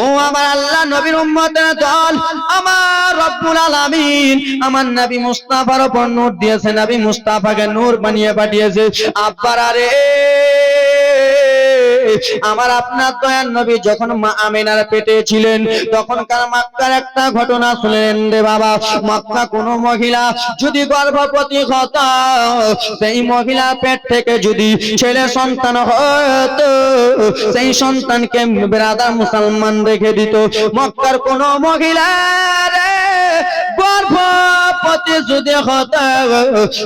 ও আমার আল্লাহ নবীর উম্মতের দল, আমার রব্বুল আলামিন আমার নবী মুস্তাফার উপর নূর দিয়েছে, নবী মুস্তাফাকে নূর বানিয়ে পাঠিয়েছে। আব্বারা রে, আমার আপনার দয়ার নবী যখন মা আমিনার পেটে ছিলেন তখনকার মক্কার একটা ঘটনা শুনলেন রে বাবা। মক্কা কোন মহিলা যদি গর্ভবতী হতো, সেই মহিলার পেট থেকে যদি ছেলে সন্তান হতো, সেই সন্তানকে ব্রাদার মুসলমান রেখে দিত। মক্কার কোন মহিলা গর্ভবতী যদি হতো,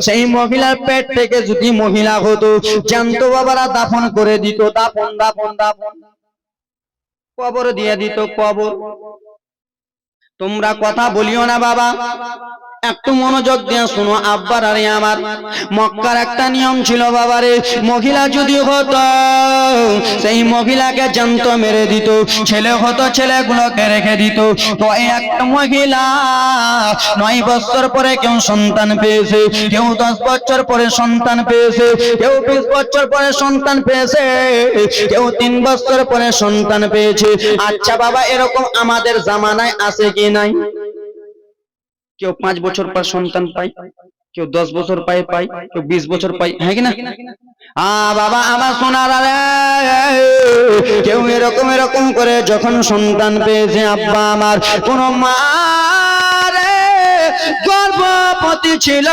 সেই মহিলার পেট থেকে যদি মহিলা হতো, জ্যান্ত বাবারা দাফন করে দিত। দাফন দাফন দাফন, কবর দিয়ে দিত, কবর। তোমরা কথা বলিও না বাবা, একটু মনোযোগ দিয়ে শুনো আব্বার আরে আমার। মক্কার একটা নিয়ম ছিল বাবারে, মহিলা যদি হতো সেই মহিলাকে জ্যান্ত মেরে দিত, ছেলে হতো ছেলেগুলোকে রেখে দিত। তো একটা মহিলা 9 বছর পরে কেউ সন্তান পেয়েছে, কেউ 10 বছর পরে সন্তান পেয়েছে, কেউ 20 বছর পরে সন্তান পেয়েছে, কেউ 3 বছর পরে সন্তান পেয়েছে। আচ্ছা বাবা, এরকম আমাদের জামানায় আছে কি নাই? কেউ 5 বছর পর সন্তান পায়, কেউ 10 বছর পায়, কেউ 20 বছর পায়, হ্যাঁ কি না? বাবা আমার সোনার, কেউ এরকম এরকম করে যখন সন্তান পেয়েছে, আব্বা আমার কোন মা গর্ভবতী ছিল,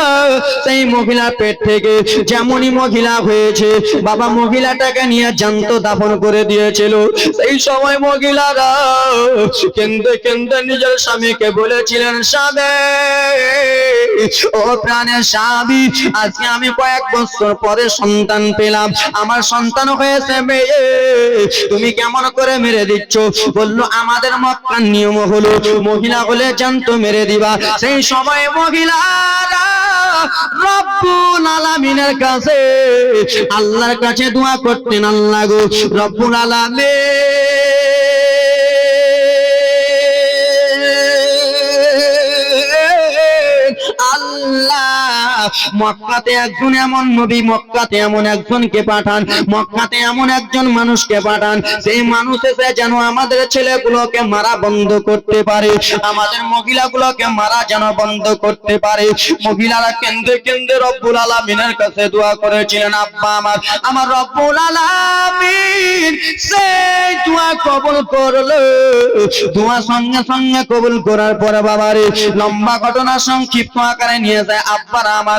সেই মহিলা পেট থেকে যেমনই মহিলা হয়েছে বাবা, মহিলাটাকে নিয়ে জ্যান্ত দাফন করে দিয়েছিল। সেই সময় মহিলারা কেন্দে কেন্দে নিজের স্বামীকে বলেছিলেন, স্বামী ও প্রাণের স্বামী, আজকে আমি কয়েক বছর পরে সন্তান পেলাম, আমার সন্তান হয়েছে মেয়ে, তুমি কেমন করে মেরে দিচ্ছ? বললো আমাদের মক্কার নিয়ম হলো মহিলা হলে জ্যান্ত মেরে দিবা। সেই সময় মহিলারা রব্বুল আলামিনের কাছে, আল্লাহর কাছে দোয়া করতেন, আল্লাহ গো রব্বুল আলামিন, আল্লাহ মক্কাতে একজন এমন নবী, মক্কাতে এমন একজনকে পাঠান, মক্কাতে এমন একজন মানুষকে পাঠান, সেই মানুষ এসে যেন আমাদের ছেলেগুলোকে মারা বন্ধ করতে পারে, আমাদের মহিলাগুলোকে মারা যেন বন্ধ করতে পারে। মহিলারা কেন্দ্রে কেন্দ্রে রব্বুল আলামিনের কাছে দোয়া করেছিলেন। আব্বা আমার রব্বুল আলামিন সেই দোয়া কবুল করলো। দোয়া সঙ্গে সঙ্গে কবুল করার পরে বাবারে, লম্বা ঘটনা সংক্ষিপ্ত আকারে নিয়ে যায় আব্বারা আমার।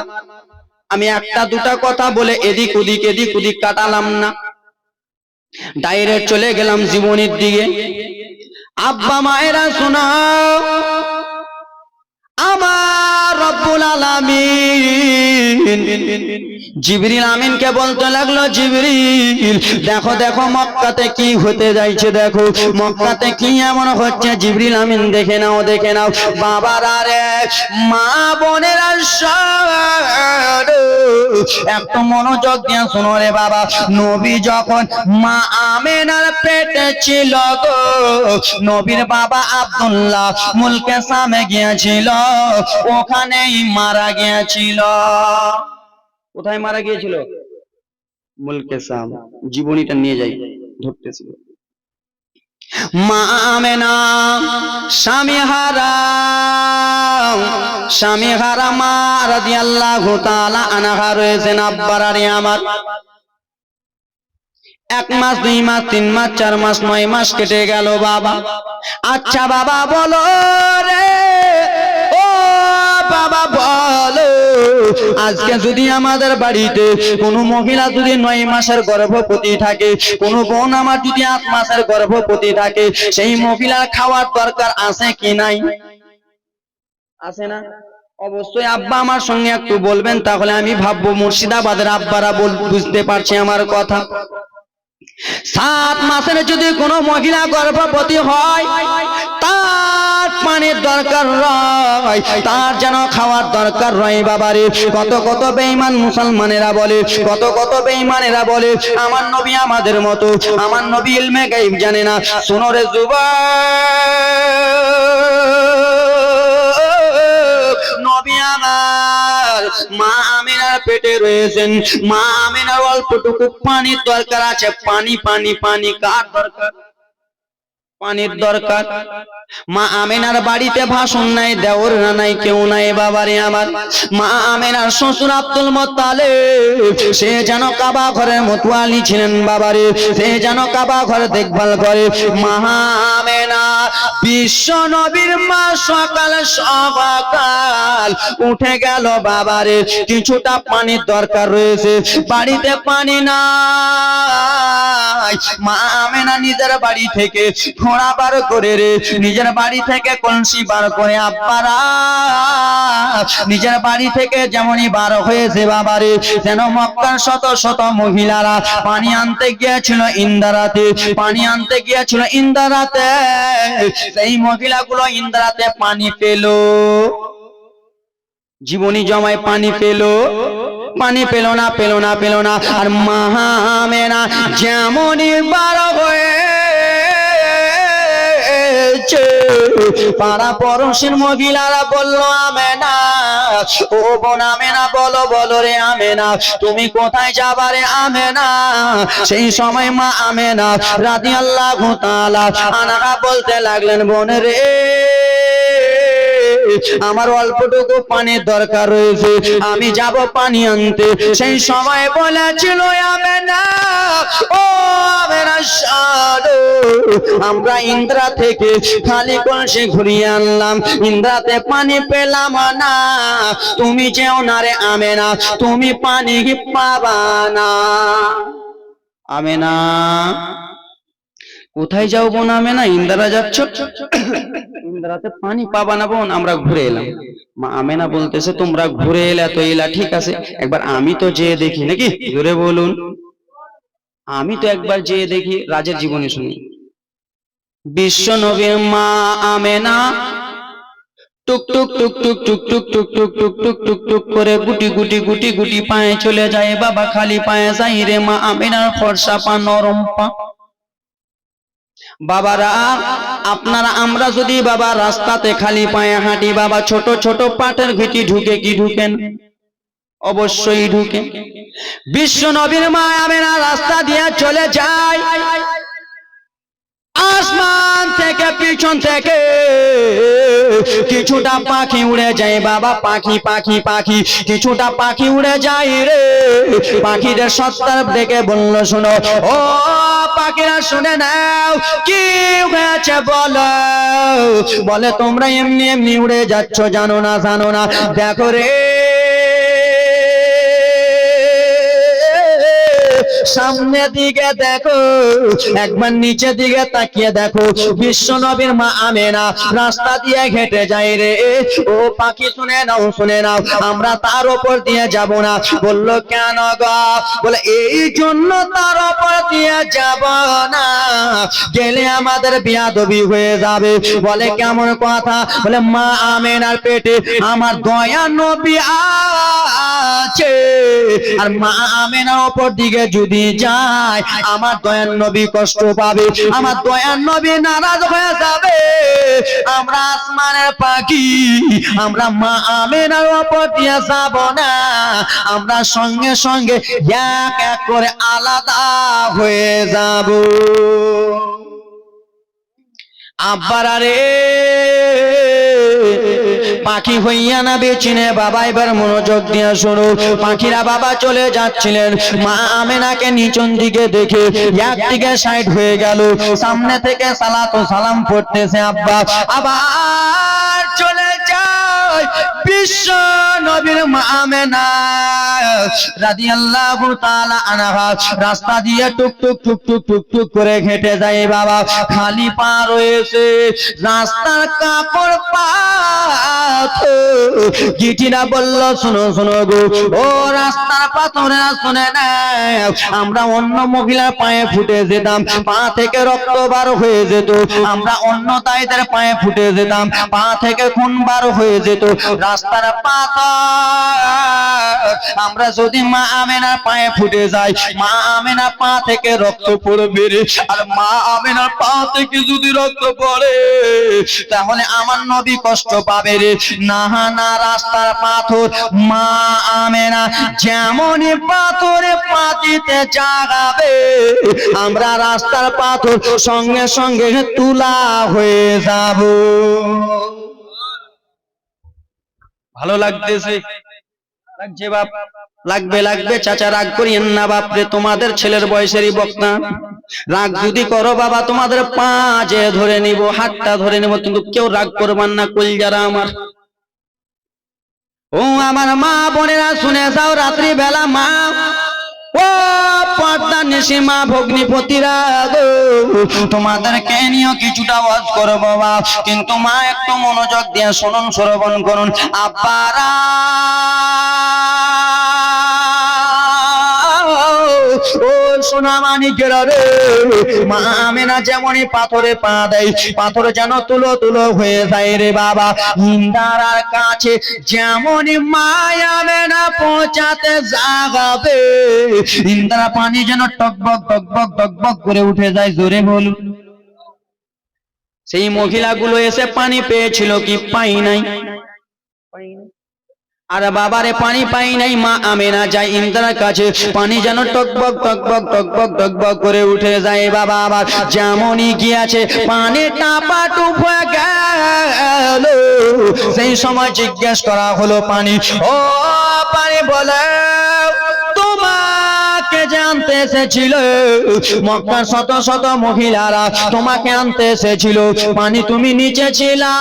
আমি একটা দুটা কথা বলে এদিক ওদিক কাটালাম না, ডাইরেক্ট চলে গেলাম জীবনের দিকে। আব্বা মায়েরা শোনাও, আমার রব্বুল আলামিন জিবরিল আমিনকে বলতে লাগলো, জিবরিল দেখো দেখো মক্কাতে কি হতে যাইছে, দেখো মক্কাতে কি এমন হচ্ছে, জিবরিল আমিন দেখে নাও দেখে নাও। বাবারা রে, মা বোনেরা একটু মনোযোগ দিয়ে শোনো রে বাবা। নবী যখন মা আমিনার পেটে ছিল গো, নবীর বাবা আব্দুল্লাহ মুলকে শামে গিয়েছিল, ওখানেই মারা গিয়েছিল। কোথায় মারা গিয়েছিল? মুলকে শাম। জীবনীটা নিয়ে যাই, ধরতেছিল। মা আমেনা স্বামী হারা মা রাদিয়াল্লাহু তাআলা আনহা রয়েছেন। আব্বারারে আমার 1 মাস 2 মাস 3 মাস 4 মাস 9 মাস কেটে গেল বাবা। আচ্ছা বাবা বলো রে, ও বাবা বলো, আজকে যদি আমাদের বাড়িতে কোনো মহিলা যদি 9 মাসের গর্ভবতী থাকে, কোনো বোন আমার যদি 8 মাসের গর্ভবতী থাকে, সেই মহিলার খাওয়ার দরকার আছে কি নাই? আছে না? অবশ্যই আব্বা আমার সঙ্গে একটু বলবেন, তাহলে আমি ভাববো মুর্শিদাবাদের আব্বারা বুঝতে পারছে আমার কথা। 7 মাসের যদি কোনো মহিলা গর্ভবতী হয়, তার পানির দরকার রয়, তার যেন খাওয়ার দরকার রয় বাবারে। কত কত বেঈমান মুসলমানেরা বলে, কত কত বেঈমানেরা বলে আমার নবী আমাদের মতো, আমার নবী ইলমে গায়ব জানে না। শোনো রে যুবক, নবী আমার মা আমিনার পেটে রয়েছেন, মা আমিনার অল্পটুকু পানির দরকার আছে, পানি পানি পানি কার দরকার? পানির দরকার। মা আমেনার বাড়িতে ভাষণ নাই, দেওর নাই, কেউ নাই বাবারে আমার। মা আমেনার শ্বশুর আব্দুল মুত্তালিব সে যেন কাবা ঘরের মতোয়ালি ছিলেন বাবারে, সে যেন কাবা ঘরে দেখভাল করে। মা আমেনা বিশ্ব নবীর মা সকাল সকাল উঠে গেল বাবারে, কিছুটা পানির দরকার রয়েছে, বাড়িতে পানি নাই। মা আমেনা নিজের বাড়ি থেকে ঘোড়া বার করে রে, নিজের বাড়ি থেকে কলসি বার করে আব্বারা নিজের বাড়ি থেকে যেমনই বার হয়েছে বাবারে, যেন মক্কার শত শত মহিলারা পানি আনতে গিয়েছিল ইন্দারাতে, পানি আনতে গিয়েছিল ইন্দারাতে, সেই মহিলাগুলো ইন্দারাতে পানি পেল, জীবনী জমায় পানি পেল, পানি পেল না, পেল না, পেল না। আর মা আমেনা যেমনই বার হয়ে পাড়া পড়োশির মহিলারা বলল, আমেনা ও বোন আমেনা, বলো বলো রে আমেনা, তুমি কোথায় যাবা রে আমেনা? সেই সময় মা আমেনা রাদিয়াল্লাহু তাআলা আনহা বলতে লাগলেন, বোন রে আমার অল্পটুকু পানির দরকার রয়েছে, আমি যাব পানি আনতে। সেই সময় বলেছিল আমেনা, ও আমেনা শোনো, আমরা ইন্দ্রা থেকে খালি কলসি ঘুরিয়ে আনলাম, ইন্দ্রাতে পানি পেলাম না, তুমি যেও না রে আমেনা, তুমি পানি পাবা না। আমেনা কোথায় যাও বোন আমেনা? ইন্দ্রা যাচ্ছ, ইন্দ্রাতে পানি পাবা না বোন, আমরা ঘুরে এলাম। মা আমেনা বলতেছে, তোমরা ঘুরে এলে তো এলা ঠিক আছে, একবার আমি তো যেয়ে দেখি নাকি, জোরে বলুন, আমি তো একবার যেয়ে দেখি। রাজের জীবনী শুনি। বিশ্ব নবীর মা আমেনা টুক টুক টুক টুক টুক টুক টুক টুক টুক টুক টুক টুক করে গুটি গুটি গুটি গুটি পায়ে চলে যায় বাবা, খালি পায়ে যাই রে মা আমেনার ফর্সা পা, নরম পা। বাবারা আপনারা আমরা যদি বাবা রাস্তাতে খালি পায়ে হাঁটি বাবা, ছোট ছোট পাটের ঘিটি ঢুকে কি ঢুকেন? অবশ্যই ঢুকে। বিশ্ব নবীর মা আমেনা রাস্তা দিয়ে চলে যায়, আসমান থেকে পিছন থেকে কিছুটা পাখি উড়ে যায় বাবা, পাখি পাখি পাখি, কিছুটা পাখি উড়ে যায় রে। পাখিদের সত্তার দেখে বলল, শোনো ও পাখিরা শুনে নাও, কি হয়েছে বলো। বলে তোমরা এমনি এমনি উড়ে যাচ্ছ, জানো না জানো না, দেখো রে সামনে দিকে দেখো, একবার নিচে দিকে তাকিয়ে দেখো, বিশ্ব নবীর মা আমেনা রাস্তা দিয়ে হেঁটে যায় রে। ও পাখি শুনে নাও, শুনে নাও, আমরা তার উপর দিয়ে যাব না। বললো কেন গো? বলে এই জন্য তার উপর দিয়ে যাব না, গেলে আমাদের বিয়াদবি হয়ে যাবে। বলে কেমন কথা? বলে মা আমেনার পেটে আমার দয়া নবী আছে, আর মা আমেনার উপর দিকে যদি যায় আমার দয়ার নবী কষ্ট পাবে, আমার দয়ার নবী নারাজ হয়ে যাবে। আমরা আসমানের পাখি, আমরা মা আমেনার উপর দিয়ে যাব না, আমরা সঙ্গে সঙ্গে এক এক করে আলাদা হয়ে যাব। আব্বারা রে পাখি হইয়া না বেচিনে বাবা, এবার মনোযোগ দিয়ে শোনো। পাখিরা বাবা চলে যাচ্ছিলেন, মা আমেনাকে নিচন দিকে দেখে একদিকে সাইড হয়ে গেল, সামনে থেকে সালাত ও সালাম পড়তেছে আব্বা, আবার চলে যায় বিশ্ব নবীর মা আমেনা রাদিয়াল্লাহু তাআলা আনহা রাস্তা দিয়ে টুক টুক টুক টুক টুক টুক করে হেঁটে যায় বাবা, খালি পা রয়েছে, রাস্তার কাপড় পাথর। গিটিরা বলল, শোনো শোনো গো, ও রাস্তার পাথরেরা শুনে নাও, আমরা অন্য মহিলার পায়ে ফুটে যেতাম, পা থেকে রক্ত বার হয়ে যেত, আমরা অন্য তাইদের পায়ে ফুটে যেতাম, পা থেকে খুন বার হয়ে যেত, রাস্তার পাথর আমরা যদি মা আমেনার পায়ে ফুটে যাই, মা আমেনার পা থেকে রক্ত পড়বে রে। আর মা আমেনার পা থেকে যদি রক্ত পড়ে তাহলে আমার নবী কষ্ট পাবে রে। না না, রাস্তার পাথর মা আমেনা যেমনই পাথরে পাতিতে জাগাবে, আমরা রাস্তার পাথর সঙ্গে সঙ্গে তুলা হয়ে যাব। ভালো লাগতেছে? লাগছে বাপ? লাগবে লাগবে। চাচা রাগ করিয়েন না বাপরে, তোমাদের ছেলের বয়সেরই বক্তা। রাগ যদি করো বাবা তোমাদের পা যে ধরে নিব, হাতটা ধরে নিব, কিন্তু কেউ রাগ করবার না কলিজারা আমার। ও আমার মা বোনেরা শুনে যাও, রাত্রি বেলা মা ও পর্দা নিশি মা ভগ্নিপতিরা গো, তোমাদেরকে নিয়েও কিছুটা ওয়াজ করব বাবা, কিন্তু মা একটু মনোযোগ দিয়ে শুনুন, শ্রবণ করুন। আব্বারা ও সোনা মানিকেরা রে, মা আমেনা যেমনই পাথরে পা দেয়, পাথর যেন তুলো তুলো হয়ে যায় রে বাবা। ইন্দারার কাছে যেমনই মা আমেনা পৌঁছাতে যাবে, ইন্দারা পানি যেন টকবক টকবক টকবক করে উঠে যায়। জোরে বলুন। সেই মহিলাগুলো এসে পানি পেয়েছিল কি? পাই নাই। আর বাবারে পানি পাই নাই, মা আমেনা যায় ইন্দ্রার কাছে, পানি যেন টকবক টকবক টকবক টকবক করে উঠে যায় বাবা। আবার যেমনই গিয়েছে পানি টাপা টুপ হয়ে গেল, সেই সময় জিজ্ঞেস করা হলো পানি, ও পানি বলে তোমাকে যে আনতে এসেছিল, মক্কার শত শত মহিলারা তোমাকে আনতে এসেছিল, পানি তুমি নিচে ছিলা,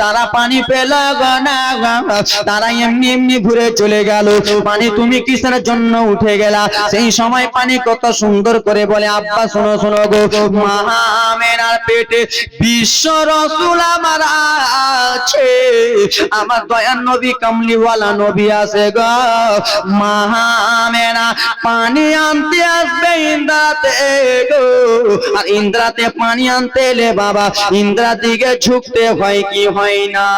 তারা পানি পেল না, তারা এমনি এমনি ঘুরে চলে গেল, পানি তুমি কিসের জন্য উঠে গেলা? সেই সময় পানি কত সুন্দর করে বলে, আব্বা শোনো শোনো গো, মা আমেনার পেটে বিশ্ব রাসূল আমার আছে, আমার দয়ার নবী কামলিওয়ালা নবী আছে গো। মা আমেনা পানি আনতে আসবে ইন্দ্রাতে গো, আর ইন্দ্রাতে পানি আনতে এলে বাবা ইন্দ্রার দিকে ঝুঁকতে হয় কি হয় না?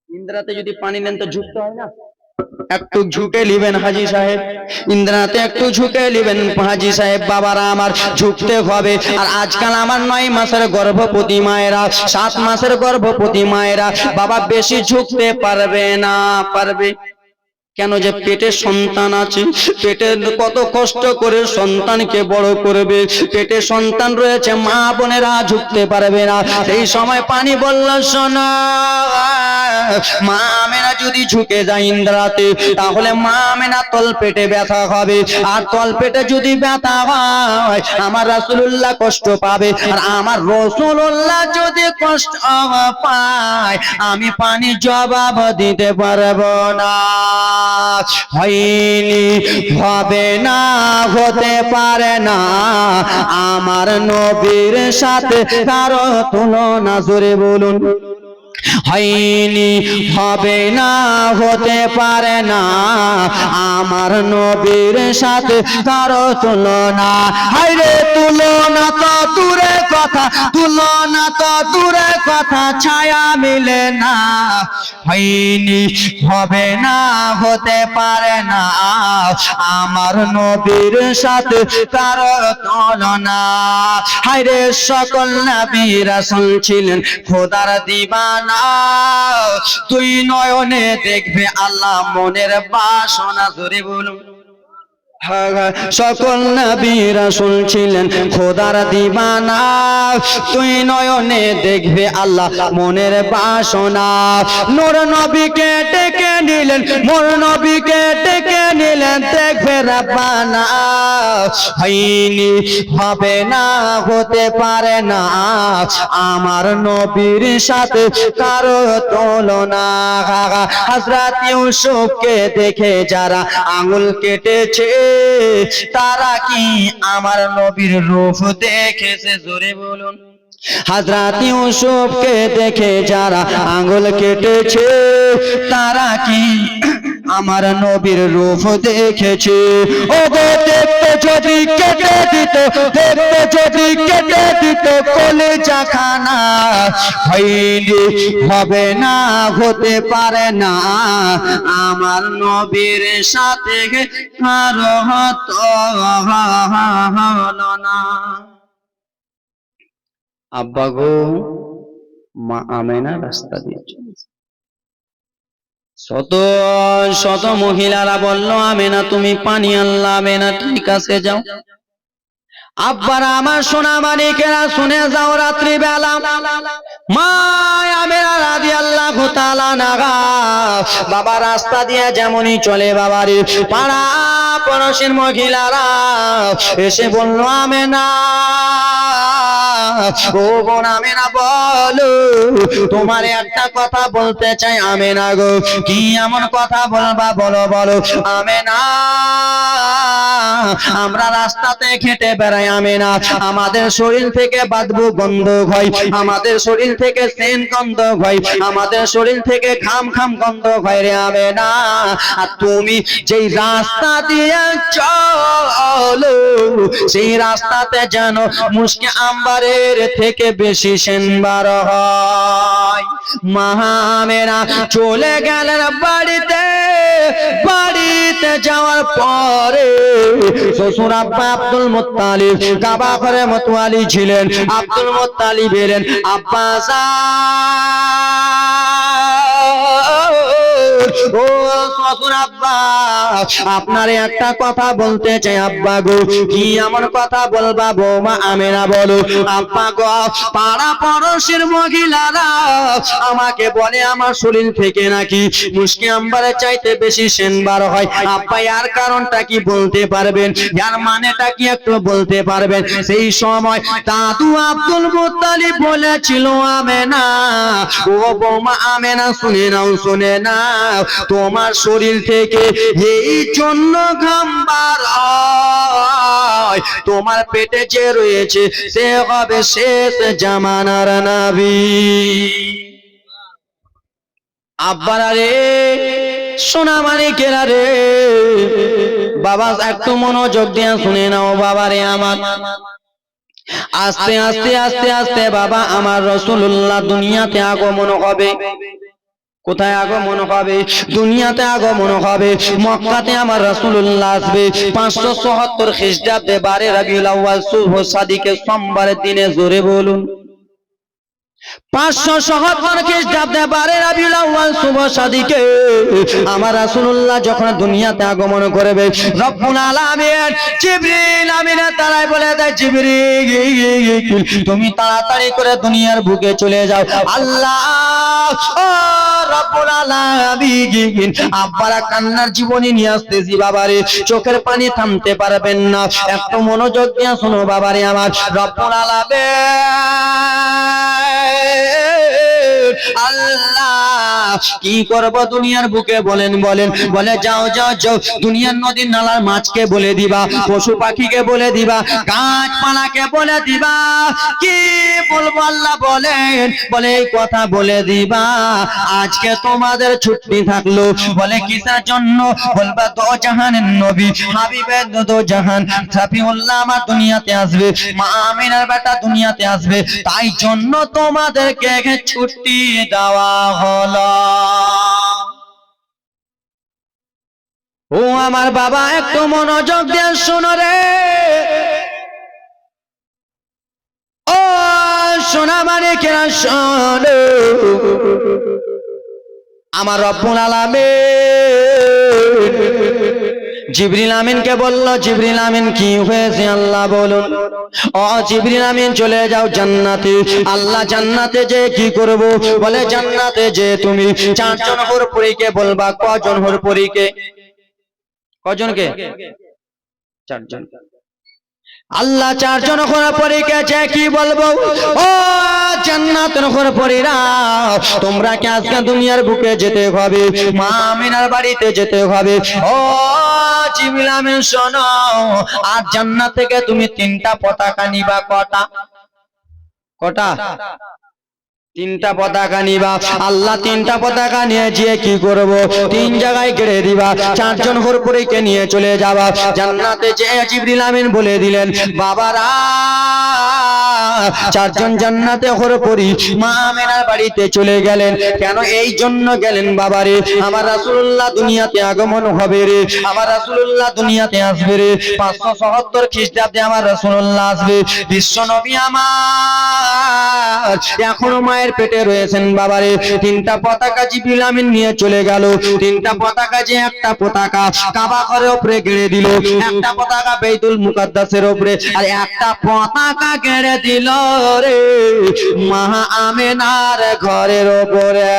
ইন্দ্রাতে যদি পানি নেন তো ঝুঁকতে হয় না? একটু ঝুঁকে নিবেন হাজী সাহেব, ইন্দ্রাতে একটু ঝুঁকে নিবেন হাজী সাহেব। বাবারা আমার ঝুঁকতে হবে। আর আজকাল আমার 9 মাসের গর্ভবতী মায়েরা, 7 মাসের গর্ভবতী মায়েরা বাবা বেশি ঝুঁকতে পারবে না। পারবে কেন? যে পেটে সন্তান আছে, পেটে কত কষ্ট করে সন্তানকে বড় করবে, পেটে সন্তান রয়েছে, মা বোনেরা ঝুঁকতে পারবে না। সেই সময় পানি বলল, শোনো মা আমেনা যদি ঝুঁকে যায় ইন্দ্রাতে, তাহলে মা আমেনা তল পেটে ব্যথা হবে, আর তল পেটে যদি ব্যথা হয় আমার রাসূলুল্লাহ কষ্ট পাবে, আর আমার রাসূলুল্লাহ যদি কষ্ট পায় আমি পানি জবাব দিতে পারবো না। হয়নি, হবে না, হতে পারে না আমার নবীর সাথে কারো তুলনা। জোরে বলুন। হয়নি, হবে না, হতে পারে না আমার নবীর সাথে কারো তুলনা। হায়রে তুলনা তো দূরে কথা, তুলনা তো দূরে কথা, ছায়া মিলে না। হয়নি, হবে না, হতে পারে না আমার নবীর সাথে কারো তুলনা। হায়রে সকল নবী রাসূল ছিলেন খোদার দিবানা, তুই নয়নে দেখবে আল্লাহ মনের বাসনা। জোরে বলুন। সকল নবী রাসূল ছিলেন খোদার দিবানা, তুই নয়নে দেখবে আল্লাহ মনের বাসনা। নূর নবীকে ডেকে নিলেন, মোর নবীকে ডেকে নিলেন, দেখবে রাব্বানা। হয়নি, হবে না, হতে পারে না আমার নবীর সাথে কারো তুলনা। হযরত ইউসুফকে দেখে যারা আঙুল কেটেছে, তারা কি আমার নবীর রূপ দেখেছে? জোরে বলুন। হযরত ইউসুফকে দেখে যারা আঙ্গুল কেটেছে, তারা কি আমার নবীর রূপ দেখেছে। ও গো দেখতে যদি কেটে দিত, দেখতে যদি কেটে দিত কলিজা খানা, হইলে হবে না, হতে পারে না আমার নবীর সাথে কারো হলো না। আব্বা গো, মা আমেনা রাস্তা দিয়ে চলেছে। শত শত মহিলারা বলল, আমেনা তুমি পানি আনলা, আমেনা ঠিক আছে যাও। আব্বারা আমার সোনা মানিকেরা শুনে যাও, রাত্রি বেলা মা আমেনা রাদিয়াল্লাহু তাআলা আনহা বাবা রাস্তা দিয়ে যেমনই চলে, বাবারে পাড়া পড়োশির মহিলারা এসে বলল, আমেনা ও বোন আমেনা বলো, তোমার একটা কথা বলতে চাই আমেনা গো। কি এমন কথা বলবা, বলো বলো। আমেনা আমরা রাস্তাতে হেঁটে বেড়াই আমেনা, আমাদের শরীর থেকে বাদবু গন্ধ হয়, আমাদের শরীর থেকে সেন গন্ধ হয়, আমাদের শরীর থেকে ঘাম ঘাম গন্ধ হয় রে আমেনা। আর তুমি যেই রাস্তা দিয়ে চলো, সেই রাস্তাতে যেন মুশকে আম্বারের থেকে বেশি সেনবার হয়। মা আমেনা চলে গেলেন বাড়িতে। বাড়িতে যাওয়ার পরে শ্বশুর আব্বা আব্দুল মুত্তালিব কাবা ঘরে মতোয়ালি ছিলেন। আব্দুল মুত্তালিব এলেন, আব্বা ও শ্বশুর আব্বা, আপনারে একটা কথা বলতে চাই আব্বা গো। কি এমন কথা বলবা বৌমা আমেনা বলো। আব্বা গো, পাড়া পড়োশির মহিলারা আমাকে বলে আমার শরীর থেকে নাকি মুশকি আম্বারের চাইতে বেশি সেনবার হয়। আব্বা এর কারণটা কি বলতে পারবেন, এর মানেটা কি একটু বলতে পারবেন? সেই সময় দাদু আব্দুল মুত্তালিব বলেছিল, আমেনা ও বৌমা আমেনা শুনে নাও, শুনে নাও, তোমার শরীর থেকে এই জন্য ঘাম বার হয়, তোমার পেটে যে রয়েছে সে হবে শেষ জামানার নবী। আব্বারা রে, সোনা মানিকেরা রে, বাবা একটু মনোযোগ দিয়ে শুনে নাও বাবা রে আমার। আস্তে আস্তে আস্তে আস্তে বাবা আমার রাসূলুল্লাহ দুনিয়াতে আগমন হবে। কোথায় আগমন হবে? দুনিয়াতে আগমন হবে। মক্কাতে আমার রাসূলুল্লাহ আসবে 577 খ্রিস্টাব্দে 12 রবিউল আউয়াল শুভ সাদিকের সোমবারের দিনে। জোরে বলুন 577 খ্রিস্টাব্দে 12 রবিউল আউয়াল শুভ সাদিকে আমার রাসূলুল্লাহ যখন দুনিয়াতে আগমন করবে, রব্বুল আলামিন জিবরিল আমিনের তারাই বলে দেয়, জিবরিল তুমি তাড়াতাড়ি করে দুনিয়ার বুকে চলে যাও। আল্লাহ ও রব্বুল আলামিন আব্বারা কান্নার জীবনী নিয়ে আসতেছি বাবারে, চোখের পানি থামতে পারবেন না। একটু মনোযোগ দিয়ে শোনো বাবারে আমার। রব্বুল আলামিন আল্লাহ কি করব দুনিয়ার বুকে বলেন বলেন। বলে যাও যাও যাও, দুনিয়ার নদীর নালার মাছকে বলে দিবা, পশু পাখিকে বলে দিবা, গাছপালাকে বলে দিবা। কি বলবো আল্লাহ বলেন? বলে এই কথা বলে দিবা, আজকে তোমাদের ছুটি থাকলো। বলে কিসের জন্য? বলবা দো জাহানের নবী হাবিবে দো জাহান সাফিউল্লাহ আমার দুনিয়াতে আসবে, মা আমিনার বেটা দুনিয়াতে আসবে, তাই জন্য তোমাদেরকে ছুটি দেওয়া হলো। ও আমার বাবা একটু মনোযোগ দিয়ে শোনো রে, ও সোনা মানিকেরা শোনো। আমার রব্বুল আলামিন জিবরিল আমিনকে বলল, জিবরিল আমিন কি হয়েছে আল্লাহ বলুন। ও জিবরিল আমিন চলে যাও জান্নাতে। আল্লাহ জান্নাতে যে কি করব? বলে জান্নাতে যে তুমি 4 জন হুরপরীকে বলবা। কজন হুরপরীকে? কজনকে? 4 জন। আল্লাহ 4 জন হুরপরীকে যে কি বলবো? ও জান্নাতের হুরপরীরা, তোমরা কি আজকে দুনিয়ার বুকে যেতে হবে, মা আমিনার বাড়িতে যেতে হবে। ও জিবরিল আমিন শোনো, আজ জান্নাত থেকে তুমি 3টা পতাকা নিবা। কটা? কটা? তিনটা পতাকা নিবা, আল্লাহ তিনটা পতাকা নিয়ে গিয়ে কি করব, তিন জায়গায় গেড়ে দিবা, চারজন হুরপুরিকে নিয়ে চলে যাবা জান্নাতে। যে জিবরিল আমিন বলে দিলেন বাবারা চারজন জান্নাতে হুরপুরি মা আমেনার বাড়িতে চলে গেলেন। কেন এই জন্য গেলেন বাবারে, আমার রাসূলুল্লাহ দুনিয়াতে আগমন হবে রে, আমার রাসূলুল্লাহ দুনিয়াতে আসবে রে। 577 খ্রিস্টাব্দে আমার রাসূলুল্লাহ আসবে। বিশ্ব নবী আমার এখনো মায়ের পেটে রয়েছেন বাবারে। তিনটা পতাকা জিবরিল আমিন নিয়ে চলে গেল। তিনটা পতাকা, যে একটা পতাকা কাবা ঘরের উপরে গেড়ে দিল, একটা পতাকা বাইতুল মুকাদ্দাসের উপরে, আর একটা পতাকা গেড়ে দিল রে মা আমেনার ঘরের উপরে।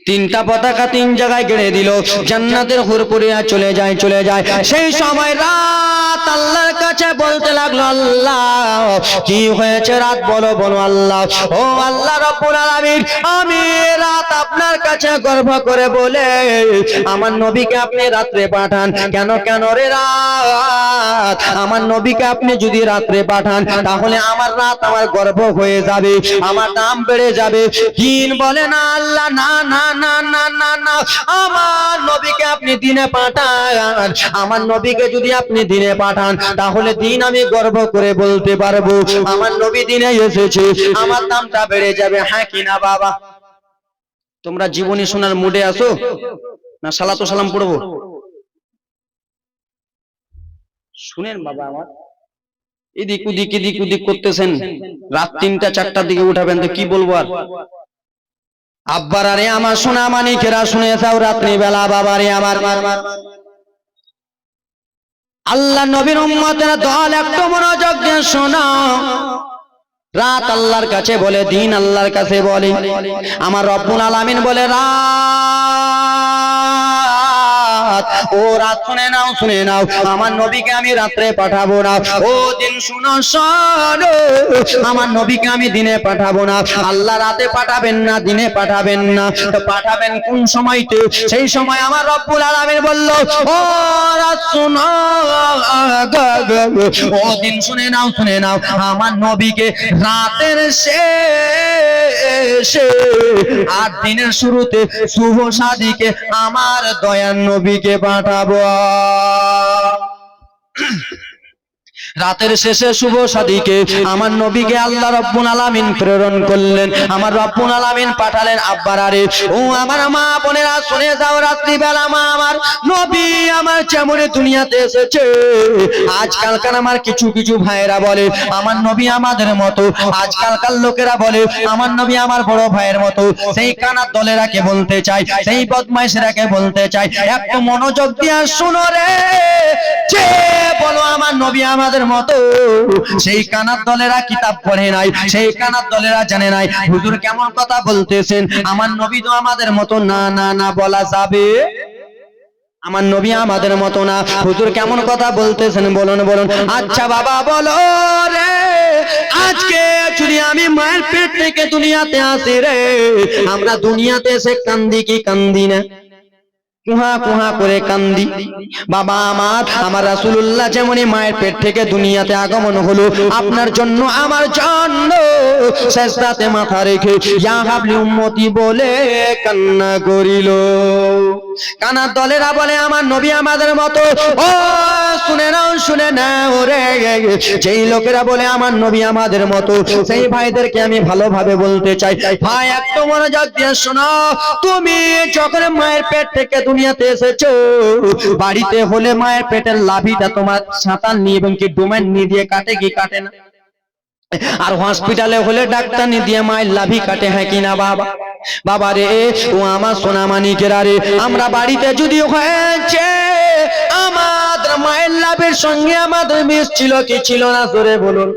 তিনটা পতাকা তিন জায়গায় গেড়ে দিল, জান্নাতের হুরপুরিয়া চলে যায় চলে যায়। সেই সময় রাত আল্লাহর কাছে বলতে লাগলো, আল্লাহ কি হয়েছে রাত, বলো বলো আল্লাহ। ও আল্লাহ রাব্বুল আলামিন, আমি রাত আপনার কাছে গর্ব করে বলে আমার নবীকে আপনি রাত্রে পাঠান। কেন কেন রে রাত, আমার নবীকে আপনি যদি রাত্রে পাঠান তাহলে আমার রাত আমার গর্ব হয়ে যাবে, আমার দাম বেড়ে যাবে। দিন বলে না আল্লাহ, না না না না না না, আমার নবীকে আপনি দিনে পাঠান। আমার নবীকে যদি আপনি দিনে পাঠান তাহলে দিন আমি গর্ব করে বলতে পারবো আমার নবী দিনে এসেছে, আমার দামটা বেড়ে যাবে। হ্যাঁ কিনা বাবা? তোমরা জীবনী শোনার মুডে আসো না সালাতু সালাম পড়বো? শুনেন বাবা আমার, এদিক ওদিক এদিক ওদিক করতেছেন, রাত 3টা 4টার দিকে উঠাবেন তো কি বলবো আর। আব্বারা রে আমার সোনা মানিকেরা শুনে যাও রাত্রি বেলা বাবারে আমার, আল্লাহ নবীর উম্মতের দল একটু মনোযোগ দিয়ে শোনো। রাত আল্লাহর কাছে বলে, দিন আল্লাহর কাছে বলে। আমার রব্বুল আলামিন বলে রাত, ও রাত শুনে নাও শুনে নাও, আমার নবীকে আমি রাত্রে পাঠাবো না। ও দিন শুনো শোনো, আমার নবীকে আমি দিনে পাঠাবো না। আল্লাহ রাতে পাঠাবেন না, দিনে পাঠাবেন না, তো পাঠাবেন কোন সময়তে? সেই সময় আমার রব্বুল আলামিন বলল, ও রাত শুনো, ও দিন শুনে নাও শুনে নাও, আমার নবীকে রাতের শেষে আর দিনের শুরুতে শুভ সাদিকে আমার দয়ার নবীকে পাঠাবো। রাতের শেষে শুভ সাদিকে আমার নবীকে আল্লাহ রাব্বুল আলামিন প্রেরণ করলেন, আমার রাব্বুল আলামিন পাঠালেন। আব্বারারে ও আমার মা বোনেরা শুনে যাও, রাত্রি বেলা মা আমার নবী আমার যেমন দুনিয়াতে এসেছে। আজকালকার আমার কিছু কিছু ভাইয়েরা বলে আমার নবী আমাদের মতো, আজকালকার লোকেরা বলে আমার নবী আমার বড় ভাইয়ের মতো। সেই কানার দলেরাকে বলতে চাই, সেই বদমাইশেরাকে বলতে চাই, একটু মনোযোগ দিয়ে শুনো রে। যে বলো আমার নবী আমাদের মতো, সেই কানার দলেরা কিতাব পড়ে নাই, সেই কানার দলেরা জানে নাই হুজুর কেমন কথা বলতেছেন। আমার নবী তো আমাদের মতো না, না না বলা যাবে? আমার নবী আমাদের মতো না, হুজুর কেমন কথা বলতেছেন বলুন বলুন। আচ্ছা বাবা বলো রে, আজকে যদি আমি মায়ের পেট থেকে দুনিয়াতে আসি রে, আমরা দুনিয়াতে এসে কান্দি কি কান্দি না? কুহা কুহা করে কান্দি। বাবা আমার, আমার রাসূলুল্লাহ যেমনই মায়ের পেট থেকে দুনিয়াতে আগমন হলো, আপনার জন্য আমার জন্য সেজদাতে মাথা রেখে ইয়া হাবলি উম্মতি বলে কান্না করিল। কানার দলেরা বলে আমার নবী আমাদের মতো। ও শুনে নাও শুনে নাও রে, যেই লোকেরা বলে আমার নবী আমাদের মতো, সেই ভাইদেরকে আমি ভালোভাবে বলতে চাই, ভাই একটু মনোযোগ দিয়ে শোনো। তুমি যখন মায়ের পেট থেকে দুনিয়াতে এসেছো, বাড়িতে হলে মায়ের পেটের লাভিটা তোমার সাঁতার নিয়ে এবং কি ডোমেন নিয়ে দিয়ে কাটে কি কাটে না? আর হসপিটালে হলে ডাক্তার নিয়ে দিয়ে মায়ের লাভি কাটে, হ্যাঁ কিনা বাবা? বাবা রে ও আমার সোনা মানিকেরা রে, আমরা বাড়িতে যদি হয়েছে আমাদের মায়ের লাভের সঙ্গে আমাদের মিশ ছিল কি ছিল না? জোরে বলুন।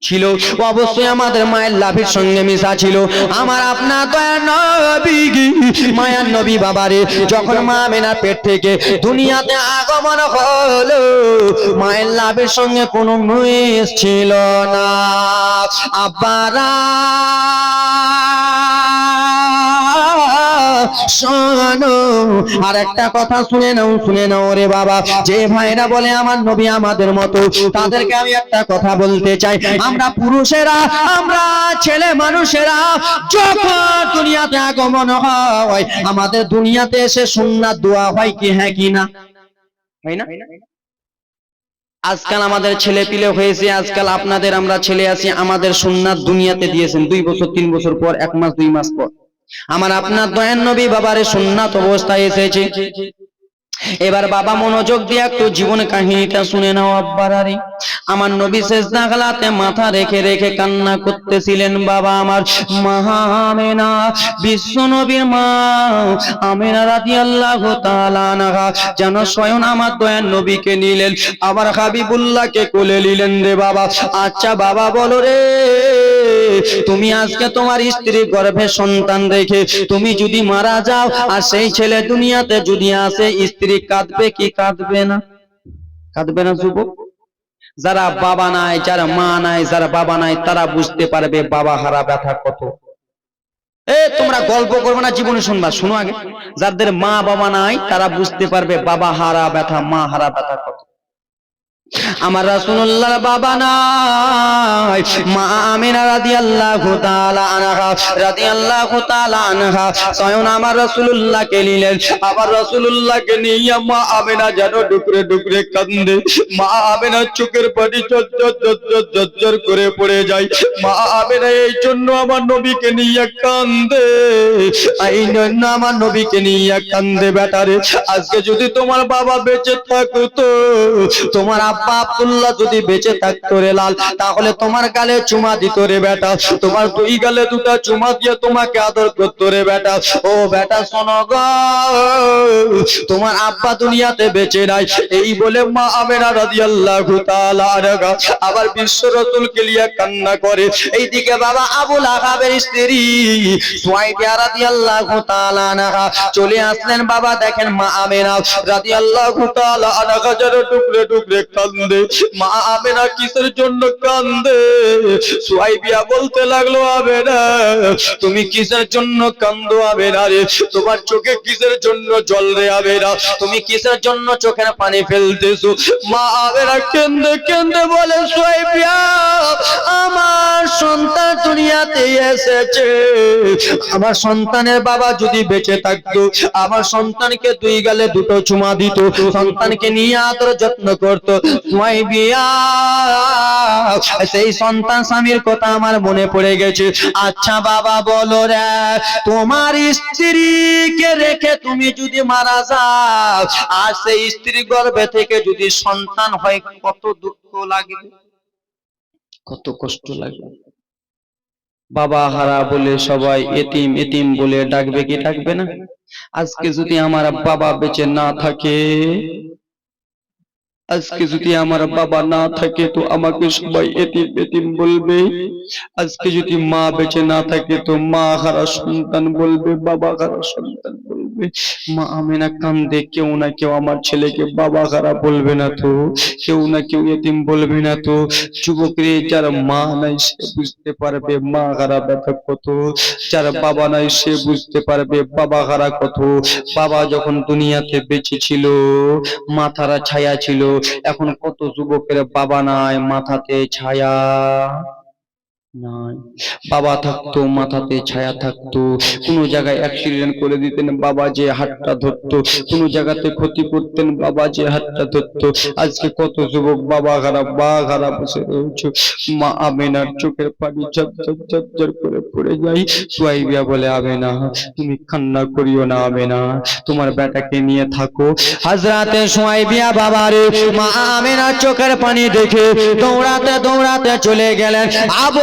ছিল, অবশ্যই আমাদের মায়ের লাভের সঙ্গে মিশা ছিল। আমার আপনার দয়ার নবী মায়ের নবী বাবারে যখন মা আমেনার পেট থেকে দুনিয়াতে আগমন হলো, মায়ের লাভের সঙ্গে কোনো মিশ ছিল না। আব্বারা শোনো আর একটা কথা শুনে নাও রে বাবা, যে ভাইরা বলে আমার নবী আমাদের মতো, তাদেরকে আমি একটা কথা বলতে চাই, আমরা পুরুষেরা, আমরা ছেলে মানুষেরা যখন দুনিয়াতে আগমন হয়, আমাদের দুনিয়াতে এসে সুন্নাত দোয়া হয় কি, হ্যাঁ কি না, হয় না? আজকাল আমাদের ছেলে পিলে হয়েছে, আজকাল আপনাদের আমরা ছেলে আছি, আমাদের সুন্নাত দুনিয়াতে দিয়েছেন 2 বছর 3 বছর পর, 1 মাস 2 মাস পর। আমার আপনার দয়ার নবী বাবারে সুন্নাত অবস্থায় এসেছে। এবার বাবা মনোযোগ দিয়ে একটু জীবন কাহিনীটা শুনে নাও আব্বারারি। আমার নবী সেজদা গালাতে মাথা রেখে রেখে কান্না করতেছিলেন। বাবা আমার মা আমেনা, বিশ্ব নবীর মা আমেনা রাদিয়াল্লাহু তাআলা আনহা যেন স্বয়ং আমার দয়ার নবীকে নিলেন, আবার হাবিবুল্লাহকে কোলে নিলেন রে বাবা। আচ্ছা বাবা বলো রে, তুমি আজকে তোমার স্ত্রী গর্ভে সন্তান রেখে তুমি যদি মারা যাও, আর সেই ছেলে দুনিয়াতে যদি আসে, স্ত্রী কাঁদবে কি কাঁদবে না? কাঁদবে না যুবক? যারা বাবা নাই, যারা মা নাই, যারা বাবা নাই, তারা বুঝতে পারবে বাবা হারা ব্যথা কত। তোমরা গল্প করবে না, জীবনে শুনবা, শুনো আগে। যাদের মা বাবা নাই তারা বুঝতে পারবে বাবা হারা ব্যথা, মা হারা ব্যথা কত। আমার রাসূলুল্লাহর বাবা নাই, মা আমিনা রাদিয়াল্লাহু তাআলা আনহা স্বয়ং আমার রাসূলুল্লাহকে নিলেন। আবার রাসূলুল্লাহকে নিয়ে মা আমিনা যেন ডুকরে ডুকরে কান্দে। মা আমিনার চোখের পানি ঝরঝর করে পড়ে যায়। মা আমিনা এই জন্য আমার নবীকে নিয়ে কান্দে, এই জন্য আমার নবীকে নিয়ে কান্দে। বেটারে, আজকে যদি তোমার বাবা বেঁচে থাকতো, তোমার আব্বা আব্দুল্লাহ যদি বেঁচে থাকতো রে লাল, তাহলে তোমার গালে চুমা দিত রে বেটা, তোমার 2 গালে 2টা চুমা দিয়ে তোমাকে আদর করতো রে বেটা। ও বেটা শোনো গো, তোমার আব্বা দুনিয়াতে বেঁচে নাই, এই বলে মা আমেনা রাদিয়াল্লাহু তাআলা আনহা আবার বিশ্ব রাসূলকে নিয়ে কান্না করে। এইদিকে বাবা আবুল আহাবের স্ত্রী সুয়াইবা রাদিয়াল্লাহু তাআলা আনহা চলে আসলেন। বাবা দেখেন মা আমেনা রাদিয়াল্লাহু তাআলা আনহা যেন টুকরে টুকরে কান্দে। মা আমেনা কিসের জন্য কান্দে? সুয়াইবা বলতে লাগলো, আমেনা তুমি কিসের জন্য কান্দো আমেনা রে? তোমার চোখে কিসের জন্য জল রে আমেনা? তুমি কিসের জন্য চোখের পানি ফেলতেছো? মা আমেনা কেঁদে কেঁদে বলে, সুয়াইবা আমার সন্তান দুনিয়াতে এসেছে, আমার সন্তানের বাবা যদি বেঁচে থাকতো, আমার সন্তানকে 2 গালে 2টো চুমা দিত, সন্তানকে নিয়ে আদর যত্ন করত। সুয়াইবা সেই সন্তান স্বামীর কথা আমার মনে পড়ে গেছে। আচ্ছা বাবা বলো রে, তোমার স্ত্রীকে রেখে তুমি যদি মারা যাও, আর সেই স্ত্রী গর্ভে থেকে যদি সন্তান হয়, কত দুঃখ লাগবে, কত কষ্ট লাগবে। বাবা হারা বলে সবাই এতিম এতিম বলে ডাকবে কি ডাকবে না? আজকে যদি আমার বাবা বেঁচে না থাকে, আজকে যদি আমার বাবা না থাকে, তো আমাকে সবাই এতিম এতিম বলবে। আজকে যদি মা বেঁচে না থাকে, তো মা হারা সন্তান বলবে, বাবা হারা সন্তান বলবে। মা আমেনা কান্দে, কেউ না কেউ আমার ছেলেকে বাবা হারা বলবে না তো, কেউ না কেউ এতিম বলবে না তো? যুবকরে, যার মা নাই সে বুঝতে পারবে মা হারা ব্যথা কত, যার বাবা নাই সে বুঝতে পারবে বাবা হারা কত। বাবা যখন দুনিয়াতে বেঁচে ছিল, মাথার ছায়া ছিল। এখন কত যুবকের বাবা নাই, মাথাতে ছায়া নাই। বাবা থাকতো, মাথাতে ছায়া থাকতো। কোন জায়গায় অ্যাক্সিডেন্ট করে দিতেন, বাবা যে হাতটা ধরতো। কোন জায়গাতে ক্ষতি করতেন, বাবা যে হাতটা ধরতো। আজকে কত যুবক বাবা খারাপ, বাবা খারাপ বসে রয়েছে। মা আমেনার চোখের পানি ঝরঝর ঝরঝর করে পড়ে যায়। সুয়াইবা বলে, আমেনা তুমি কান্না করিও না, আমেনা তোমার বেটাকে নিয়ে থাকো। হযরতে সুয়াইবা বাবারে মা আমেনার চোখের পানি দেখে দৌড়াতে দৌড়াতে চলে গেলেন। আবু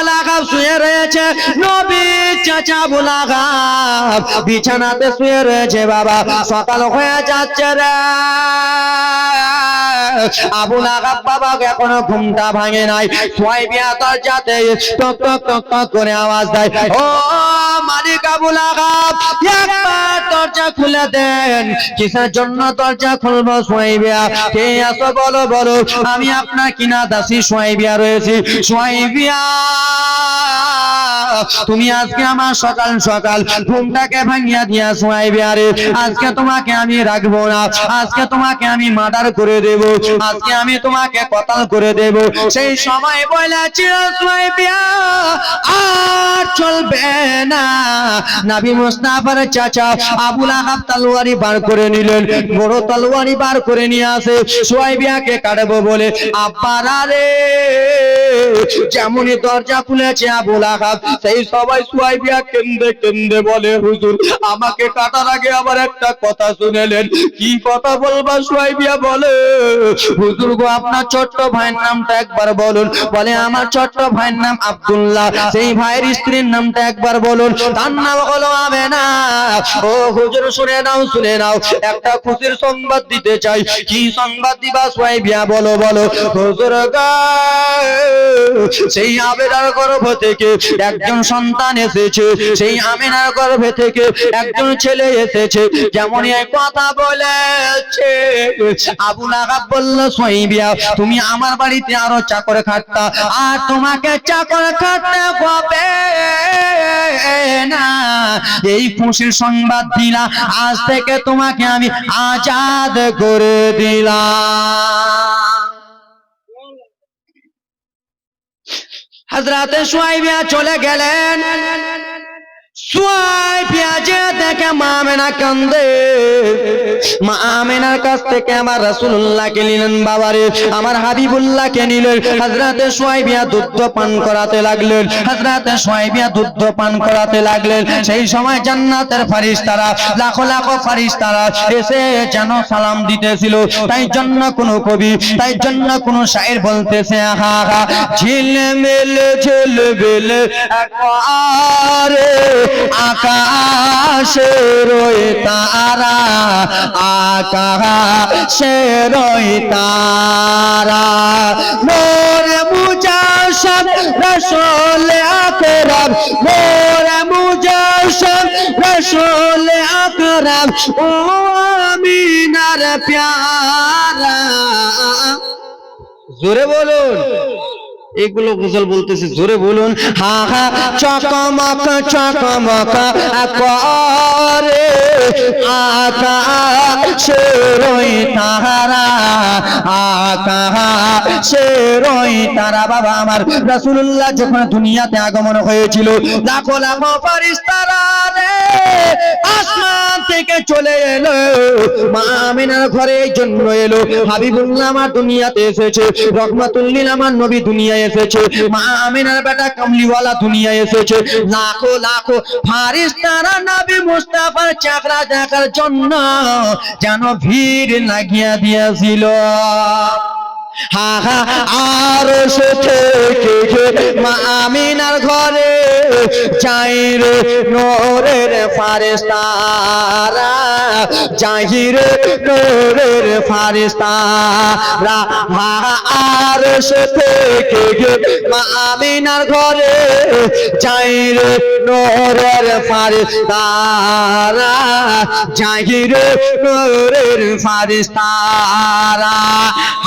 লাগাব শুয়ে রয়েছে, নবীর চাচা আবু লাগাব বিছানাতে শুয়ে রয়েছে। বাবা সকাল হয়ে যাচ্ছে রে, আবু লাগাব বাবা এখনো ঘুমটা ভাঙে নাই। সুয়াইবা দরজাতে টক টক টক টক করে আওয়াজ দেয়, ও মালিক আবু লাগাব, একবার দরজা খুলে দেন। কিসের জন্য দরজা খুলবো সুয়াইবা? কে আছো বলো বলো, আমি আপনার কিনা দাসী সুয়াইবা রয়েছি। সুয়াইবা তুমি আজকে আমার সকাল সকাল ঘুমটাকে ভাঙিয়া দিয়া শোয়াইবে, আরে আজকে তোমাকে আমি রাখবো না, আজকে তোমাকে আমি মার্ডার করে দেব, আজকে আমি তোমাকে কতল করে দেব। সেই সময় বলেছিল শোয়াইবিয়া আর চলবে না। নবী মুস্তাফার চাচা আবুল আহাব তলোয়ারি বার করে নিলেন, বড় তলোয়ারি বার করে নিয়ে আসে শোয়াইবিয়াকে কাটবো বলে। আব্বার আরে যেমনই দরজা খুলেছে আবুল আহাব, সেই সবাই শোয়াইবিয়া কেন্দে কেন্দে বলে, হুজুর আমাকে কাটার আগে আবার একটা কথা শুনেলেন। কি কথা বলবা? শোয়াইবিয়া বলে, হুজুর গো আপনার ছোট্ট ভাইয়ের নামটা একবার বলুন। বলে আমার ছোট্ট ভাইয়ের নাম আব্দুল্লাহ। সেই ভাইয়ের স্ত্রীর নামটা একবার বলুন। তার নাম হলো আমেনা। ও হুজুর শুনে নাও, শুনে নাও, একটা খুশির সংবাদ দিতে চাই। কি সংবাদ দিবা শোয়াইবিয়া? বলো বলো। হুজুর গো সেই আমেনার গর্ভ থেকে একজন সন্তান এসেছে, সেই আমেনার গর্ভে থেকে একজন ছেলে এসেছে। যেমন এই কথা বলেছে, আবুল আহাব বলল, শোয়াইবিয়া তুমি আমার বাড়িতে আরো চাকর খাটতা, আর তোমাকে চাকর খাটতে হবে না। এই খুশির সংবাদ দিলা, আজ থেকে তোমাকে আমি আজাদ করে দিলাম। হযরতে শোয়াইবিয়া চলে গেলেন। শোয়াইবিয়া যে দেখে মা আমেনা কান্দে, মা আমেনার কাছ থেকে আমার রাসূলুল্লাহকে নিলেন, বাবারে আমার হাবিবুল্লাহকে নিলেন। হযরতে শোয়াইবিয়া দুধ পান করাতে লাগলেন, হযরতে শোয়াইবিয়া দুধ পান করাতে লাগলেন। সেই সময় জান্নাতের ফেরেশতারা, লাখো লাখো ফেরেশতারা এসে যেন সালাম দিতেছিল। তাই জন্য কোন কবি, তাই জন্য কোন শায়ের বলতেছে, আহা হা ঝিলমিল ঝিলমিল একবারে আকাশের ওই তারা, আকাশের ওই তারা, মোরে মুজাসসাম রাসূল আকরাম, মোরে মুজাসসাম রাসূল আকরাম, ও আমিনার প্যারা। জোরে বলুন, এগুলো গজল বলতেছে, জোরে বলুন। হা হা চকমক চকমক করে আকাশের ওই তারা, আকাশের ওই তারা। বাবা আমার রাসূলুল্লাহ যখন দুনিয়াতে আগমন হয়েছিল, লাখো লাখো ফেরেশতারা আসমান থেকে চলে এলো, মা আমিনার ঘরে এই জন্য এলো। হাবিবুল্লাহ আমার দুনিয়াতে এসেছে, রহমাতুল লিল আমার নবী দুনিয়ায় এসেছে, মা আমিনার বেটা কামলিওয়ালা দুনিয়ায় এসেছে। লাখো লাখো ফেরেশতারা নবী মুস্তাফার চেহারা দেখার জন্য যেন ভিড় লাগিয়ে দিয়েছিল। হা হা আরশ থেকে মা আমিনার ঘরে যাই রে নূরের ফেরেশতারা, যাই রে নূরের ফেরেশতারা। হা আরশ থেকে মা আমিনার ঘরে যাই রে নূরের ফেরেশতারা, যাই রে নূরের ফেরেশতারা।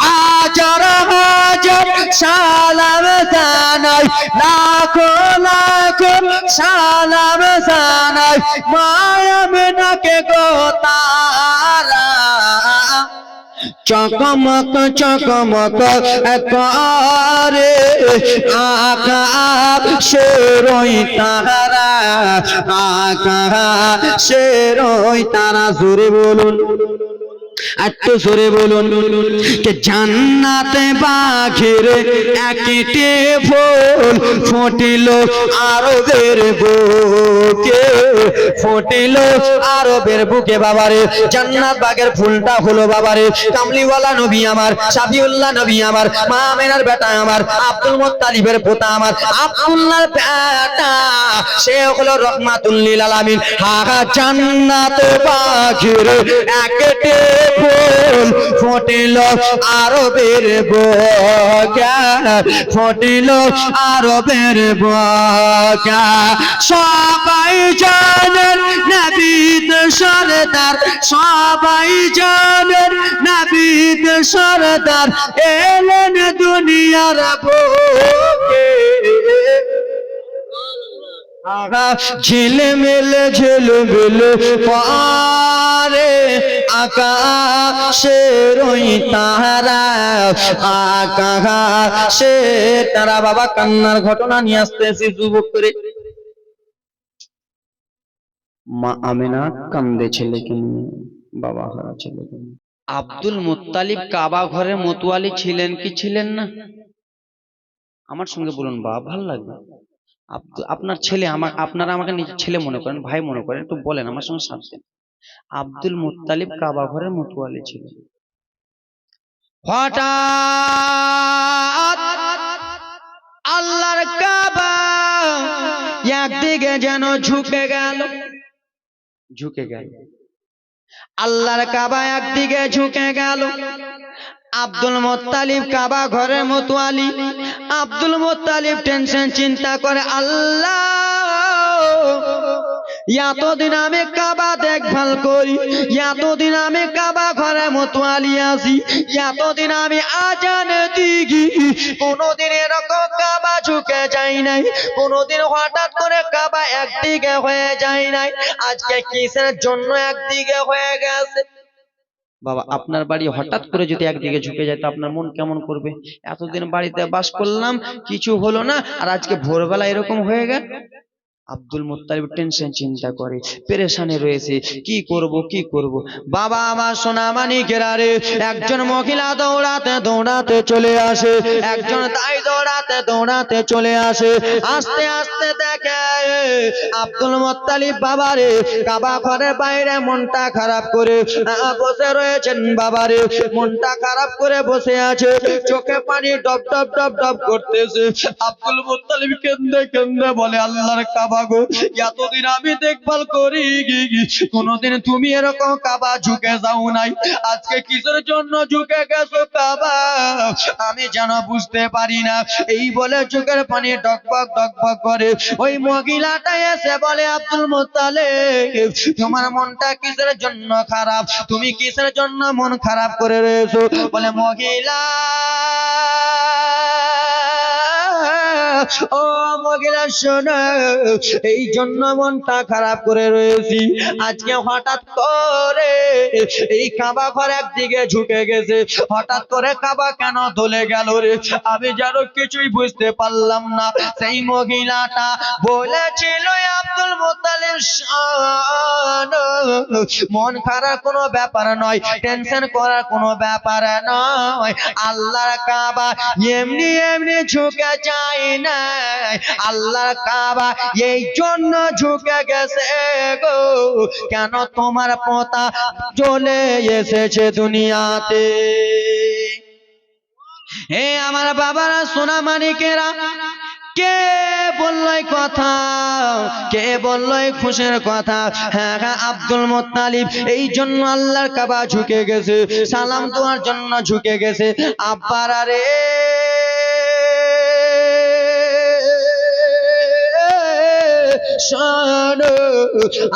হাজার হাজার সালাম জানাই, লাখো লাখো সালাম জানাই মা আমিনাকে গো তারা। চকমক চকমক করে আকাশের ওই তারা, আকাশের ওই তারা। জোরে বলুন, একটু জোরে বলুন। কে জান্নাতে বাঘের একটি ফুল ফুটিল আরবের বুকে, ফুটিল আরবের বুকে। বাবারে জান্নাত বাগের ফুলটা হলো বাবারে কামলিওয়ালা নবী আমার, শাফিউল্লাহ নবী আমার, মা আমিনার বেটা আমার, আব্দুল মুত্তালিবের পোতা আমার, আব্দুল্লাহর বেটা, সে হলো রহমাতুল লিল আলামিন। হা জান্নাতে বাঘের একটি ফুল ফুটিল আরবের বুকে, ফুটিল আরবের বুকে। সবাই জানেন নবীদ সরদার, সবাই জানেন নবীদ সরদার এলেন দুনিয়ার বুকে। ঝিলমিল পারে আকাশের ওই তারা, আকাশে তারা। বাবা কান্নার ঘটনা নিয়ে আসতেছি যুবক করে। মা আমেনা কান্দে ছেলেকে নিয়ে, বাবা হারা ছেলেকে নিয়ে। আব্দুল মুত্তালিব কাবা ঘরের মতোয়ালি ছিলেন কি ছিলেন না? আমার সঙ্গে বলুন বাবা, ভালো লাগবে। আপনার ছেলে আপনারা আমাকে নিজের ছেলে মনে করেন, ভাই মনে করেন, একটু বলেন আমার সঙ্গে সাথ দেন। আব্দুল মুত্তালিব কাবা ঘরের মতোয়ালি ছিলেন। হঠাৎ আল্লাহর কাবা একদিকে যেন ঝুঁকে গেল, ঝুঁকে গেল। আল্লাহর কাবা একদিকে ঝুঁকে গেল। আব্দুল মুত্তালিব কাবা ঘরের মতোয়ালি। আব্দুল মুত্তালিব টেনশন চিন্তা করে, আল্লাহ এতদিন আমি কাবা দেখভাল করি, এতদিন আমি কাবা ঘরের মতোয়ালি আছি, এতদিন আমি আজান দিই, কোনদিন এরকম কাবা ঝুঁকে যায় নাই, কোনদিন হঠাৎ করে কাবা একদিকে হয়ে যায় নাই। আজকে কিসের জন্য একদিকে হয়ে গেছে? বাবা আপনার বাড়ি হঠাৎ করে যদি একদিকে ঝুঁকে যায় তো আপনার মন কেমন করবে? এতদিন বাড়িতে বাস করলাম, কিছু হলো না, আর আজকে ভোরবেলা এরকম হয়ে গেল। আব্দুল মুত্তালিব টেনশন চিন্তা করে, পেরেশানে রয়েছে, কি করব কি করব। বাবা আমার সোনা মানিকেরা রে, একজন মহিলা দৌড়াতে দৌড়াতে চলে আসে, একজন তাই দৌড়াতে দৌড়াতে চলে আসে। আস্তে আস্তে দেখে আব্দুল মুত্তালিব বাবা রে কাবা ঘরের বাইরে মনটা খারাপ করে বসে রয়েছেন। বাবা রে মনটা খারাপ করে বসে আছে, চোখে পানি ডব ডব ডব ডব করতেছে। আব্দুল মুত্তালিব কেঁদে কেঁদে বলে, আল্লাহর কাবা গো, এতদিন আমি দেখভাল করি, কোনদিন তুমি এরকম কাবা ঝুঁকে যাও নাই, আজকে কিসের জন্য ঝুঁকে গেছো কাবা আমি যেন বুঝতে পারি না। এই বলে চোখের পানি ডকবক ডকবক করে। ওই মহিলাটা এসে বলে, আব্দুল মুত্তালিব তোমার মনটা কিসের জন্য খারাপ, তুমি কিসের জন্য মন খারাপ করে রয়েছো? বলে, মহিলা ও মহিলা শোনো, এই জন্য মনটা খারাপ করে রয়েছি, আজকে হঠাৎ করে এই কাবা ঘর একদিকে ঝুঁকে গেছে, হঠাৎ করে কাবা কেন দলে গেল রে, আমি যেন কিছুই বুঝতে পারলাম না। সেই মহিলাটা বলেছিল, আব্দুল মুত্তালিব মন খারাপ কোনো ব্যাপার নয়, টেনশন করার কোনো ব্যাপার নয়, আল্লাহর কাবা এমনি এমনি ঝুঁকে যায় না, আল্লাহর কাবা এই জন্য ঝুঁকে গেছে গো, কেন তোমার পোতা চলে এসেছে দুনিয়াতে। হে আমার বাবারা সোনা মানিকেরা, কে বলল কথা, কে বলল খুশির কথা? হ্যাঁ হ্যাঁ, আব্দুল মুত্তালিব এই জন্য আল্লাহর কাবা ঝুঁকে গেছে, সালাম দেওয়ার জন্য ঝুঁকে গেছে। আব্বারা রে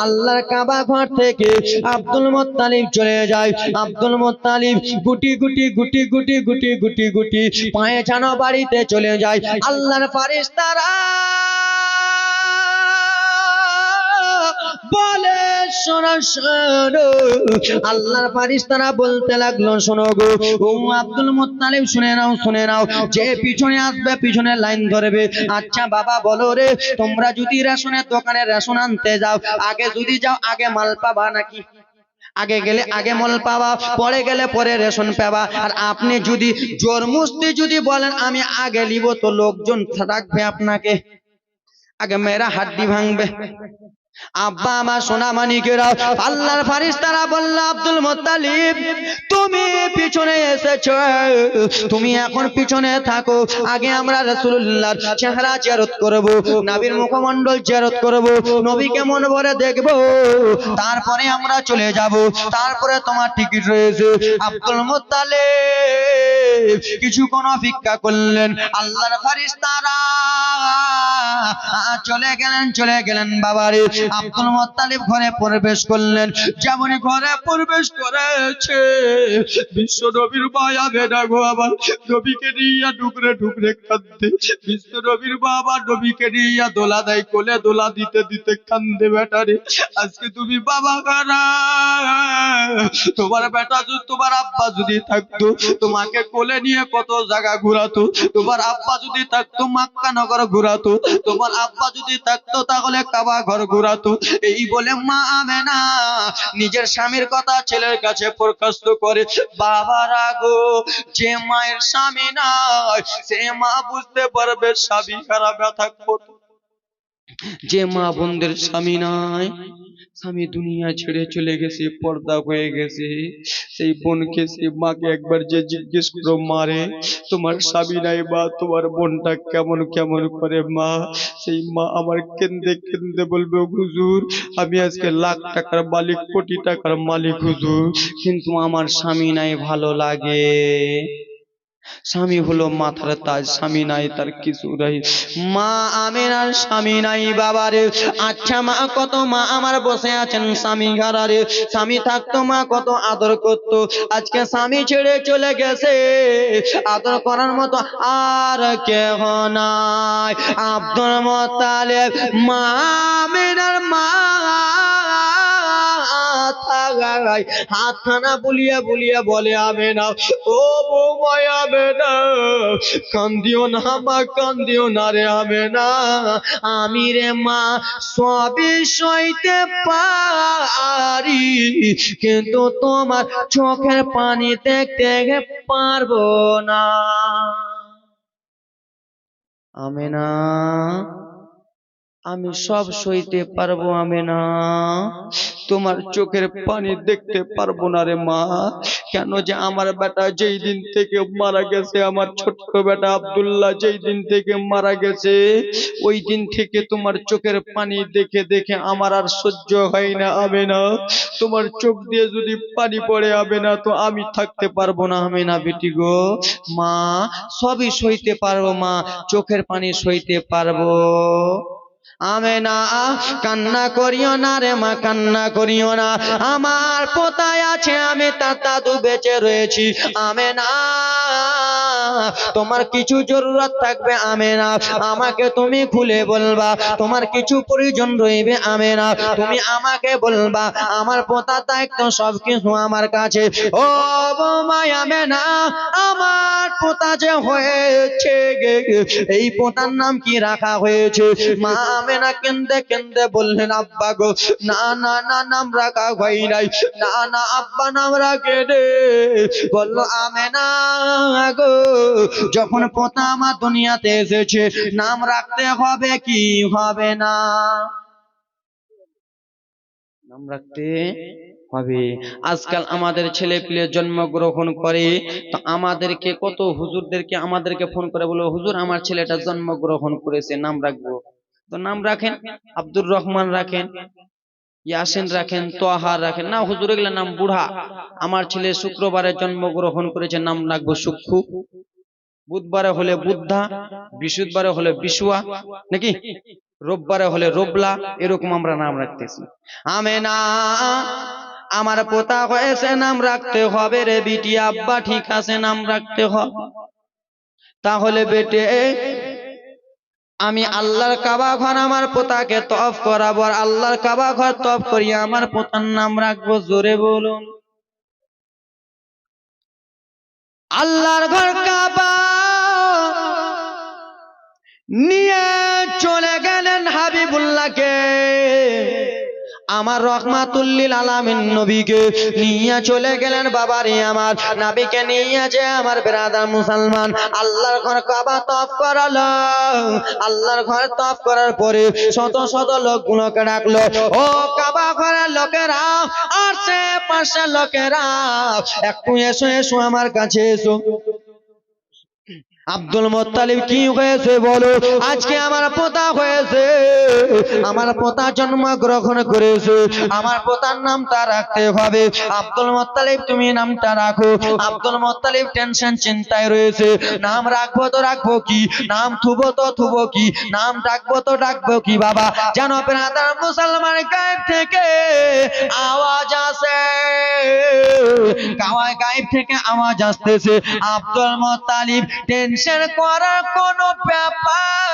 আল্লাহর কাবা ঘর থেকে আব্দুল মুত্তালিব চলে যায়। আব্দুল মুত্তালিব গুটি গুটি গুটি গুটি গুটি গুটি গুটি পায়ে যেন বাড়িতে চলে যায়। আল্লাহর ফেরেশতারা বলে, শোনো শোনো, আল্লাহর ফেরেশতারা বলতে লাগলো, শোনো গো ও আব্দুল মুত্তালিব, শুনে নাও শুনে নাও, যে পিছনে আসবে পিছনে লাইন ধরবে। আচ্ছা বাবা বলো রে, তোমরা যদি রেশনের দোকানে রেশন আনতে যাও, আগে যদি যাও আগে মাল পাবা নাকি? আগে গেলে আগে মাল পাবা, পরে গেলে পরে রেশন পাবা। আর আপনি যদি জোর মুস্তি যদি বলেন আমি আগে নিব, তো লোকজন রাখবে আপনাকে, আগে মেয়েরা হাড্ডি ভাঙবে। আব্বা আমার সোনা মানিকেরা, আল্লাহর ফারিস্তারা বলল আব্দুল মুত্তালিব তুমি পিছনে এসেছো, তুমি এখন পিছনে থাকো, আগে আমরা রাসূলুল্লাহর চেহারা জিয়ারত করব, নবীর মুখমণ্ডল জিয়ারত করব, নবীকে মন ভরে দেখব, তারপরে আমরা চলে যাব, তারপরে তোমার টিকিট রয়েছে। আব্দুল মুত্তালিব কিছুক্ষণ অপেক্ষা করলেন, আল্লাহর ফারিস্তারা চলে গেলেন বাবারে। আব্দুল মুত্তালিব ঘরে প্রবেশ করলেন, যেমন ঘরে প্রবেশ করেছে বিশ্ব নবীর মায়া বেড়া গো আবার নবীকে নিয়ে ঢুকরে ঢুকরে কান্দে, বিশ্ব নবীর বাবা নবীকে নিয়ে দোলা দেয়, কোলে দোলা দিতে দিতে কান্দে। বেটারে আজকে তুমি বাবা কারা, তোমার বেটা যদি তোমার আব্বা যদি থাকতো তোমাকে কোলে নিয়ে কত জায়গা ঘুরাতো, তোমার আব্বা যদি থাকতো মক্কা নগর ঘুরাতো, তোমার আব্বা যদি থাকতো তাহলে কাবা ঘর ঘুরাতো। এই বলে মা আমেনা নিজের স্বামীর কথা ছেলের কাছে প্রকাশ করে। বাবারা গো, যে মায়ের স্বামী নাই সে মা বুঝতে পারবে স্বামী খারাপ ব্যথা কত। যে মা বোনদের স্বামী নাই, স্বামী দুনিয়া ছেড়ে চলে গেছে, পর্দা হয়ে গেছে, সেই বোনকে সেই মাকে একবার যে জিজ্ঞেস করো মারে তোমার স্বামী নাই বা তোমার বোনটা কেমন কেমন করে মা, সেই মা আমার কেন্দে কেন্দে বলবে হুজুর আমি আজকে লাখ টাকার মালিক, কোটি টাকার মালিক হুজুর, কিন্তু আমার স্বামী নাই ভালো লাগে। স্বামী হলো মাথার তাজ, স্বামী নাই তার কিছু নাই। মা আমেনার স্বামী নাই বাবারে। আচ্ছা মা, কত মা আমার বসে আছেন স্বামী ঘরারে, স্বামী থাকতো মা কত আদর করতো, আজকে স্বামী ছেড়ে চলে গেছে, আদর করার মতো আর কেহ নাই। আব্দুল মুত্তালিব মা আমেনার মা হাতখানা বুলিয়ে বুলিয়ে বলে আমেনা, ও বৌমা আমেনা কান্দিও না মা, কান্দিও না রে আমেনা, আমি রে মা সবই সইতে পারি, কিন্তু তোমার চোখের পানি দেখতে পারবো না। আমেনা আমি সব সইতে পারবো আমেনা, তোমার চোখের পানি দেখতে পারবো না রে মা। কেন যে আমার বেটা যেই দিন থেকে মারা গেছে, আমার ছোট্ট বেটা আব্দুল্লাহ যেই দিন থেকে মারা গেছে, ওই দিন থেকে তোমার চোখের পানি দেখে দেখে আমার আর সহ্য হয় না আমেনা, তোমার চোখ দিয়ে যদি পানি পড়ে আমেনা তো আমি থাকতে পারবো না আমেনা বেটি গো। মা সবই সইতে পারবো মা, চোখের পানি সইতে পারবো। আমেনা কান্না করিও না রে মা, কান্না করিও না, আমার পোতায় আছে, আমি তার দাদু বেঁচে রয়েছি। আমেনা তোমার কিছু জরুরত থাকবে আমেনা, আমাকে তুমি খুলে বলবা, তোমার কিছু প্রয়োজন রইবে আমেনা, তুমি আমাকে বলবা, আমার পোতার দায়িত্ব সবকিছু আমার কাছে। ও বৌমা আমেনা, আমার পোতা যে হয়েছে, এই পোতার নাম কি রাখা হয়েছে? মা আমেনা কেন্দে কেন্দে বললেন আব্বা গো, না না না নাম রাখা হয় নাই, না না আব্বা নাম রাখে রে। বললো আমেনা গো, যখন পোতা আমার দুনিয়াতে এসেছে নাম রাখতে হবে কি হবে না? নাম রাখতে হবে। আজকাল আমাদের ছেলে পেলে জন্মগ্রহণ করে তো আমাদেরকে কত হুজুরদেরকে আমাদেরকে ফোন করে বলো হুজুর আমার ছেলেটা জন্মগ্রহণ করেছে, নাম রাখবো। তো নাম রাখেন, আব্দুর রহমান রাখেন, ইয়াসিন রাখেন, তোহা রাখেন। না হুজুর এগুলা নাম বুড়া, আমার ছেলে শুক্রবারে জন্মগ্রহণ করেছে, নাম রাখবো সুক্ষু, বুধবারে হলে বুদ্ধা, বৃহস্পতিবারে হলে বিশুয়া, নাকি রোববারে হলে রোবলা, এরকম আমরা নাম রাখতেছি। আমেনা আমার পোতা হয়েছে, নাম রাখতে হবে রে বিটি। আব্বা ঠিক আছে নাম রাখতে হবে। তাহলে বেটে আমি আল্লাহর কাবা ঘর আমার পোতাকে তওয়াফ করাবো, আর আল্লাহর কাবা ঘর তওয়াফ করিয়ে আমার পোতার নাম রাখবো। জোরে বলুন আল্লাহর ঘর কাবা নিয়ে চলে গেলেন হাবিবুল্লাহকে, আমার রহমাতুল্লিল আলামিন নবীকে নিয়ে চলে গেলেন বাবারে আমার। নবীকে নিয়ে যে আমার ব্রাদার মুসলমান আল্লাহর ঘর কাবা তওয়াফ করালো। আল্লাহর ঘর তওয়াফ করার পরে শত শত লোকগুলোকে ডাকলো, ও কাবা ঘরের লোকেরা, আশেপাশের লোকেরা, একটু এসো এসো আমার কাছে এসো। আব্দুল মুত্তালিব কি হয়েছে বলো? আজকে আমার পোতা হয়েছে, আমার পোতা জন্মগ্রহণ করেছে, আমার পোতার নামটা রাখতে হবে। আব্দুল মুত্তালিব তুমি নামটা রাখো। আব্দুল মুত্তালিব টেনশন চিন্তায় রয়েছে, নাম রাখবো তো রাখবো কি, নাম থুবো তো থুবো কি, নাম ডাকবো তো ডাকবো কি। বাবা জানো ব্রাদার মুসলমান গায়েব থেকে আওয়াজ আসে, গায়েব থেকে আওয়াজ আসতেছে, আব্দুল মুত্তালিব টেনশন করার কোনো ব্যাপার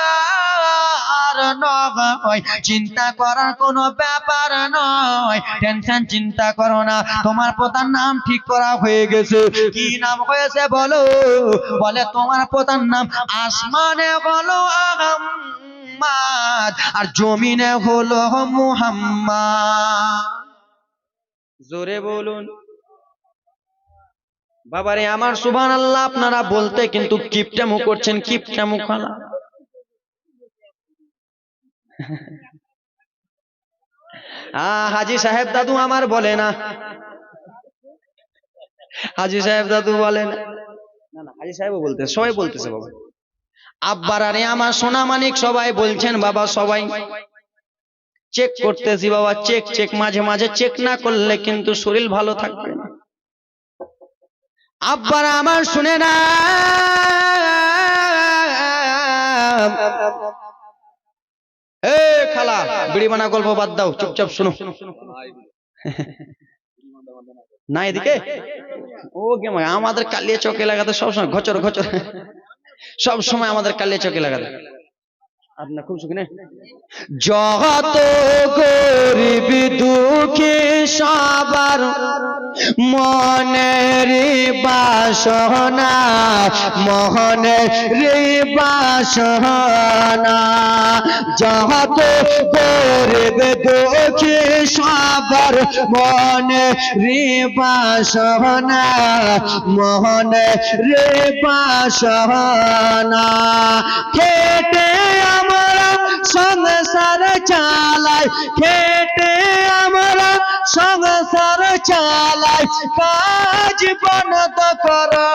নয়, চিন্তা করার কোনো ব্যাপার নয়, টেনশন চিন্তা করো না, তোমার পোতার নাম ঠিক করা হয়ে গেছে। কি নাম হয়েছে বলো? বলে তোমার পোতার নাম আসমানে হলো আহম্মদ আর জমিনে হলো মুহাম্মদ। জোরে বলুন বাবারে আমার সুবহানাল্লাহ। আপনারা বলতে কিন্তু কিপটামু করছেন, কিপটামু খালা। হাজী সাহেব দাদু আমার বলে না, হাজী সাহেব দাদু বলে না, না হাজী সাহেবও বলতে, সবাই বলতেছে বাবা। আব্বারারে আমার সোনা মানিক সবাই বলছেন বাবা, সবাই চেক করতেছি বাবা, চেক চেক, মাঝে মাঝে চেক না করলে কিন্তু শরীর ভালো থাকবে না। আব্বারা আমার শুনে না, এ খালা বিড়ি বানা গল্প বাদ দাও, চুপচাপ শুনো না। এদিকে ও কে আমাদের কালিয়া চকে লাগাতে সবসময় ঘচর ঘচর, সব সময় আমাদের কালিয়া চকে লাগাতে। আপনার খুব সুখী না? যত গরিব দুঃখী সবার মনের বাসনা, মনের বাসনা, যত গরিব দুঃখী সবার মনের বাসনা, মনের বাসনা, খেটে আমরা সংসার চালাই, খেটে আমরা সংসার চালাই, কাজ বন্ধ করো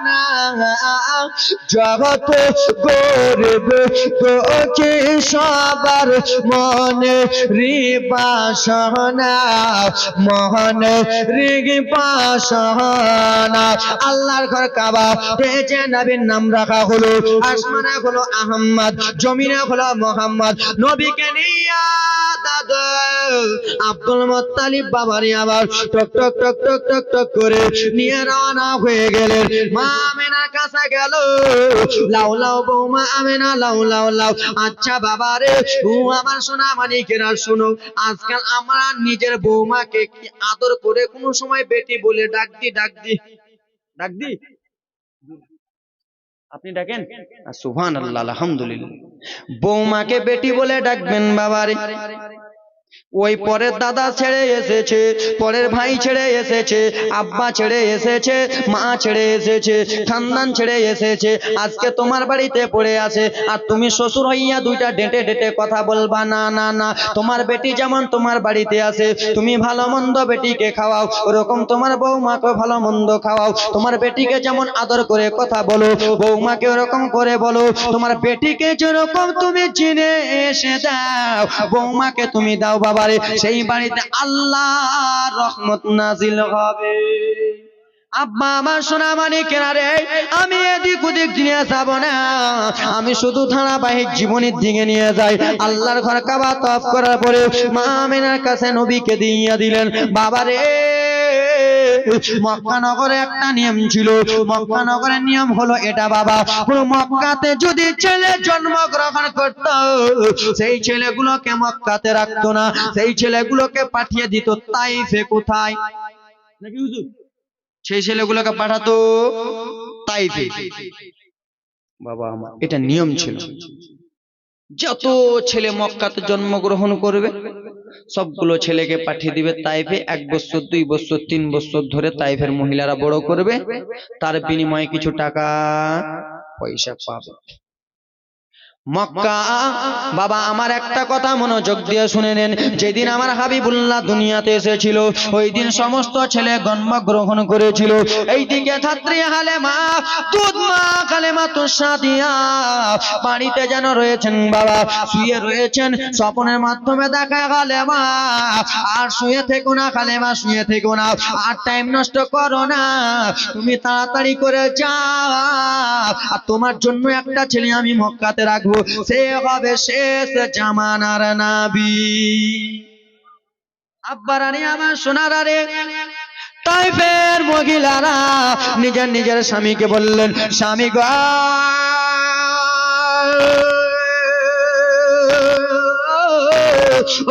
না। জগত গরিব দুঃখী সবার মনে বাসনা, মনে বাসনা। আল্লাহর ঘর কাবা, যে নবীর নাম রাখা হলো, আসমানে হলো আহম্মদ, জমিনে হলো মুহাম্মদ। নবীকে নিয়া দাদা আব্দুল মুত্তালিব বাবারি আবার টক টক টক টক টক টক করে নিয়ে রওনা হয়ে গেলেন। মা আমেনার কাছে গেল, লাউ লাউ বৌমা আমেনা লাউ লাউ লাউ। আচ্ছা বাবারে, ও আমার সোনা মানিকেরা শুনো, আজকাল আমরা নিজের বৌমাকে কি আদর করে কোনো সময় বেটি বলে ডাক দি? ডাক দি? ডাক দি? আপনি ডাকেন? সুবহানাল্লাহ, আলহামদুলিল্লাহ। বৌমাকে বেটি বলে ডাকবেন বাবারে। ওই পরের দাদা ছেড়ে এসেছে, পরের ভাই ছেড়ে এসেছে, আব্বা ছেড়ে এসেছে, মা ছেড়ে এসেছে, খানদান ছেড়ে এসেছে, আজকে তোমার বাড়িতে পড়ে আছে। আর তুমি শ্বশুর হইয়া দুইটা ডেটে ডেটে কথা বলবা না? না না, তোমার বেটি যেমন তোমার বাড়িতে আছে, তুমি ভালো মন্দ বেটিকে খাওয়াও, ওরকম তোমার বৌমাকে ভালো মন্দ খাওয়াও। তোমার বেটিকে যেমন আদর করে কথা বলো, বৌমাকে ওরকম করে বলো। তোমার বেটিকে যেরকম তুমি চিনে এসে দাও, বৌমাকে তুমি দাও বাবারে, সেই বাড়িতে আল্লাহর রহমত নাজিল হবে। আব্বা আমার সোনা মানিকেরা রে, আমি এদিক ওদিক নিয়ে যাব না, আমি শুধু ধারাবাহিক জীবনের দিকে নিয়ে যাই। আল্লাহর ঘর কাবা তওয়াফ করার পরে মা আমিনার কাছে নবীকে দিয়ে দিলেন। বাবারে, মক্কা নগরে একটা নিয়ম ছিল। মক্কা নগরের নিয়ম হলো এটা বাবা, পুরো মক্কাতে যদি ছেলে জন্মগ্রহণ করত, সেই ছেলেগুলোকে মক্কাতে রাখতো না, সেই ছেলেগুলোকে পাঠিয়ে দিত তাইফে। কোথায় নাকি হুজুর? সেই ছেলেগুলোকে পাঠাতো তাইফে। বাবা আমার এটা নিয়ম ছিল। যত ছেলে মক্কাতে জন্মগ্রহণ করবে সবগুলো ছেলেকে পাঠিয়ে দিবে তাইফে। 1 বছর 2 বছর 3 বছর ধরে তাইফের মহিলারা বড় করবে, তার বিনিময়ে কিছু টাকা পয়সা পাবে। মক্কা বাবা আমার একটা কথা মনোযোগ দিয়ে শুনে নেন, যেদিন আমার হাবিবুল্লাহ দুনিয়াতে এসেছিল ওই দিন সমস্ত ছেলে জন্মগ্রহণ করেছিল। এইদিকে ছাত্রী হালেমা দুধ মা হালেমা তুসাদিয়া বাড়িতে যেন রয়েছেন বাবা, শুয়ে রয়েছেন। স্বপ্নের মাধ্যমে দেখা হালেমা আর শুয়ে থেকো না, হালেমা শুয়ে থেকো না, আর টাইম নষ্ট করো না, তুমি তাড়াতাড়ি করে যাও, আর তোমার জন্য একটা ছেলে আমি মক্কাতে রাখবো, সে হবে শেষ জামানার নবী। আব্বারানি আমার সোনারারে, তাইফের মহিলারা নিজের নিজের স্বামীকে বললেন, স্বামী গো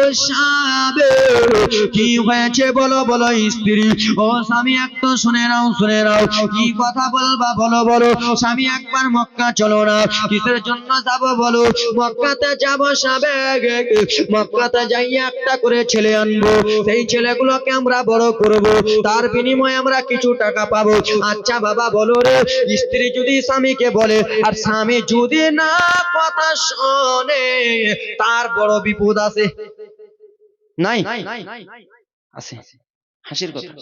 ও স্বামী কি হয়েছে বলো বলো স্ত্রী। ও স্বামী একটু শুনে নাও শুনে নাও, কি কথা বলবা বলো বলো। স্বামী একবার মক্কা চলো না। কিসের জন্য যাব বলো। মক্কাতে যাব স্বামী, মক্কাতে যাই একটা করে ছেলে আনবো, সেই ছেলেগুলোকে আমরা বড় করব, তার বিনিময়ে আমরা কিছু টাকা পাবো। আচ্ছা বাবা বলো রে, স্ত্রী যদি স্বামীকে বলে আর স্বামী যদি না কথা শোনে, তার বড় বিপদ আছে নাই? আছে, হাসির কথা।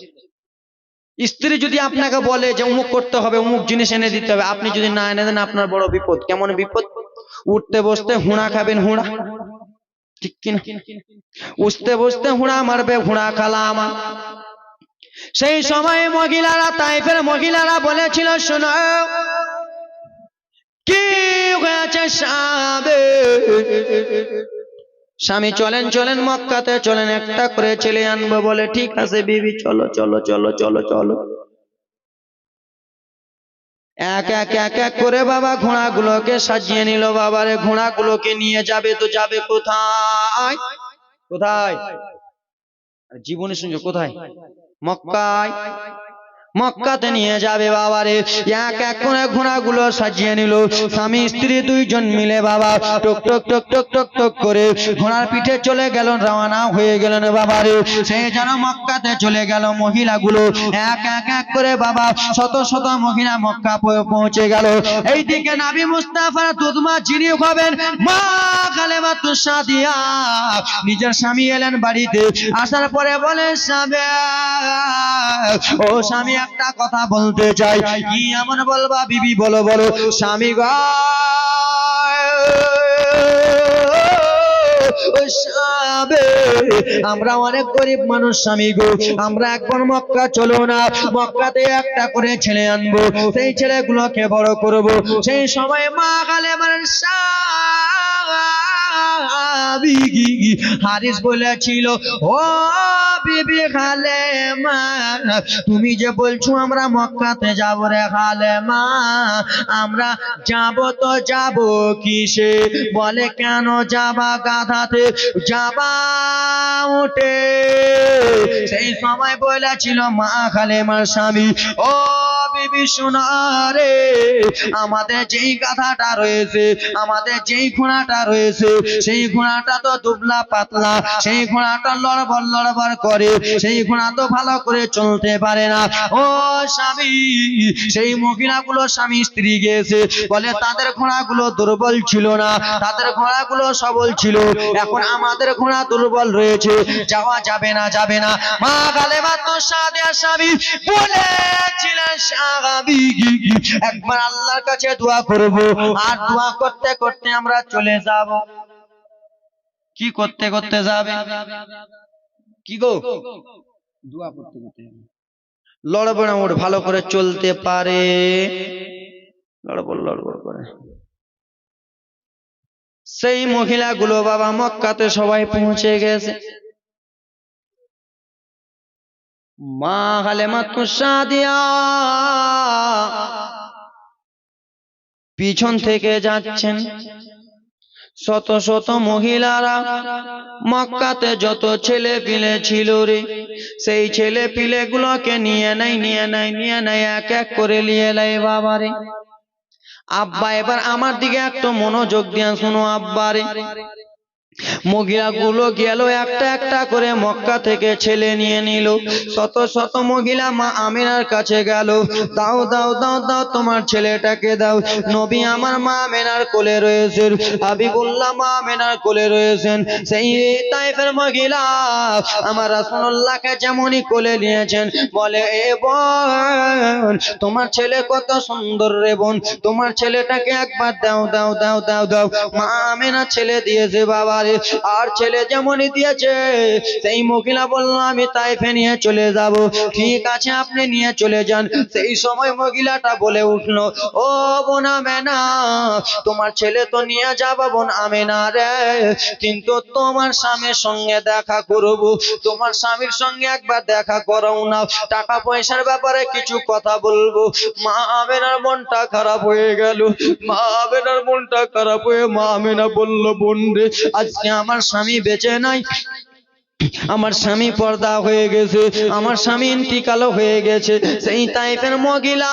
স্ত্রী যদি আপনাকে বলে যে অমুক করতে হবে, অমুক জিনিস এনে দিতে হবে, আপনি যদি না এনে দেন আপনার বড় বিপদ। কেমন বিপদ? উঠতে বসতে হুঁড়া খাবেন, হুঁড়া, ঠিক কিনা? উঠতে বসতে হুঁড়া মারবে, হুঁড়া খালা আমার। সেই সময় মহিলারা, তাইফের মহিলারা বলেছিল, শোনো কি হয়েছে স্বামী, স্বামী চলেন চলেন মক্কাতে চলেন, একটা করে ছেলে আনবো। বলে ঠিক আছে বিবি, চলো চলো চলো চলো চলো। এক এক এক এক করে বাবা ঘোড়াগুলোকে সাজিয়ে নিল। বাবারে ঘোড়াগুলোকে নিয়ে যাবে তো যাবে কোথায়? কোথায়? জীবনে শুনছো কোথায়? মক্কায়। মক্কাতে নিয়ে যাবে বাবারে। এক এক করে ঘোড়াগুলো সাজিয়ে নিল। স্বামী স্ত্রী দুইজন মিলে বাবা টক টক টক টক টক টক করে ঘোড়ার পিঠে চলে গেল, রওনা হয়ে গেলেন বাবারে। সে যেন মক্কাতে চলে গেল। মহিলাগুলো এক এক এক করে বাবা শত শত মহিলা মক্কা পৌঁছে গেল। এইদিকে নবী মুস্তাফা দুধমা যিনি হবেন মা কালেমা তুসাদিয়া নিজের স্বামী এলেন বাড়িতে। আসার পরে বলে, স্বামী ও স্বামী একটা কথা বলতে চাই। কি এমন বলবা বিবি? বলো বলো। স্বামী গো আমরা অনেক গরিব মানুষ স্বামী গো, আমরা একবার মক্কা চলো না, মক্কাতে একটা করে ছেলে আনবো, সেই ছেলেগুলোকে বড় করব। সেই সময় মা কালেমার হারিস বলেছিল, ও বিবি হালেমা তুমি যে বলছো আমরা মক্কাতে যাব রে হালেমা, আমরা যাব তো যাব কিসে? বলে কেন যাবা? গাধাতে যাবা উঠে। সেই সময় বলেছিল মা হালেমার স্বামী, ও বিবি শোনা রে, আমাদের যেই গাধাটা রয়েছে, আমাদের যেই ঘোড়াটা রয়েছে, সেই ঘোড়াটা তো দুবলা পাতলা, সেই ঘোড়াটা লড়বড় লড়বড় করে, সেই ঘোড়া তো ভালো করে চলতে পারে না। ও স্বামী, সেই মহিলাগুলো স্বামী স্ত্রী গিয়েছে, বলে তাদের ঘোড়াগুলো দুর্বল ছিল না, তাদের ঘোড়াগুলো সবল ছিল, এখন আমাদের ঘোড়া দুর্বল রয়েছে, যাওয়া যাবে না যাবে না। মা গালেবা তো সাদিয়া স্বামী বলেছিলেন, স্বামী একবার আল্লাহর কাছে দোয়া করব, আর দোয়া করতে করতে আমরা চলে যাব। কি করতে করতে যাবে? কি গো? দোয়া করতে করতে লড়বড় মোড় ভালো করে চলতে পারে, লড়বড় লড়বড় করে। সেই মহিলাগুলো বাবা মক্কাতে সবাই পৌঁছে গেছে। মা হালেমা তুসাদিয়া পিছন থেকে যাচ্ছেন। শত শত মহিলারা মক্কাতে যত ছেলে পিলে ছিল রে, সেই ছেলে পিলে গুলোকে নিয়ে নেয় এক এক করে নিয়ে নেয় বাবারে। আব্বা এবার আমার দিকে একটু মনোযোগ দিয়ে শুনো আব্বারে। মহিলাগুলো গেল একটা একটা করে মক্কা থেকে ছেলে নিয়ে নিল। শত শত মহিলা মা আমিনার কাছে গেল, দাও দাও দাও দাও তোমার ছেলেটাকে দাও। নবী আমার মা আমিনার কোলে রয়েছেন, হাবিবুল্লাহ মা আমিনার কোলে রয়েছেন। সেই তায়েফের মহিলা আমার রাসূলুল্লাহকে যেমনই কোলে নিয়েছেন, বলে এ বোন তোমার ছেলে কত সুন্দর রে বোন, তোমার ছেলেটাকে একবার দাও দাও দাও দাও দাও। মা আমিনা ছেলে দিয়েছে বাবা রে, আর ছেলে যেমনই দিয়েছে সেই মহিলা বলল আমি তাইফে নিয়ে চলে যাব। ঠিক আছে আপনি নিয়ে চলে যান। সেই সময় মহিলাটা বলে উঠলো, ও বোন আমেনা, তোমার ছেলে তো নিয়ে যাব বোন আমেনা রে, কিন্তু তোমার স্বামীর সঙ্গে দেখা করব, তোমার স্বামীর সঙ্গে একবার দেখা করাও না, টাকা পয়সার ব্যাপারে কিছু কথা বলবো। মা আমেনার মনটা খারাপ হয়ে গেল। মা আমেনার মনটা খারাপ হয়ে মা আমেনা বলল, বোন রে আজকে আমার স্বামী বেঁচে নাই, আমার স্বামী পর্দা হয়ে গেছে, আমার স্বামী ইন্তিকাল হয়ে গেছে। সেই তাইফের মহিলা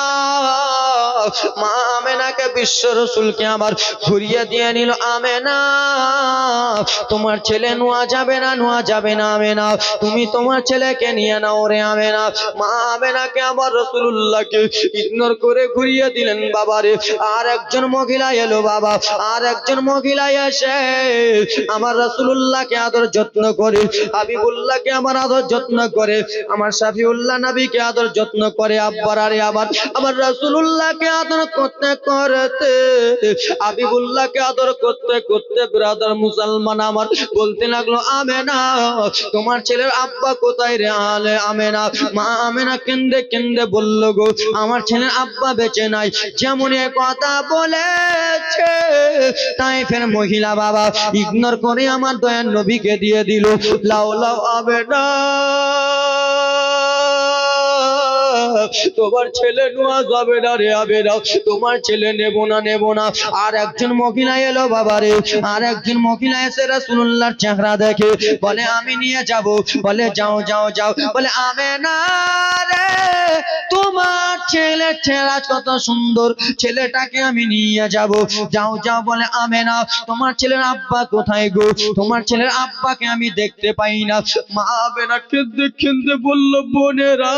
মা আমেনাকে বিশ্ব রাসূলকে আবার ঘুরিয়ে দিয়ে নিল, আমেনা তোমার ছেলে নোয়া যাবে না, নোয়া যাবে না আমেনা, তুমি তোমার ছেলেকে নিয়ে নাও রে আমেনা। মা আমেনাকে আবার রাসূলুল্লাহকে ইগনোর করে ঘুরিয়ে দিলেন বাবারে। আর একজন মহিলা এলো বাবা, আর একজন মহিলা এসে আমার রাসূলুল্লাহকে আদর যত্ন করে, হাবিবুল্লাহকে আমার আদর যত্ন করে, আমার শাফিউল্লাহ নবীকে আদর যত্ন করে। আব্বার আরে আবার রাসূলুল্লাহকে আদর করতে করতে, হাবিবুল্লাহকে আদর করতে করতে ব্রাদার মুসলমান আমার বলতে লাগলো, আমেনা তোমার ছেলের আব্বা কোথায় রে আলে আমেনা। মা আমেনা কেন্দে কেন্দে বলল, গো আমার ছেলের আব্বা বেঁচে নাই। যেমন কথা বলেছে তাইফের মহিলা বাবা ইগনোর করে আমার দয়ার নবীকে দিয়ে দিল, লাও লাও আমেনা তোমার ছেলে নোয়া যাবে না রে আমেনা, তোমার ছেলে নেব না নেব না। আর একজন মহিলা এলো বাবা রে, আর একজন মহিলা এসে রাসূলুল্লাহর চেহারা দেখে বলে আমি নিয়ে যাব, বলে যাও যাও যাও, বলে আমেনা রে তোমার ছেলে চেহারা কত সুন্দর, ছেলেটাকে আমি নিয়ে যাব, যাও যাও। বলে আমেনা তোমার ছেলের আব্বা কোথায় গো, তোমার ছেলের আব্বাকে আমি দেখতে পাই না। মা আমেনা কেঁদে কেঁদে বলল, বোনেরা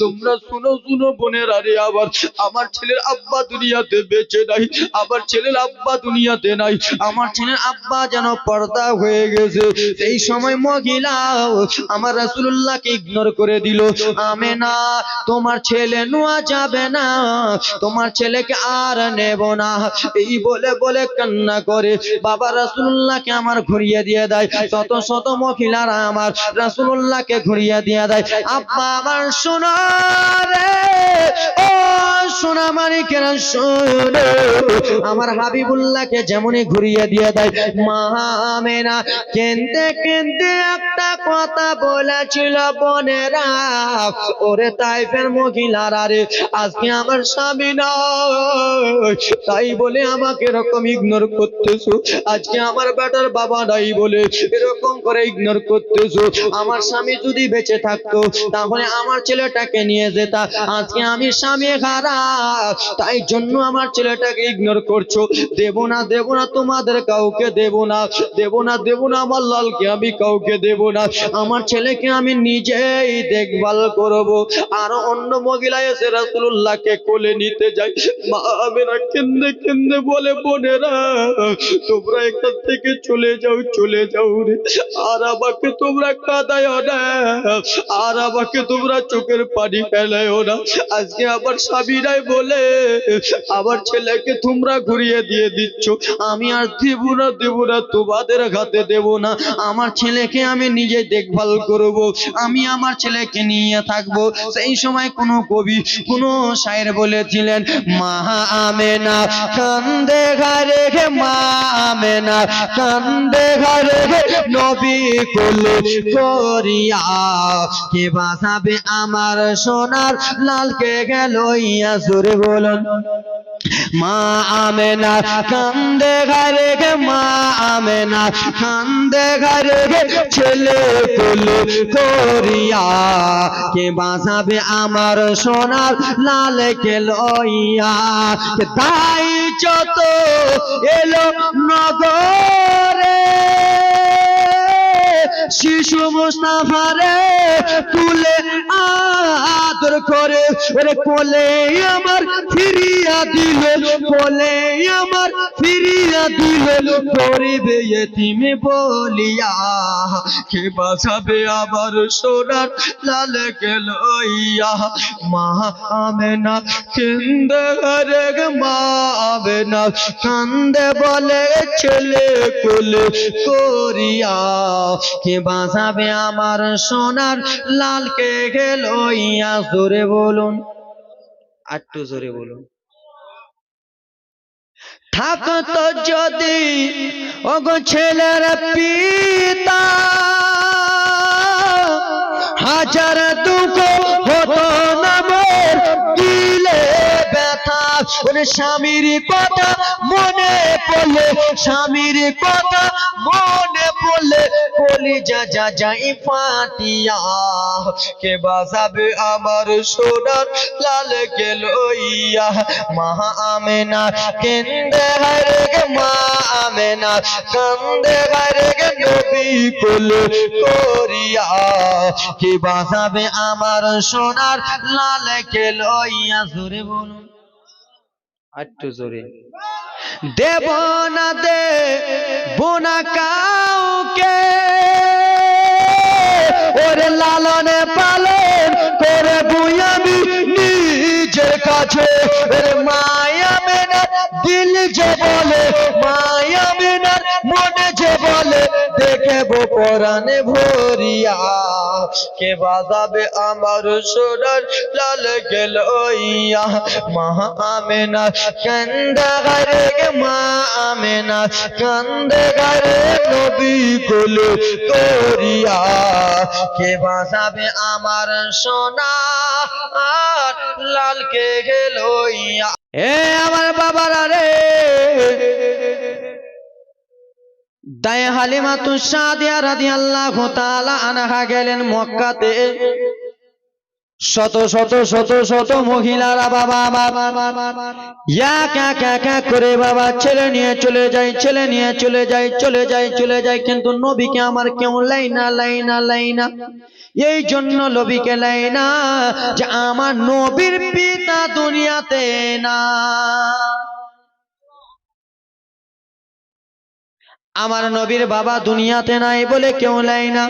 তোমরা শুনো শুনো বোনেরা রে, আবার আমার ছেলের আব্বা দুনিয়াতে বেঁচে নাই, আমার ছেলের আব্বা দুনিয়াতে নাই, আমার ছেলের আব্বা যেন পর্দা হয়ে গেছে। এই সময় মহিলা আমার রাসূলুল্লাহকে ইগনোর করে দিল, আমেনা তোমার ছেলে নোয়া যাবে না, তোমার ছেলেকে আর নেব না। এই বলে বলে কান্না করে বাবা রাসূলুল্লাহকে আমার ঘুরিয়ে দিয়ে দেয়। শত শত মহিলারা আমার রাসূলুল্লাহকে ঘুরিয়ে দিয়ে দেয়। আব্বা আমার শোনো রে, ও সোনা মানিকেরা শোনো, আমার হাবিবুল্লাহকে যেমনই ঘুরিয়ে দিয়ে দেয়। মা আমেনা কেঁদে কেঁদে একটা কথা বলেছিল, বোনেরা ওরে তাইফের মহিলারা রে, আজকে আমার স্বামী নাই তাই বলে আমাকে এরকম ইগনোর করতেছো, আজকে আমার বেটার বাবা নাই বলে এরকম করে ইগনোর করতেছো। আমার স্বামী যদি বেঁচে থাকতো তাহলে আমার ছেলেটাকে নিয়ে যেতা, আজকে আমি স্বামী হারা তাই জন্য আমার ছেলেটাকে ইগনোর করছো। দেব না দেব না তোমাদের কাউকে দেব না, দেব না দেব না আমার লালকে আমি কাউকে দেব না, আমার ছেলেকে আমি নিজেই দেখভাল করব। আর অন্য মহিলা এসে রাসূলুল্লাহকে কোলে নিতে যায়। মা আমেনা কেঁদে কেঁদে বলে, বোনেরা তোমরা এখান থেকে চলে যাও, চলে যাও রে, আর আমাকে তোমরা কাঁদায়ও না, আর আমাকে তোমরা চোখের পানি ফেলায়ও না। আজকে আমার স্বামী নাই বলে আমার ছেলেকে তোমরা ঘুরিয়ে দিয়ে দিচ্ছ, আমি আর দেব না দেব না, তোমাদের হাতে দেব না, আমার ছেলেকে আমি নিজে দেখভাল করব, আমি আমার ছেলেকে নিয়ে থাকবো। সেই সময় কোন কবি কোন শায়ের বলেছিলেন, মা আমেনা কান্দে ঘরে গে, মা আমেনা কান্দে ঘরে গে, নবী কোলে করিয়া কে বাঁচাবে আমার সোনার লালকে গেল ইয়া, জোরে বলুন মা আমেনা কান্দে ঘরে গে, মা আমেনা কান্দে ঘরে গে, ছেলে কোলে করিয়া কে বাঁচাবে আমার সোনার লালকে লইয়া। তাই যত এলো নগরে শিশু মুস্তাফারে তুলে আদর করে, ওরে কোলে আমার ফিরিয়া দিল, কোলে আমার ফিরিয়া দিল, গরিবে এতিমে বলিয়া কে বাঁচাবে আমার সোনার লালকে লইয়া। মা আমেনা কান্দে রে গে, মা আমেনা কান্দে বলে ছেলে কোলে করিয়া কে বাঁচাবে আমার সোনার লালকে লইয়া। জোরে বলুন, একটু জোরে বলুন। থাকতো যদি ওগো ছেলের পিতা, হাজার দুঃখ হতো না মোর দিলে ব্যথা। ওরে স্বামীর কথা মনে পড়লে, স্বামীর কথা মনে পড়লে কলিজা যা যাই ফাটিয়া কে বাঁচাবে আমার সোনার লালকে লইয়া। মা আমেনা কান্দে ঘরে গে, মা আমেনা কান্দে ঘরে গে, নবী কোলে করিয়া কে বাঁচাবে আমার সোনার লালকে লইয়া। জোরে বলুন, একটু জোরে। দেব না দেব না কাউকে, ওরে লালনে পালন করে বুই আমি নিজের কাছে। ওরে মায়া মেনার দিল যে বলে, মায়া মেনার মনে যে বলে, দেখবো পরাণে ভরিয়া কে বাঁচাবে আমার সোনার লালকে লইয়া। মা আমেনা কান্দে ঘরে গে, মা আমেনা কান্দে ঘরে, নবী কোলে করিয়া কে বাঁচাবে আমার সোনার লালকে লইয়া। এ আমার বাবারা রে, দায়ে হালিমাতু সাদিয়া রাদিয়াল্লাহু তাআলা আনহা গেলেন মক্কাতে। শত শত শত শত মহিলারা বাবা এক এক করে বাবা ছেলে নিয়ে চলে যায়, ছেলে নিয়ে চলে যায়, চলে যায়, চলে যায়, কিন্তু নবীকে আমার কেউ লাইনা লাইনা লাইনা। এই জন্য নবীকে লাইনা যে আমার নবীর পিতা দুনিয়াতে না, আমার নবীর বাবা দুনিয়াতে নাই বলে কেউ লাইনা।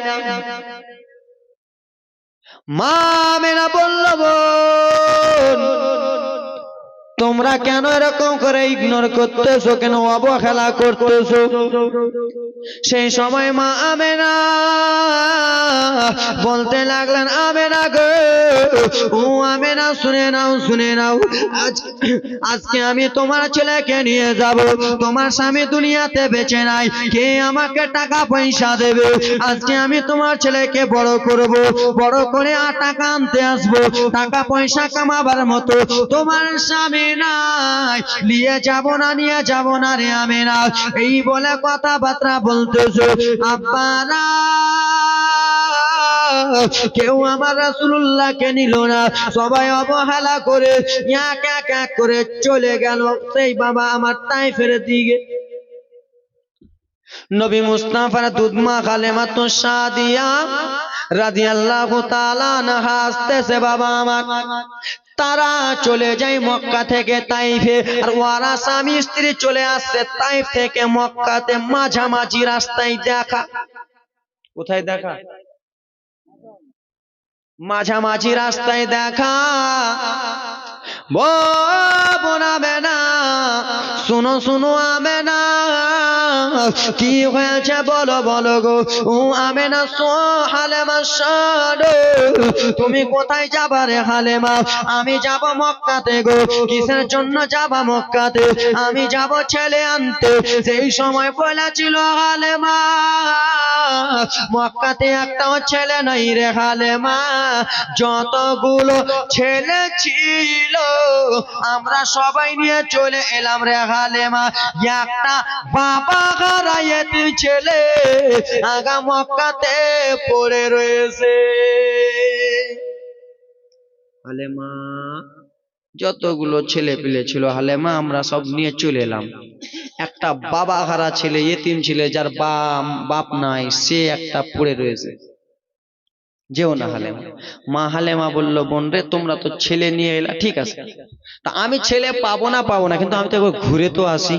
মা আমেনা বলল, বোন তোমরা কেন এরকম করে ইগনোর করতেছো, কেন অবহেলা করতেছো? সেই সময় মা আমেনা বলতে লাগলেন, আমেনা গো, ও আমেনা শুনে নাও, শুনে নাও, আজকে আমি তোমার ছেলেকে নিয়ে যাব। তোমার স্বামী দুনিয়াতে বেঁচে নাই, কে আমাকে টাকা পয়সা দেবে? আজকে আমি তোমার ছেলেকে বড় করব, বড় করে টাকা আনতে আসবো, টাকা পয়সা কামাবার মতো তোমার স্বামী নাই, নিয়ে যাব না, নিয়ে যাব না রে আমেনা। এই বলে কথাবার্তা বলতেছো। আব্বারা কেউ আমার রাসূলুল্লাহকে নিল না, সবাই অবহেলা করে এক এক এক করে চলে গেল সেই বাবা আমার তায়েফের দিকে। নবী মুস্তাফার দুধমা হালিমাতু সাদিয়া রাদিয়াল্লাহু তাআলা আনহা আসতেছে বাবা আমার। তারা চলে যায় মক্কা থেকে তাইফে, আর ওরা স্বামী স্ত্রী চলে আসছে তাইফ থেকে মক্কাতে। মাঝামাঝি রাস্তায় দেখা, কোথায় দেখা? মাঝামাঝি রাস্তায় দেখা। বোনা বেনা শুনো শুনো আমেনা, কি হয়েছে বলো বলো গো। ও আমেনা শো হালেমা শোনো, তুমি কোথায় যাবা রে হালেমা? আমি যাব মক্কাতে গো। কিসের জন্য যাবা মক্কাতে? আমি যাব ছেলে আনতে। সেই সময় বলেছিল হালেমা, মক্কাতে একটাও ছেলে নাই রে হালেমা, যতগুলো ছেলে ছিল আমরা সবাই নিয়ে চলে এলাম রে হালেমা। একটা বাবা হারা এতিম ছেলে আগা মক্কাতে পড়ে রয়েছে। হালেমা যতগুলো ছেলে পেলে ছিল হালেমা আমরা সব নিয়ে চলে এলাম। একটা বাবা হারা ছেলে, এতিম ছেলে, যার বাপ নাই, সে একটা পড়ে রয়েছে। যেও না হালেমা। মা হালেমা বলল, বোন রে তোমরা তো ছেলে নিয়ে এলা, ঠিক আছে, তা আমি ছেলে পাবো না, কিন্তু আমি তো একবার ঘুরে তো আসি।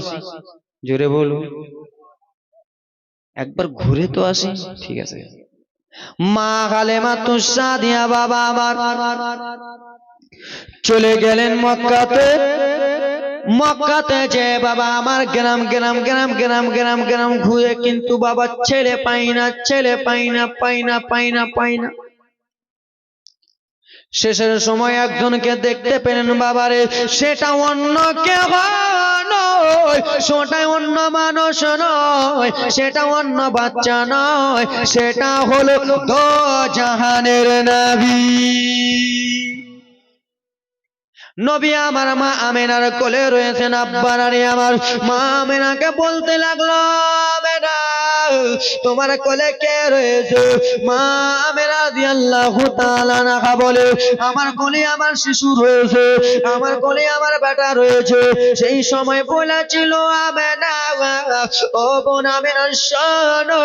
জোরে বলো, একবার ঘুরে তো আসি। ঠিক আছে। মা হালেমা তো সাদিয়া বাবা আমার চলে গেলেন মক্কাতে। মক্কাতে যে বাবা আমার গ্রাম গ্রাম গ্রাম গ্রাম গ্রাম গ্রাম ঘুরে, কিন্তু বাবা ছেলে পাই না, ছেলে পাই না, পাই না, পাই না, পাই না। শেষের সময় একজনকে দেখতে পেলেন বাবারে, সেটা অন্য কেউ নয়, সেটা অন্য মানুষ নয়, সেটা অন্য বাচ্চা নয়, সেটা হলো দো জাহানের নবী। নবী আমার মা আমেনার কোলে রয়েছেন। আব্বারানি আমার মা আমেনাকে বলতে লাগলো, আমেনা তোমার কোলে কে রয়েছে? মা আমেনা রাদিয়াল্লাহু তাআলা আনহা বলে, আমার কোলে আমার শিশু রয়েছে, আমার কোলে আমার বেটা রয়েছে। সেই সময় বলেছিল আমেনা, ও বোন আমেনা শোনো,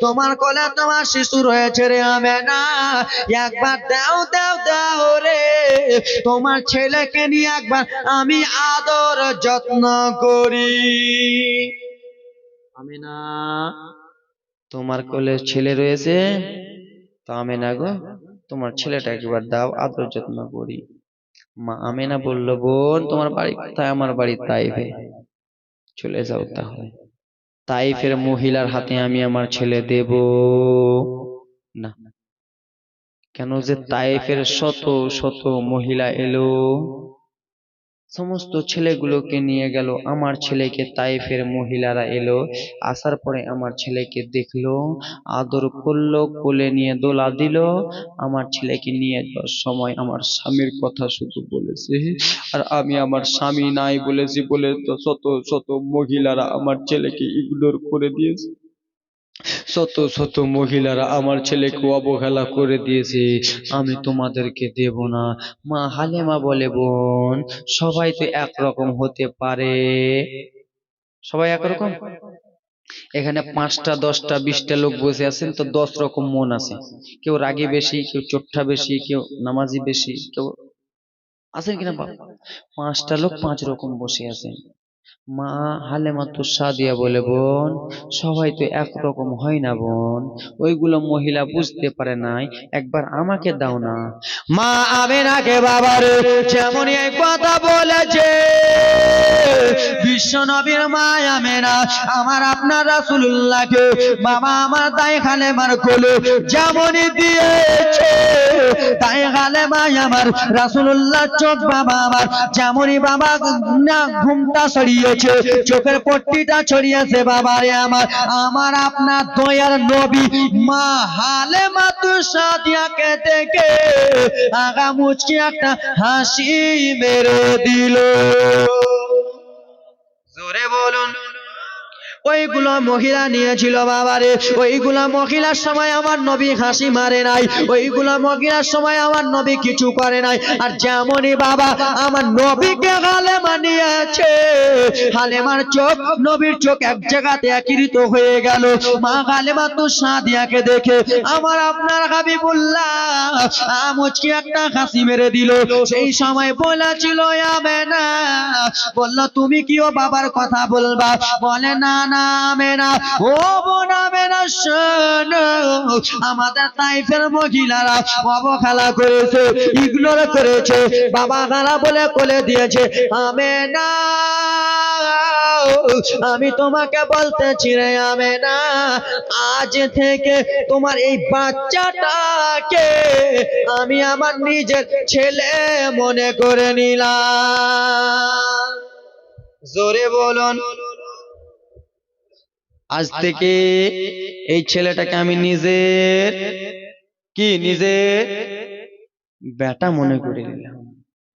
তোমার কোলে তোমার শিশু রয়েছে রে আমেনা, একবার দাও দাও দাও রে, তোমার ছেলেকে নিয়ে একবার আমি আদর যত্ন করি। আমেনা তোমার কোলে ছেলে রয়েছে, তো আমেনা গো তোমার ছেলেটা একবার দাও, আদর যত্ন করি। মা আমেনা বলল, বোন তোমার বাড়ি কোথায়? আমার বাড়ি তাইফে। চলে যাও তাহলে। তাইফের মহিলার হাতে আমি আমার ছেলে দেব না। কেন যে তাইফের শত শত মহিলা এলো, সমস্ত ছেলেগুলোকে নিয়ে গেল, আমার ছেলেকে তাইফের মহিলারা এলো, আসার পরে আমার ছেলেকে দেখলো, আদর করলো, কোলে নিয়ে দোলা দিল। আমার ছেলেকে নিয়ে যাওয়ার সময় আমার স্বামীর কথা শুধু বলেছে, আর আমি আমার স্বামী নাই বলেছি বলে তো শত শত মহিলারা আমার ছেলেকে ইগনোর করে দিয়েছে, শত শত মহিলারা আমার ছেলেকে অবহেলা করে দিয়েছে, আমি তোমাদেরকে দেব না। মা হালেমা বলে, বোন সবাই তো একরকম হতে পারে? সবাই একরকম? এখানে 5টা 10টা 20টা লোক বসে আছেন, তো 10 রকম মন আছে। কেউ রাগী বেশি, কেউ চোট্টা বেশি, কেউ নামাজি বেশি, কেউ আছেন কিনা? 5টা লোক 5 রকম বসে আছেন। মা হালেমা তো সাদিয়া বলে, বোন সবাই তো একরকম হয় না বোন, ওইগুলো মহিলা বুঝতে পারে নাই, একবার আমাকে দাও না। মা আমেনাকে বাবার যেমন এই কথা বলেছে, বিশ্ব নবীর মা আমেনা আমার আপনার রাসূলুল্লাহকে বাবা আমার তাই হালেমার কোলে যেমনই দিয়েছে, তাই হালেমা আমার রাসূলুল্লাহ চোখ বাবা আমার যেমনই বাবা না ঘুমটা ছড়িয়েছে, চোখের পট্টিটা ছড়িয়েছে বাবারে আমার, আমার আপনার দয়ার নবী মা হালেমা তো সাদিয়াকে দেখে আগা মুচকি একটা হাসি মেরে দিল। জোরে বলুন। ওইগুলো মহিলা নিয়েছিল বাবারে, ওইগুলো মহিলার সময় আমার নবী হাসি মারে নাই, ওইগুলো মহিলার সময় আমার নবী কিছু করে নাই। আর যেমনই বাবা আমার নবীকে হালেমা নিয়েছে, হালেমার চোখ নবীর চোখ এক জায়গাতে একীভূত হয়ে গেল। মা হালেমা তো সাদিয়াকে দেখে আমার আপনার হাবিবুল্লাহ মুচকি একটা হাসি মেরে দিল। সেই সময় বলেছিল আমেনা, বলল তুমি কি ও বাবার কথা বলবা? বলে না না আমেনা, ও বোন আমেনা শোনো, আমাদের তাইফের মহিলারা অবহেলা করেছে, ইগনোর করেছে, বাবা গালা বলে কোলে দিয়েছে। আমেনা আমি তোমাকে বলতেছি রে আমেনা, আজ থেকে তোমার এই বাচ্চাটাকে আমি আমার নিজের ছেলে মনে করে নিলাম। জোরে বলুন। আজ থেকে এই ছেলেটাকে আমি নিজের বেটা মনে করে নিলাম।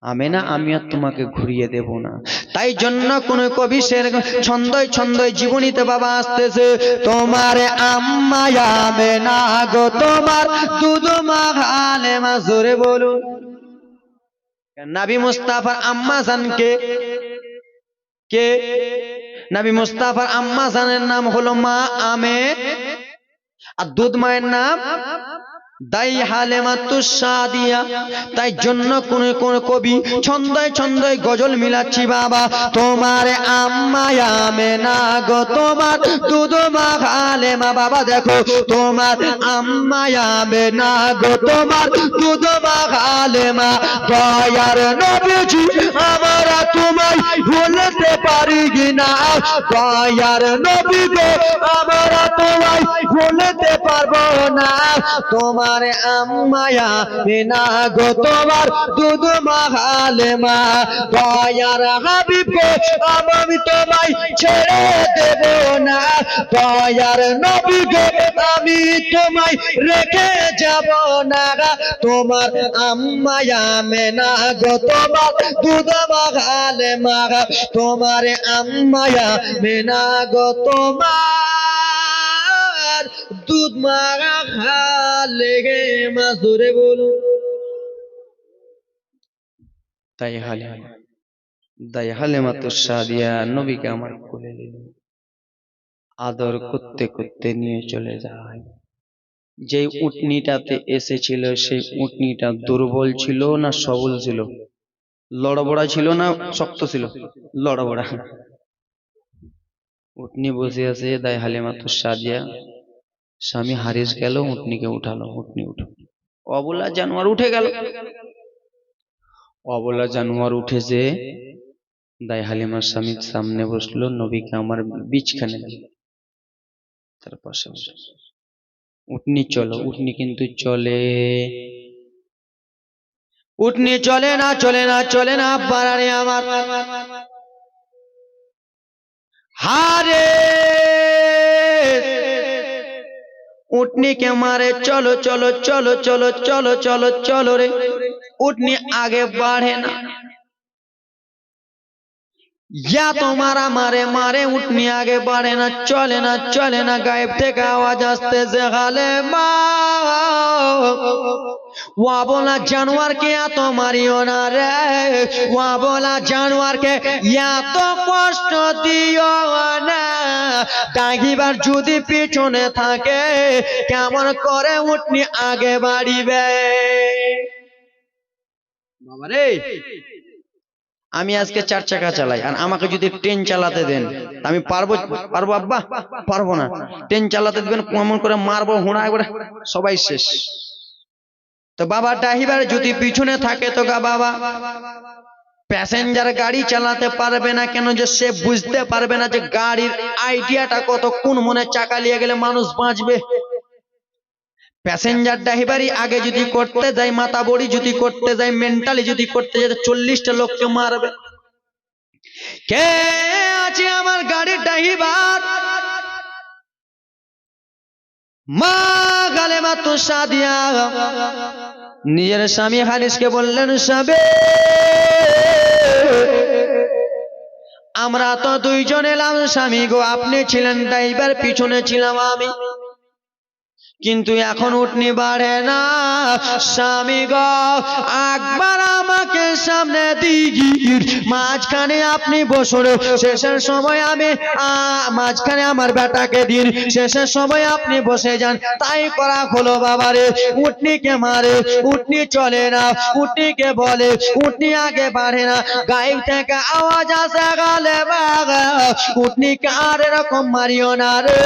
আমেনা, আমি আর তোমাকে ঘুরিয়ে দেব না। তাই জন্য কোন কবি ছন্দই ছন্দই জীবনীতে বাবা আসতেছে, তোমার আম্মা আমেনা গো তোমার দুধ মা হালেমা। জোরে বলুন। নবী মুস্তাফার আম্মা জানকে কে? নবী মুস্তাফার আম্মা জানের নাম হলো মা আমে, আর দুধ মায়ের নাম দাই হালেমাতুস সাদিয়া। তাই জন্য কোন কবি ছন্দয় ছন্দয় গজল মিলাচ্ছি বাবা, তোমার আম্মা আমেনা গো তোমার দুধ মা হালেমা। বাবা দেখো, তোমার আম্মা আমেনা গো তোমার দুধ মা হালেমা। দয়ার নবীজি আমরা তোমায় ভুলতে পারি না, দয়ার নবী গো আমরা তোমায় ভুলতে পারবো না। তোমার আম্মা আমেনা গো তোমার দুধ মা হালেমা। দয়ার হাবিব গো আমি তোমায় ছেড়ে দেব না, দয়ার নবী গো আমি তোমায় রেখে যাব না। তোমার আম্মা আমেনা গো তোমার দুধ মা হালেমা। তোমার আম্মা আমেনা গো তোমার দুধ মারা খালে মা। জোরে বলুন। দাই হালেমাতুস সাদিয়া নবীকে আমার কোলে নিলেন, আদর করতে করতে নিয়ে চলে যায়। যে উটনিটাতে এসেছিল সেই উটনিটা দুর্বল ছিল না সবল ছিল? লড়বড়া ছিল না শক্ত ছিল? লড়বড়া। উটনি বসে আছে, দাই হালেমাতুস সাদিয়া স্বামী হারিস গেল, উটনিকে উঠালো। উটনি উঠো, অবলা জানোয়ার উঠে গেল। অবলা জানোয়ার উঠেছে, দাই হালিমার স্বামীর সামনে বসলো, নবীকে আমার বিছখানে দিল, তার পাশে বসলো। উটনি চলো, উটনি কিন্তু চলে, উটনি চলে না চলে না চলে না। বাড়ারে আমার হারে উটনিকে মারে, চলো চলো চলো চলো চলো চলো চলো রে। উটনি আগে বাড়ে না, या তোমারা মারে মারে, উটনি আগে বাড়ে না, চলে না চলে না। গায়েব থেকে আওয়াজ আসতেছে, হালেমা ওয়া বলা জানোয়ারকে এত মারিও না রে, ওয়া বলা জানোয়ারকে এত কষ্ট দিও না। ডাকিবার যদি পিছনে থাকে কেমন করে উটনি আগে বাড়িবে? বাবা রে, আমি আজকে 4 চাকা চালাই, আর আমাকে যদি ট্রেন চালাতে দেন আমি পারবো? পারবো আব্বা? পারবো না। ট্রেন চালাতে দেবেন, কেমন করে মারবো, হুড়া করে সবাই শেষ। তো বাবা ড্রাইভার যদি পিছনে থাকে তো বাবা প্যাসেঞ্জার গাড়ি চালাতে পারবে না। কেন? যে সে বুঝতে পারবে না যে গাড়ির আইডিয়াটা কত, কোন মনে চাকা নিয়ে গেলে মানুষ বাঁচবে। প্যাসেঞ্জার ড্রাইভারই আগে যদি করতে যায়, মাথা বড়ি যদি করতে যায়, মেন্টালি যদি করতে যায়, 40টা লোককে মারবে। কে আছে আমার গাড়ির ড্রাইভার? মা হালেমাতুস সাদিয়া নিজের স্বামী হারিসকে বললেন, স্বামী আমরা তো 2 জন এলাম, স্বামী গো আপনি ছিলেন ড্রাইভার, পিছনে ছিলাম আমি, কিন্তু এখন উটনি বাড়ে না। স্বামী গো একবার আমাকে সামনে দিগির মাঝখানে আপনি বসুন, শেষের সময় আমি মাঝখানে আমার বেটাকে দিন, শেষের সময় আপনি বসে যান। তাই করা হলো বাবারে। উটনিকে মারে, উটনি চলে না, উটনিকে বলে, উটনি আগে বাড়ে না। গায়েব থেকে আওয়াজ আসে, গালে বাগা উটনিকে আর এরকম মারিও না রে,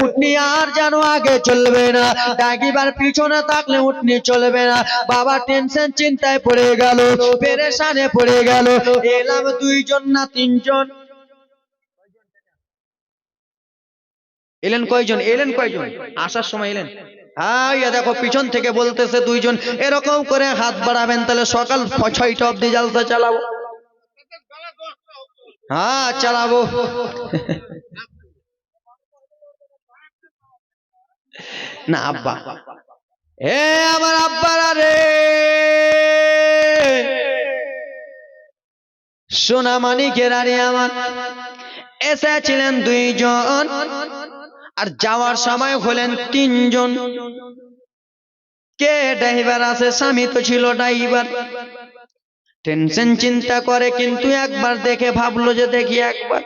উটনি আর যেন আগে চলবে না। ডাকিবার পিছনে থাকলে উটনি চলবে না। বাবা টেনশন চিন্তায় পড়ে গেল, পেরেশানে পড়ে গেল। এলাম 2 জন না 3 জন? এলেন কয়জন? এলেন কয়জন? আসার সময় এলেন? হ্যাঁ, ইয়া দেখো পিছন থেকে বলতেছে দুইজন। এরকম করে হাত বাড়াবেন, তাহলে সকাল 6টা অবধি জালসা চালাবো। হ্যাঁ চালাবো। না আব্বা, এ আমার আব্বারা রে, সোনা মানিকের আরে আমার এসেছিলেন দুইজন, আর যাওয়ার সময় হলেন তিনজন। কে ড্রাইভার আছে? স্বামী তো ছিল ড্রাইভার। টেনশন চিন্তা করে, কিন্তু একবার দেখে ভাবলো যে দেখি একবার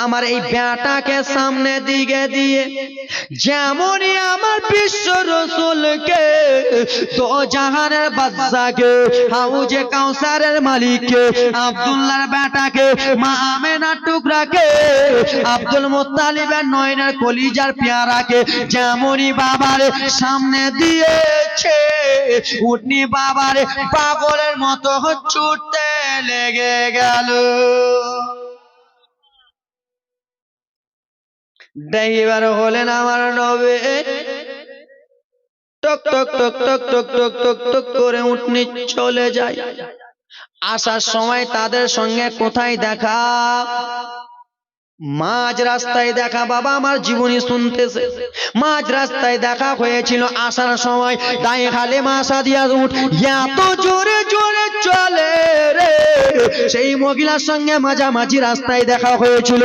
আমার এই বেটাকে সামনে দিকে দিয়ে যেমনই আমার বিশ্ব রসুলকে, তো জাহানের বাদশাকে, হাউজে কাউসারের মালিককে, আব্দুল্লাহর বেটাকে, মা আমেনার টুকরাকে, আব্দুল মুত্তালিবের নয়নের কলিজার পেয়ারাকে যেমনই বাবার সামনে দিয়েছে, উটনি বাবার পাগলের মতো ছুটতে লেগে গেল। ড্রাইভার হলেন আমার নবী। টক টক টক টক টক টক টক টক করে উঠনি চলে যায়। আসার সময় তাদের সঙ্গে কোথায় দেখা? মাঝ রাস্তায় দেখা। বাবা আমার জীবনী শুনতেছে। মাঝ রাস্তায় দেখা হয়েছিল আসার সময়। তাই হালিমা সাদিয়া উঠ এত জোরে জোরে চলে রে, সেই মহিলার সঙ্গে মাঝামাঝি রাস্তায় দেখা হয়েছিল।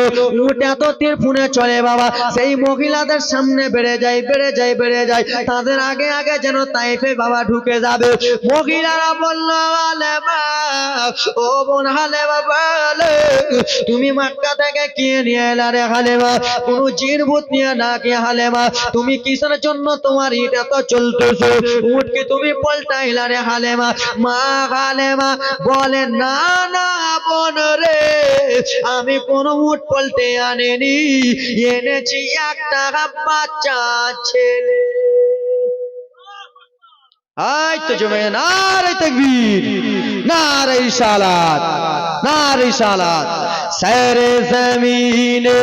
উঠ এত তীর ফুনে চলে বাবা, সেই মহিলাদের সামনে বেড়ে যায় বেড়ে যায় বেড়ে যায়। তাদের আগে আগে যেন তাইফে বাবা ঢুকে যাবে। মহিলারা বলল, হালেমা, ও বোন হালেমা, বলে তুমি মক্কা থেকে কি নিয়ে এলা রে হালেমা? কোন জিন ভূত নিয়ে নাকি হালেমা? তুমি কিসের জন্য তোমার এটা তো চলতেছে? উঠকে তুমি পল্টাইলা রে হালেমা? মা হালেমা বলে, না না বোন রে, আমি কোন উট পল্টে আনিনি, এনেছি একটা বাচ্চা ছেলে। আই তো জমে নারে তাকবীর, নারে সালাত, নারে সালাত। সারে জমিনে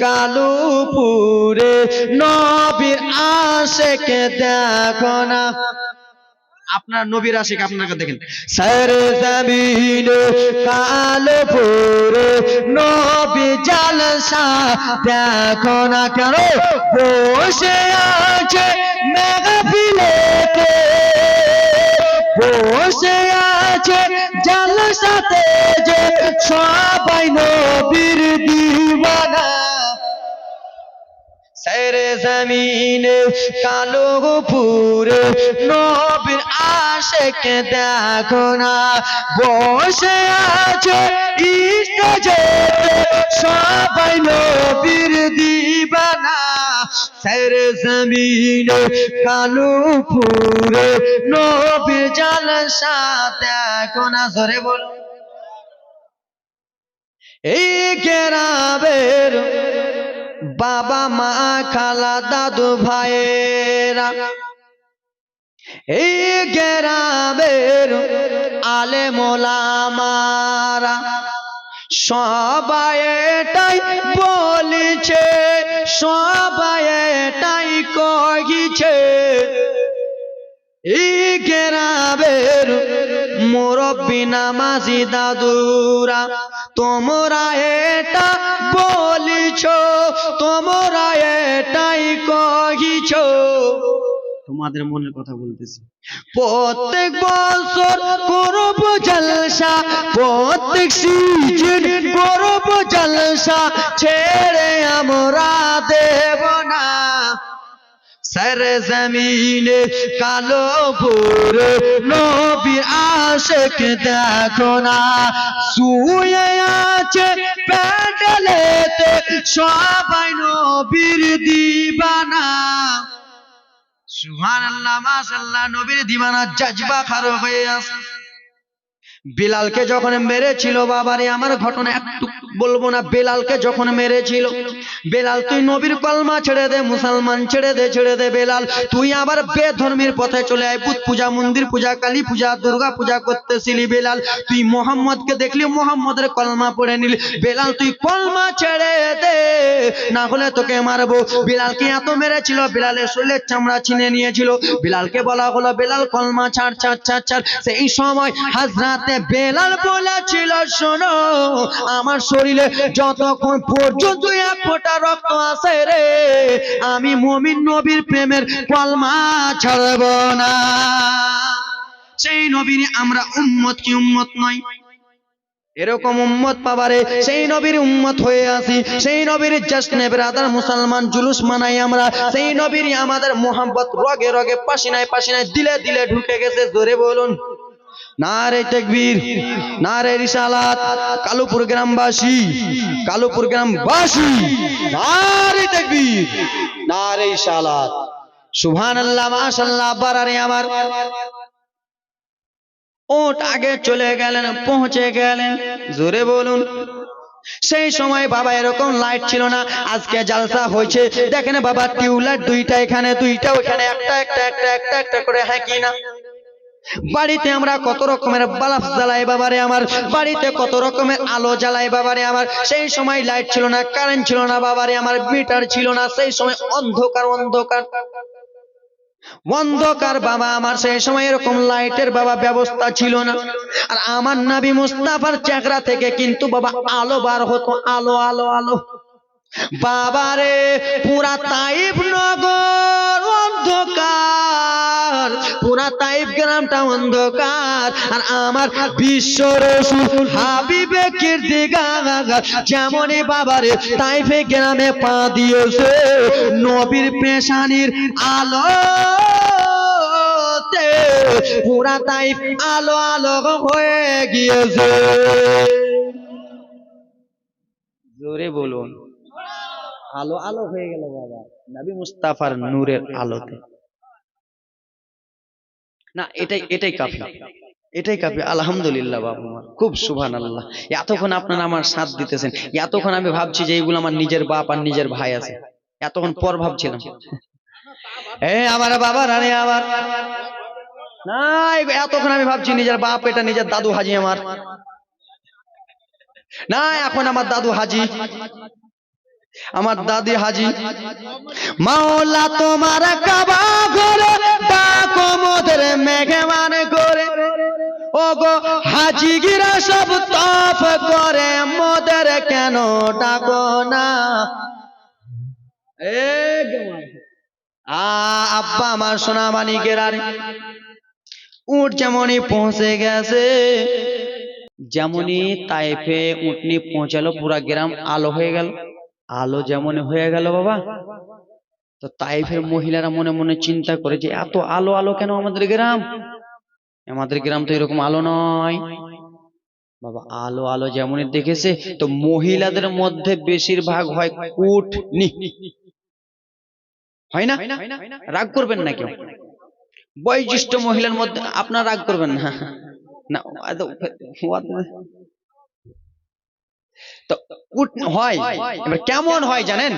কালুপুরে নবীর আশিক দেখো না। আপনার নবীর আশিক আপনাকে দেখেন। সারে জমিনে কালুপুরে নবী জালসা দেখো না। কেন বসে আছে মেহফিলেতে, বসে আছে জালসাতে যে সবাই নবীর দিওয়ানা। সারে জমিনে কালুপুরে নবীর আশিক দেখো না, বসে আছে স্টেজে সবাই নবীর দিওয়ানা। সারে জমিনে কালুপুরে নবীর জালসা দেখো না। জোরে বল। এই গ্রামের বাবা মা খালা দাদু ভাইয়েরা, এই গ্রামের আলেম ওলামারা সবাই এটাই বলিছে, সবাই এটাই কহিছে, এই গ্রামের মুরব্বি নামাজি দাদুরা তোমরা এটা বলিছ, তোমরা এটাই কহিছ। তোমাদের মনের কথা বলতেছি। প্রত্যেক বছর করব জলসা, প্রত্যেক সিজন করব জলসা, ছেড়ে আমরা দেব না। সারে জমিনে কালুপুরে নবীর আশিক দেখো না, শুয়ে আছে প্যান্ডেলেতে সবাই নবীর দিওয়ানা। সুবহানাল্লাহ, মাশাআল্লাহ, নবীর দিওয়ানা জজবা খারো হয়ে আছে। বিলালকে যখন মেরেছিল, বাবারে আমার ঘটনা একটু বলবো না। বেলালকে যখন মেরেছিল, বেলাল তুই নবীর কলমা ছেড়ে দে, মুসলমান ছেড়ে দে, ছেড়ে দে বেলাল, তুই আবার বেধর্মীর পথে চলে আয়। বুত পূজা, মন্দির পূজা, কালী পূজা, দুর্গা পূজা করতেছিলি বেলাল, তুই মোহাম্মদকে দেখলি মোহাম্মদের কলমা পড়ে নিলি। বেলাল তুই কলমা ছেড়ে দে, না হলে তোকে মারবো। বিলালকে এত মেরেছিল, বিলালের শরীরের চামড়া ছিনে নিয়েছিল। বিলালকে বলা হলো, বেলাল কলমা ছাড় ছাড় ছাড় ছাড়। সেই সময় হযরতে বেলাল বলেছিল, শোনো, আমার শরীরে যতক্ষণ পর্যন্ত এক ফোঁটা রক্ত আছে রে, আমি মুমিন নবীর প্রেমের কলমা ছাড়ব না। সেই নবীর আমরা উম্মত কি উম্মত নয়? এরকম উম্মত পাবারে সেই নবীর উম্মত হয়ে আসি, সেই নবীর জশ্নে ব্রাদার মুসলমান জুলুস মানাই আমরা। সেই নবীর আমাদের মোহাম্মত রগে রগে পাসিনায় পাসিনায় দিলে দিলে ঢুকে গেছে। জোরে বলুন নারে তাকবীর, নারে রিসালাত। কালুপুর গ্রামবাসী, কালুপুর গ্রামবাসী, নারে তাকবীর, নারে রিসালাত। সুবহানাল্লাহ, মাশাআল্লাহ। বারারে আমার ওট আগে চলে গেলেন, পৌঁছে গেলেন। জোরে বলুন। সেই সময় বাবা এরকম লাইট ছিল না। আজকে জালসা হয়েছে, দেখেন বাবা, টিউবলাইট দুইটা এখানে, দুইটা ওখানে, একটা একটা একটা একটা একটা করে, হ্যাঁ কি না? বাড়িতে আমরা কত রকমের বাল্ব জ্বালাই বাবারে আমার, বাড়িতে কত রকমের আলো জ্বালাই বাবারে আমার। সেই সময় লাইট ছিল না, কারেন্ট ছিল না বাবারে আমার, মিটার ছিল না। সেই সময় অন্ধকার অন্ধকার অন্ধকার বাবা আমার। সেই সময় এরকম লাইটের বাবা ব্যবস্থা ছিল না। আর আমার নবী মুস্তাফার চেহারা থেকে কিন্তু বাবা আলো বার হতো, আলো আলো আলো বাবারে। পুরা তাইফ নগর অন্ধকার, পুরা তাইফ গ্রামটা অন্ধকার। আর আমার বিশ্ব রাসূল হাবিবে কিরদিগার যেমনই বাবারে তাইফে গ্রামে পা দিয়েছে, নবীর পেশানির আলো পুরা তাইফ আলো আলো হয়ে গিয়েছে। জোরে বলুন, আলো আলো হয়ে গেল বাবা নবী মুস্তাফার নূরের আলোতে। না, এটাই এটাই কাফি, এটাই কাফি। আলহামদুলিল্লাহ বাবা, খুব সুবহানাল্লাহ। এতক্ষণ আপনারা আমার সাথ দিতেছেন, এতক্ষণ আমি ভাবছি যে এইগুলো আমার নিজের বাপ আর নিজের ভাই আছে, এতক্ষণ পর ভাবছিলাম। আমার বাবা রানী আমার না, এতক্ষণ আমি ভাবছি নিজের বাপ, এটা নিজের দাদু হাজি আমার না, এখন আমার দাদু হাজি, আমার দাদি হাজি। মাওলা তোমার কাবা ঘরে ডাকো মোদের মেহমান করে, ও গো হাজিগিরা সব তফ করে, মোদের কেন ডাকো না? আব্বা আমার সোনা মানিকের আর উট যেমনই পৌঁছে গেছে, যেমনই তাইফে উটনি পৌঁছালো, পুরা গ্রাম আলো হয়ে গেল। আলো যেমন হয়ে গেল বাবা, তো তাইফের মহিলারা মনে মনে চিন্তা করে যে এত আলো আলো কেন আমাদের গ্রাম, আমাদের গ্রাম তো এরকম আলো নয় বাবা। আলো আলো যেমনই দেখেছে, তো মহিলাদের মধ্যে বেশিরভাগ হয় কুটনি, হয় না? রাগ করবেন না কেউ, বয়োজ্যেষ্ঠ মহিলার মধ্যে আপনার রাগ করবেন না না, তো হয়। এবার কেমন হয় জানেন?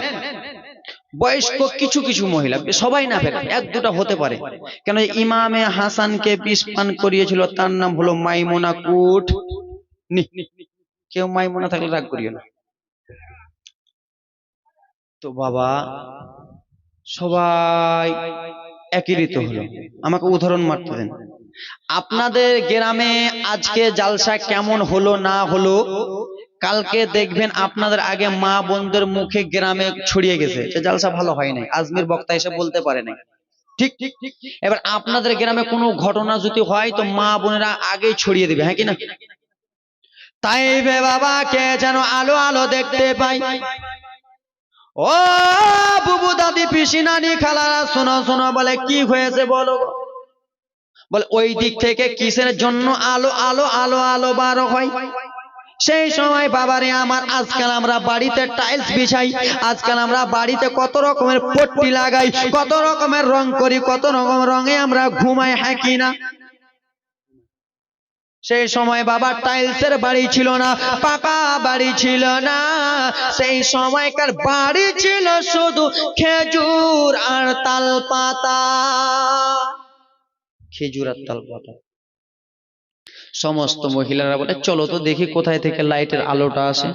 বয়স্ক কিছু কিছু মহিলা, সবাই না ফের, এক দুটা হতে পারে। কেন ইমামে হাসানকে বিষ পান করিয়েছিল, তার নাম হলো মাইমুনা কুট। কেউ মাইমুনা থাকলে রাগ করিও না তো বাবা। সবাই একীভূত হলো। আমাকে উদাহরণ মারতে দেন, আপনাদের গ্রামে আজকে জালসা কেমন হলো না হলো, কালকে দেখবেন আপনাদের আগে মা বোনদের মুখে গ্রামে ছড়িয়ে গেছে যে জালসা ভালো হয় নাই, আজমির বক্তা এসে বলতে পারে নাই। ঠিক ঠিক। এবার আপনাদের গ্রামে কোনো ঘটনা যদি হয়, তো মা বোনেরা আগেই ছড়িয়ে দেবে, হ্যাঁ কি না? তাই বাবা কে যেন আলো আলো দেখতে পাই। ও বুবু দাদি পিসি নানি খালারা শোনো শোনো, বলে কি হয়েছে বলো? বলে ওই দিক থেকে কিসের জন্য আলো আলো আলো আলো বার হয়? সেই সময় বাবারে আমার, আজকাল আমরা বাড়িতে টাইলস বিছাই, আজকাল আমরা বাড়িতে কত রকমের পট্টি লাগাই, কত রকমের রং করি, কত রকম রঙে আমরা ঘুমাই, হ্যাঁ কি না? সেই সময় বাবা টাইলসের বাড়ি ছিল না, পাকা বাড়ি ছিল না। সেই সময়কার বাড়ি ছিল শুধু খেজুর আর তাল পাতা, খেজুর আর তাল পাতা। সমস্ত মহিলারা বলে চলো তো দেখি কোথায় থেকে লাইটের আলোটা আসে।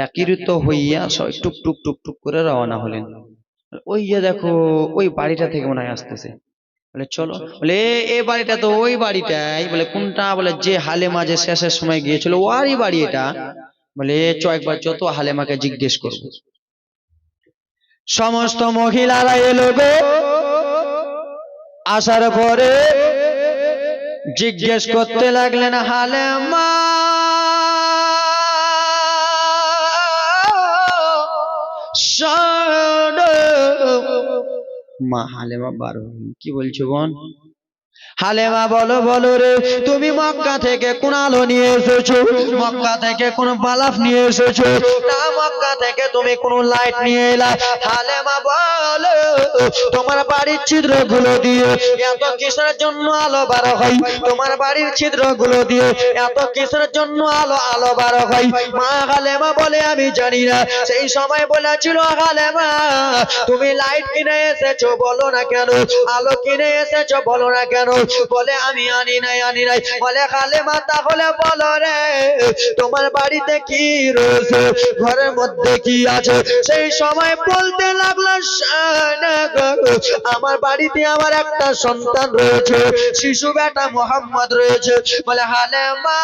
একীভূত হইয়া সবাই টুক টুক টুক টুক করে রওনা হলেন। ওই যে দেখো ওই বাড়িটা থেকে মনে হয় আসতেছে। বলে চলো, বলে এ বাড়িটা তো ওই বাড়িটাই। বলে কোনটা? বলে যে হালেমা যে শেষের সময় গিয়েছিল ওরই বাড়ি এটা। বলে চ একবার যত হালেমাকে জিজ্ঞেস করবো। সমস্ত মহিলারা এলো গো, আসার পরে জিজ্ঞেস করতে লাগলেন হালেমা মা। হালেমা বারো কি বলছো বোন? হালেমা বলো বলো রে, তুমি মক্কা থেকে কোন আলো নিয়ে এসেছো? মক্কা থেকে কোন বালাফ নিয়ে এসেছো? না, মক্কা থেকে তুমি কোন লাইট নিয়ে এলা? হালেমা বলো তোমার বাড়ির ছিদ্রগুলো দিয়ে এত কিসের জন্য আলো বার হয়? তোমার বাড়ির ছিদ্রগুলো দিয়ে এত কিসের জন্য আলো বার হয়? মা হালেমা বলে আমি জানি না। সেই সময় বলেছিল হালেমা তুমি লাইট কিনে এসেছো বলো না কেন? আলো কিনে এসেছো বলো না কেন? বলে আমি আনি নাই। বলে হালেমা তাহলে বলো রে তোমার বাড়িতে কি রয়েছে, ঘরের মধ্যে কি আছে? সেই সময় বলতে লাগলো আমার বাড়িতে আমার একটা সন্তান রয়েছে, শিশু বেটা মোহাম্মদ রয়েছে। বলে হালেমা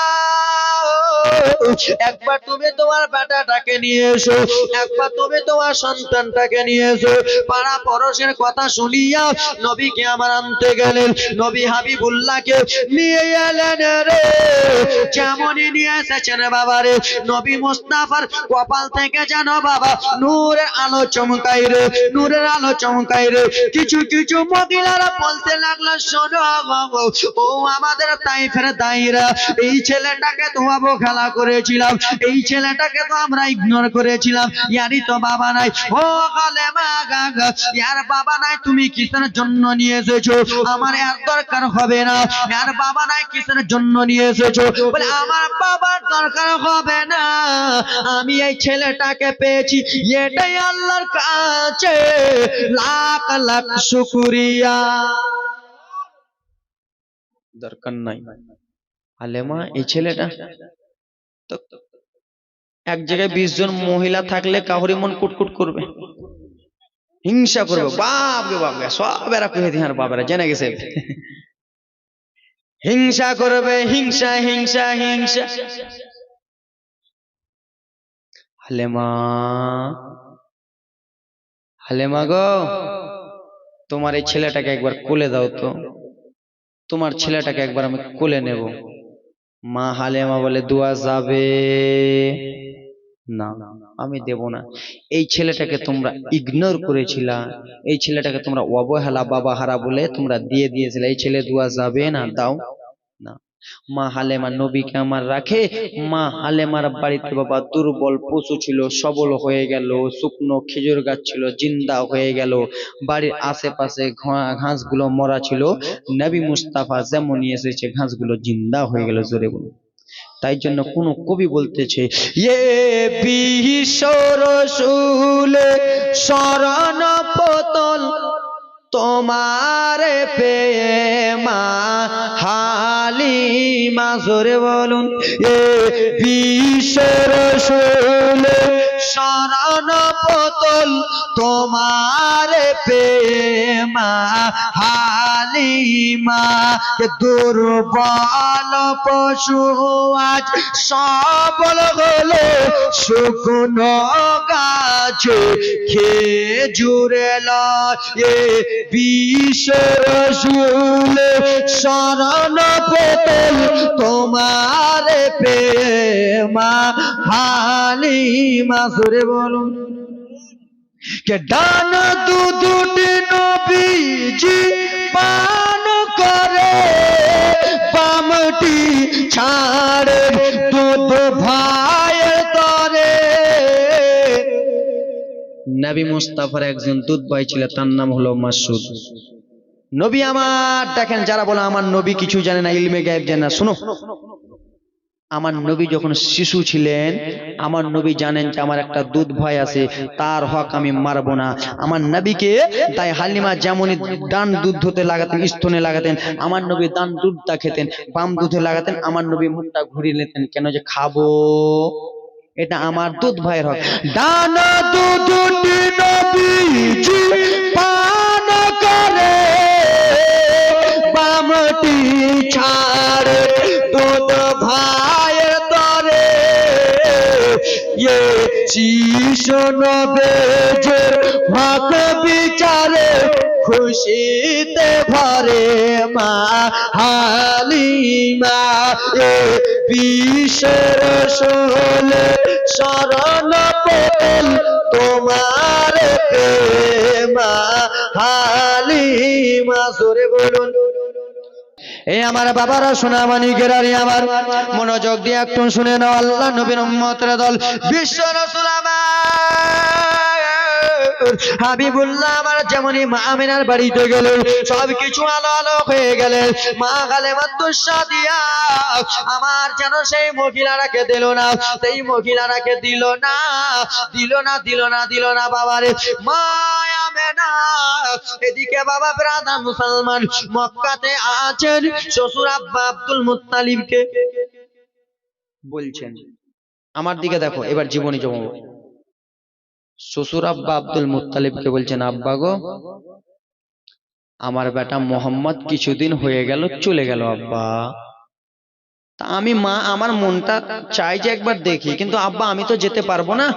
একবার তুমি তোমার বেটাটাকে নিয়ে এসো, একবার তুমি তোমার সন্তানটাকে নিয়ে এসো। পাড়া পড়োশের কথা শুনিয়া নবীকে আমার আনতে গেলেন। নবী হাবিবুল্লাহকে নিয়ে এলেন রে। যেমনই নিয়ে এসেছেন বাবা রে, নবী মুস্তাফার কপাল থেকে যেন বাবা নূরের আলো চমকাই রে, নূরের আলো চমকাই রে। কিছু কিছু মহিলারা বলতে লাগলো শোনো ও আমাদের তাইফের দাইরা, এই ছেলেটাকে তো অবহেলা করেছিলাম, এই ছেলেটাকে তো আমরা ইগনোর করেছিলাম, ইয়ারই তো বাবা নাই। ও হালেমা গাগা ইয়ার বাবা নাই, তুমি কিসের জন্য নিয়ে এসেছো? আমার এর দরকার হবে না। এর বাবা নাই কিসের জন্য নিয়ে এসেছো? বলে আমার বাবার দরকার হবে না, আমি এই ছেলেটাকে পেয়েছি, এটাই আল্লাহর কাছে লাখ লাখ শুকরিয়া। দরকার নাই। হালেমা এই ছেলেটা তো এক জায়গায় 20 জন মহিলা থাকলে কাউরি মন কুটকুট করবে, হিংসা করবে। বাপ রে বাপ, সব এরা কহে দিহার বাবারা জেনে গেছে, হিংসা করবে, হিংসা হিংসা হিংসা। হালেমা হালেমা গো, তোমার এই ছেলেটাকে একবার কোলে দাও তো, তোমার ছেলেটাকে একবার আমি কোলে নেব। মা হালেমা বলে দোয়া যাবে না, আমি দেব না। এই ছেলেটাকে তোমরা ইগনোর করেছিলা, এই ছেলেটাকে তোমরা অবহেলা বাবা হারা বলে তোমরা দিয়ে দিয়েছিলে, এই ছেলে দোয়া যাবে না, দাও না। মা হালেমা নবীকে আমার রাখে। মা হালেমার বাড়িতে বাবা দুর্বল পশু ছিল, সবল হয়ে গেল। শুকনো খেজুর গাছ ছিল, জিন্দা হয়ে গেল। বাড়ির আশেপাশে ঘাসগুলো মরা ছিল। নবী মুস্তাফা যেমনই এসেছে ঘাসগুলো জিন্দা হয়ে গেল। জোরে বলুন। তাই জন্য কোন কবি বলতেছে এ বিশ্ব রাসূল শরণ পতন তোমার প্রেমা হালিমা। জোরে বলুন। এ বিশ্ব রাসূল শরণ পতন তোমার প্রেমা হালিমা। দুর্বল পশু আজ সবল হলো, শুকনো গাছ খেজুরে লয়ে। বিশ্ব রাসূল শরণ পতন তোমার প্রেমা হালিমা। জোরে বলুন। কে ডান দুধে নবীজি পান করে, বামটি ছাড়ে দুধ ভাইয়ের তরে। নবী মুস্তাফার একজন দুধ ভাই ছিল, তার নাম হলো মাসউদ। নবী আমার দেখেন, যারা বলে আমার নবী কিছু জানে না, ইলমে গায়েব জানে না, শুনো আমার নবী যখন শিশু ছিলেন, আমার নবী জানেন যে আমার একটা দুধ ভাই আছে, তার হক আমি মারবো না। আমার নবীকে তাই হালিমা যেমনই ডান দুধ ধুতে লাগাতেন, স্তনে লাগাতেন, আমার নবী ডান দুধটা খেতেন, বাম দুধে লাগাতেন, আমার নবী মুখটা ঘুরিয়ে নিতেন, কেন যে খাবো, এটা আমার দুধ ভাইয়ের হক। ডান দুধটি নবীজি পান করে, বামটি ছাড়ে দুধ ভাইয়ের তরে, ये শিশু নবীর হক বিচারে খুশিতে ভরে মা হালিমা, এ বিশ্বের রসূলে শরণ পেল তোমার প্রেমা হালিমা। জোরে বলুন। এই আমার বাবারা, সোনা মানিকেরা, আমার মনোযোগ দিয়ে একটু শুনে নাও। আল্লাহ নবীর উম্মতের দল, বিশ্ব রাসূল আমার হাবিবুল্লাহ আমার যেমনই মা আমিনার বাড়িতে গেলেন, সবকিছু আলো আলো হয়ে গেলেন। মা গালেমাতুস সাদিয়া আমার যেন সেই মহিলারাকে দিল না, সেই মহিলারাকে দিল না, দিল না, দিল না, দিল না বাবারে। মা আমেনা এদিকে বাবা ব্রাদার মুসলমান মক্কাতে আছেন, শ্বশুর আব্বা আব্দুল মুত্তালিবকে বলছেন, আমার দিকে দেখো, এবার জীবনী জমাবো। শ্বশুর আব্বা আব্দুল মুত্তালিবকে বলছেন, আব্বা গো, আমার বেটা মোহাম্মদ কিছুদিন হয়ে গেল চলে গেল আব্বা, তা আমি মা আমার মনটা চাই যে একবার দেখি, কিন্তু আব্বা আমি তো যেতে পারবো না,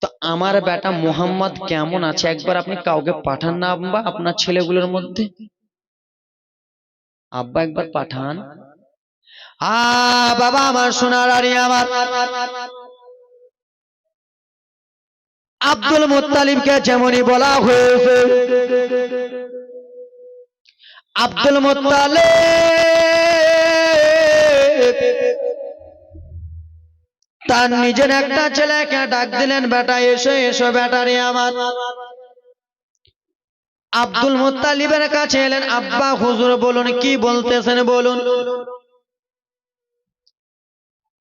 তো আমার বেটা মোহাম্মদ কেমন আছে একবার আপনি কাউকে পাঠান না আব্বা, আপনার ছেলেগুলোর মধ্যে আব্বা একবার পাঠান। বাবা আমার সোনার আরি আমার আব্দুল মুত্তালিবকে যেমনই বলা হয়েছে, আব্দুল মুত্তালিব তার নিজের একটা ছেলেকে ডাক দিলেন, বেটা এসো এসো বেটারে আমার। আব্দুল মুত্তালিবের কাছে এলেন, আব্বা হুজুর বলুন কি বলতেছেন বলুন।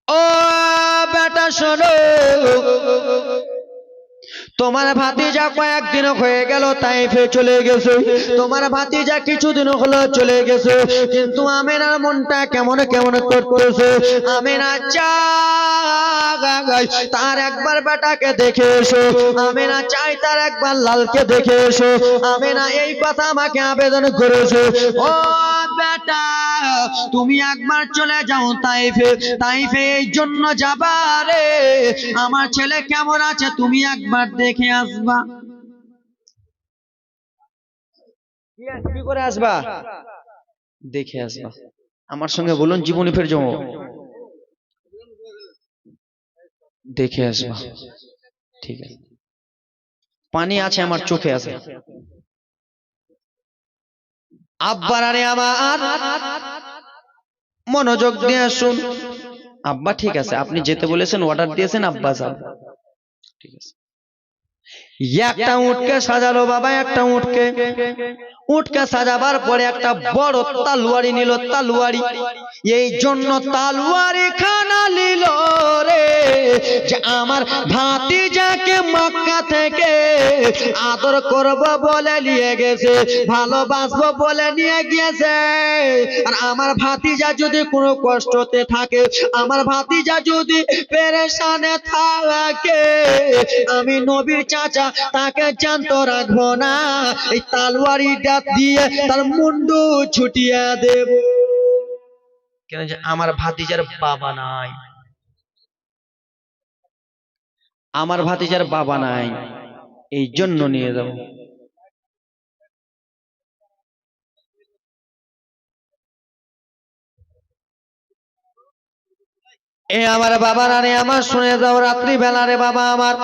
ও বেটা শোনো, তোমার ভাতিজা কয়েকদিন হয়ে গেল তাইফে চলে গেছে, তোমার ভাতিজা কিছুদিন হলো চলে গেছে, কিন্তু আমিনার মনটা কেমন কেমন করতেছে। আমিনা চাই তার একবার বেটাকে দেখে এসো, আমিনা চাই তার একবার লালকে দেখে এসো। আমিনা এই কথা আমাকে আবেদন করেছে, ও বেটা তুমি একবার চলে যাও তাইফে, তাইফে এই জন্য যাবা রে আমার ছেলে কেমন আছে তুমি একবার দেখে আসবা। কি করে আসবা? দেখে আসবা। আমার সঙ্গে বলুন জীবনী ফের জমো, দেখে আসবা। ঠিক আছে, পানি আছে আমার চোখে আছে। আব্বার আরে আমার মনোযোগ দিয়ে শুন। আব্বা ঠিক আছে, আপনি যেতে বলেছেন, অর্ডার দিয়েছেন, আব্বা সাহেব ঠিক আছে। একটা উটকে সাজালো বাবা, একটা উটকে সাজাবার পরে একটা বড় তালুয়ারি নিল, তালুয়ারি এই জন্য তালুয়ারি খানা নিল রে, যে আমার ভাতিজাকে মক্কা থেকে আদর করব বলে নিয়ে গেছে, ভালোবাসবো বলে নিয়ে গিয়েছে। আর আমার ভাতিজা যদি কোনো কষ্টতে থাকে, আমার ভাতিজা যদি পেরেশানে থাকে, আমি নবীর চাচা তাকে জ্যান্ত রাখবো না, এই তালওয়ারিটা দিয়ে তার মুন্ডু ছুটিয়ে দেব। কেন যে আমার ভাতিজার বাবা নাই, আমার ভাতিজার বাবা নাই, এই জন্য নিয়ে যাব। এ আমার বাবা রে আমার, শুনে যাও, রাত্রি বেলা রে বাবা আমার,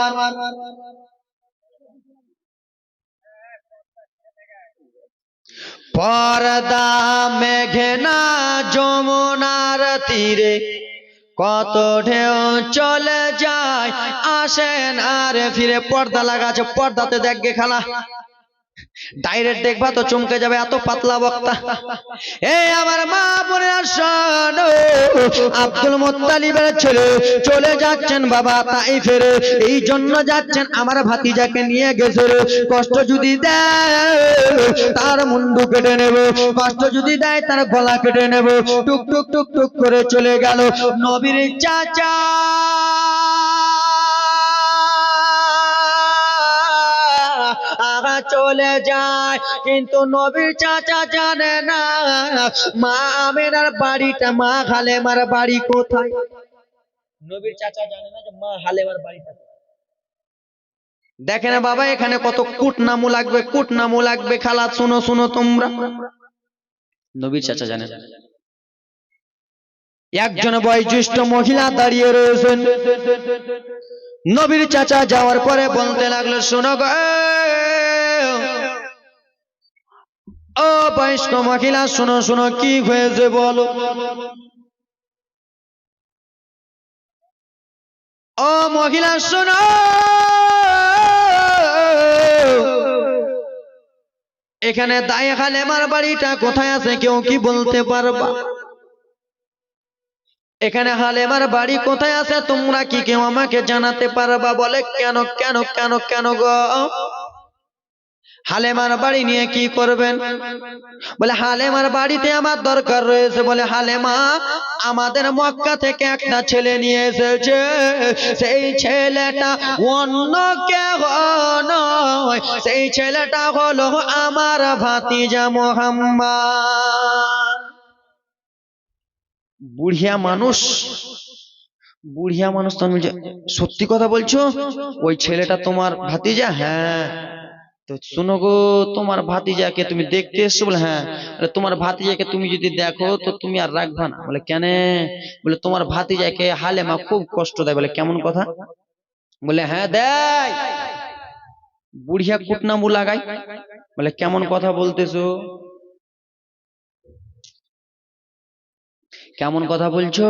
পর্দা মেঘনা যমুনার তীরে কত ঢেউ চলে যায় আসেন আর ফিরে। পর্দা লাগা আছে, পর্দাতে দেখবে খেলা, ডাইরেক্ট দেখবা তো চমকে যাবে, এত পাতলা বক্তা। এই আমার মা বোনেরা শোনো, আব্দুল মুত্তালিবের ছেলে চলে যাচ্ছেন বাবা তাইফের, এই জন্য যাচ্ছেন আমার ভাতিজাকে নিয়ে গেছে। কষ্ট যদি দেয় তার মুন্ডু কেটে নেব, কষ্ট যদি দেয় তার গলা কেটে নেব। টুক টুক টুক টুক করে চলে গেল নবীর চাচা। আগা চলে যায়, কিন্তু নবীর চাচা জানে না মা আমেনার বাড়িটা, মা হালেমার বাড়ি কোথায়। নবীর চাচা জানে না যে মা হালেমার বাড়িটা। দেখে না বাবা, এখানে কত কুটনামু লাগবে, কুটনামু লাগবে। খালা শুনো শুনো তোমরা, নবীর চাচা জানে না। একজন বয়োজ্যেষ্ঠ মহিলা দাঁড়িয়ে রয়েছেন। নবীর চাচা যাওয়ার পরে বলতে লাগলো, শোনো গো ও বয়স্ক মহিলা, শোনো শোনো, কি হয়েছে বলো। ও মহিলা শোনো, এখানে দায়ে হালেমার বাড়িটা কোথায় আছে, কেউ কি বলতে পারবা? এখানে হালেমার বাড়ি কোথায় আছে তোমরা কি কেউ আমাকে জানাতে পারবা? বলে কেন কেন কেন কেন গো, হালেমার বাড়ি নিয়ে কি করবেন? বলে হালেমার বাড়িতে আমার দরকার রয়েছে। বলে হালেমা আমাদের মক্কা থেকে একটা ছেলে নিয়ে এসেছে, সেই ছেলেটা অন্য কেউ নয়, সেই ছেলেটা হলো আমার ভাতিজা মুহাম্মদ। বুড়িয়া মানুষ, বুড়িয়া মানুষ তো সত্যি কথা বলছো, ওই ছেলেটা তোমার ভাতিজা? হ্যাঁ। তো শোনো গো, তোমার ভাতিজাকে তুমি দেখতে এসছো? বলে হ্যাঁ। বলে তোমার ভাতিজাকে তুমি যদি দেখো তো তুমি আর রাখবা না। বলে কেন? বলে তোমার ভাতিজাকে হালেমা খুব কষ্ট দেয়। বলে কেমন কথা? বলে হ্যাঁ দেয়। বুড়িয়া কুটনামু লাগাই। বলে কেমন কথা বলতেছো, কেমন কথা বলছো?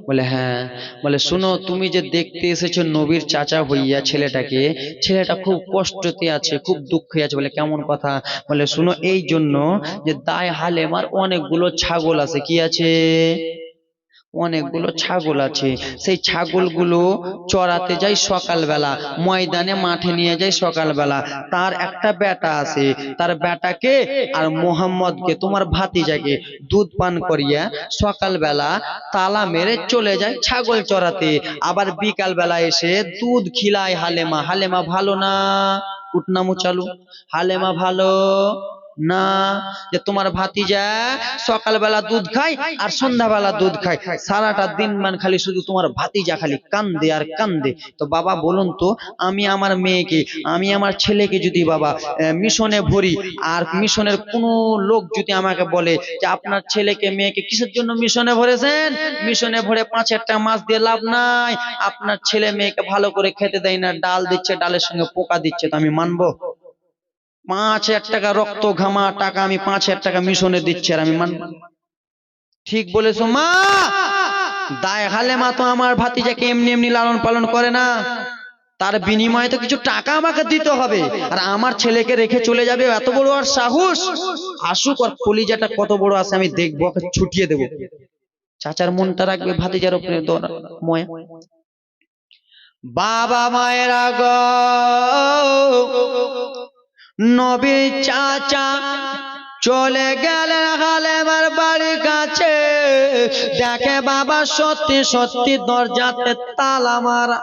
বলে হ্যাঁ। বলে শুনো, তুমি যে দেখতে এসেছো নবীর চাচা হইয়া ছেলেটাকে, ছেলেটা খুব কষ্টতে আছে, খুব দুঃখে আছে। বলে কেমন কথা? বলে শুনো, এই জন্য যে দায় হালেমার অনেকগুলো ছাগল আছে। কি আছে? অনেকগুলো ছাগল আছে। সেই ছাগলগুলো চড়াতে যাই সকালবেলা, ময়দানে মাঠে নিয়ে যায় সকালবেলা। তার একটা বেটা আছে, তার বেটাকে আর মোহাম্মদকে, তোমার ভাতিজাকে দুধ পান করিয়া সকালবেলা তালা মেরে চলে যায় ছাগল চড়াতে। আবার বিকাল বেলা এসে দুধ খিলায় হালেমা। হালেমা ভালো না? কুটনামু চালু। হালেমা ভালো না যে তোমার ভাতিজা সকালবেলা দুধ খায় আর সন্ধ্যাবেলা দুধ খায়, সারাটা দিন মান খালি শুধু তোমার ভাতিজা খালি কান্দে আর কান্দে। তো বাবা বলুন তো, আমি আমার মেয়েকে, আমি আমার ছেলেকে যদি বাবা মিশনে ভরি, আর মিশনের কোনো লোক যদি আমাকে বলে যে আপনার ছেলেকে মেয়েকে কিসের জন্য মিশনে ভরেছেন, মিশনে ভরে 5 টাকা মাছ দিয়ে লাভ নাই, আপনার ছেলে মেয়েকে ভালো করে খেতে দেয় না, ডাল দিচ্ছে, ডালের সঙ্গে পোকা দিচ্ছে, তো আমি মানবো? 5 টাকা রক্ত ঘামা টাকা আমি 5 টাকা মিশনে দিচ্ছি, আর আমি মানব? ঠিক বলেছো মা। দায় হালেমা তো আমার ভাতিজাকে এমনি এমনি লালন পালন করে না, তার বিনিময়ে তো কিছু টাকা আমাকে দিতে হবে। আর আমার ছেলেকে রেখে চলে যাবে, এত বড় আর সাহস! আসুক, আর কলিজাটা কত বড় আছে আমি দেখবো, ওকে ছুটিয়ে দেবো। চাচার মনটা রাখবে ভাতিজার উপরে ময়া। বাবা মায়েরা গো, নবীর চাচা চলে গেলেন হালেমার বাড়ির কাছে। দেখে বাবা সত্যি সত্যি দরজাতে তালা মারা।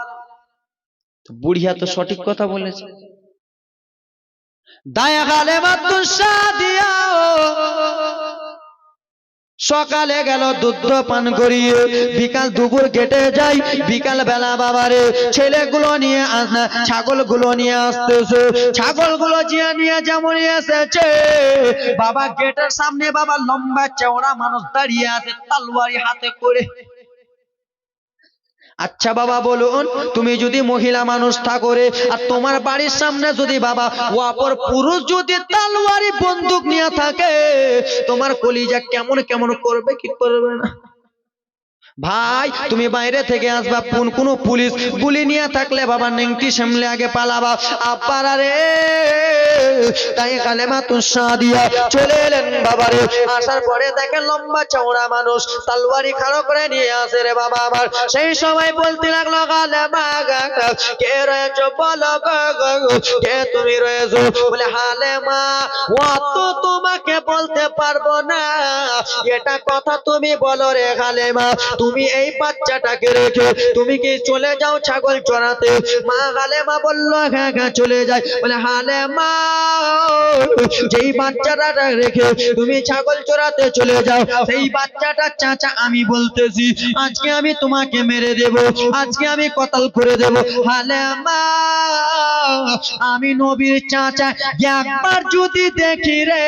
বুড়িয়া তো সঠিক কথা বলেছে। দায়া হালেমা তো সাদিয়া সকালে গেল দুধ পান করিয়ে, বিকাল দুপুর কেটে যায়, বিকাল বেলা বাবারে ছেলেগুলো নিয়ে ছাগলগুলো নিয়ে আসতেছে। ছাগলগুলো নিয়ে যেমন এসেছে, বাবা গেটের সামনে বাবা লম্বা চওড়া মানুষ দাঁড়িয়ে আছে তলোয়ারি হাতে করে। আচ্ছা বাবা বলুন, তুমি যদি মহিলা মানুষ থাকো আর তোমার বাড়ির সামনে যদি বাবা অপর পুরুষ যদি তলোয়ারি বন্দুক নিয়ে থাকে, তোমার কলিজা কেমন কেমন করবে কি করবে না? ভাই তুমি বাইরে থেকে আসবা, কোনো পুলিশ গুলি নিয়ে থাকলে বাবা নেংটি সামলে আগে পালাবা। আপারা রে তাই কালেমা তুসাদিয়া চলে এলেন বাবারে। আসার পরে দেখেন লম্বা চওড়া মানুষ তলোয়ারি খাড়ো করে নিয়ে আসে রে বাবা আমার। সেই সময় বলতে লাগলো কালেমা কে রয়েছো বলো কে তুমি রয়েছো? বলে হালেমা অত তোমাকে বলতে পারবো না, এটা কথা তুমি বলো রে হালেমা। তুমি এই বাচ্চাটাকে রেখে তুমি কি চলে যাও ছাগল চড়াতে? মা হালেমা বললো হ্যাঁ হ্যাঁ চলে যায়। বলে হালেমা যেই বাচ্চাটা রেখে তুমি ছাগল চড়াতে চলে যাও, সেই বাচ্চাটা চাচা আমি বলতেছি আজকে আমি তোমাকে মেরে দেব, আজকে আমি কতল করে দেব। হালেমা আমি নবীর চাচা একবার যদি দেখি রে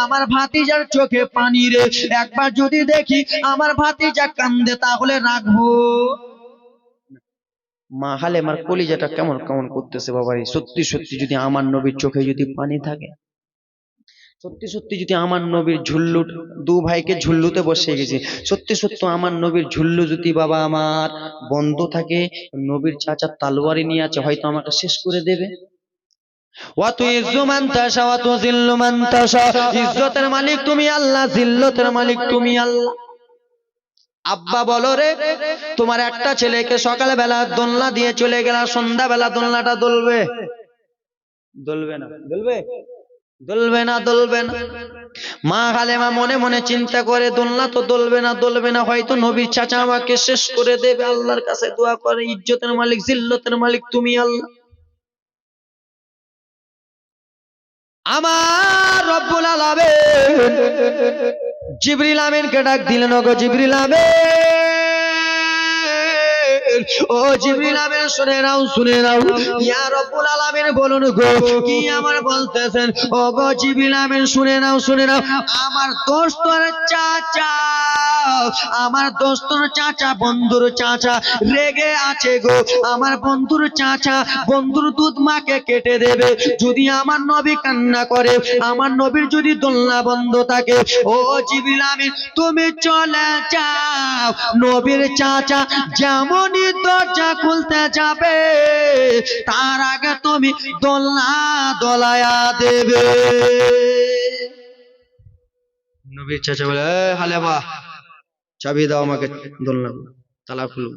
আমার ভাতিজার চোখে পানি রে, একবার যদি দেখি আমার ভাতিজা কান্দে তাহলে রাখবো। মা হালেমার কলিজাটা কেমন কেমন করতেছে বাবারে। সত্যি সত্যি যদি আমার নবীর চোখে যদি পানি থাকে, সত্যি সত্যি যদি আমার নবীর ঝুল্লু, দু ভাইকে ঝুল্লুতে বসে গেছে, সত্যি সত্যি আমার নবীর ঝুল্লু যদি বাবা আমার বন্ধ থাকে, নবীর চাচা তালোয়ারি নিয়ে আছে, হয়তো আমাকে শেষ করে দেবে। ইজ্জতের মালিক তুমি আল্লাহ, জিল্লতের মালিক তুমি আল্লাহ। আব্বা বলো রে তোমার একটা ছেলেকে সকালবেলা দোলনা দিয়ে চলে গেল, সন্ধ্যাবেলা দোলনাটা দোলবে? দোলবে না। দোলবে? দোলবে না, দোলবে না। মা হালেমা মনে মনে চিন্তা করে দোলনা তো দোলবে না, দোলবে না, হয়তো নবীর চাচা আমাকে শেষ করে দেবে। আল্লাহর কাছে দোয়া করে, ইজ্জতের মালিক জিল্লতের মালিক তুমি আল্লাহ। আমার রব্বুল আলামিন জিবরিল আমিনকে ডাক দিলেন, ওগো জিবরিল আমিন, ও জিবরিল আমিন শুনে নাও, শুনে নাও। ইয়া রব্বুল আলামিন বলুন গো কি আমার বলতেছেন? ওগো জিবরিল আমিন শুনে নাও, শুনে নাও। আমার দোস্তর চাচা, আমার দোস্তর চাচা, বন্ধুর চাচা রেগে আছে গো। আমার বন্ধুর চাচা বন্ধুর দুধ মাকে কেটে দেবে যদি আমার নবী কান্না করে, আমার নবীর যদি দোলনা বন্ধ থাকে। ও জিবরিল আমিন তুমি চলে যাও, নবীর চাচা যেমনই দরজা খুলতে যাবে তার আগে তুমি দোলনা দোলায়া দেবে। নবীর চাচা বলে হালেমা চাবি দাও আমাকে, দোলনা তালা খুলুন।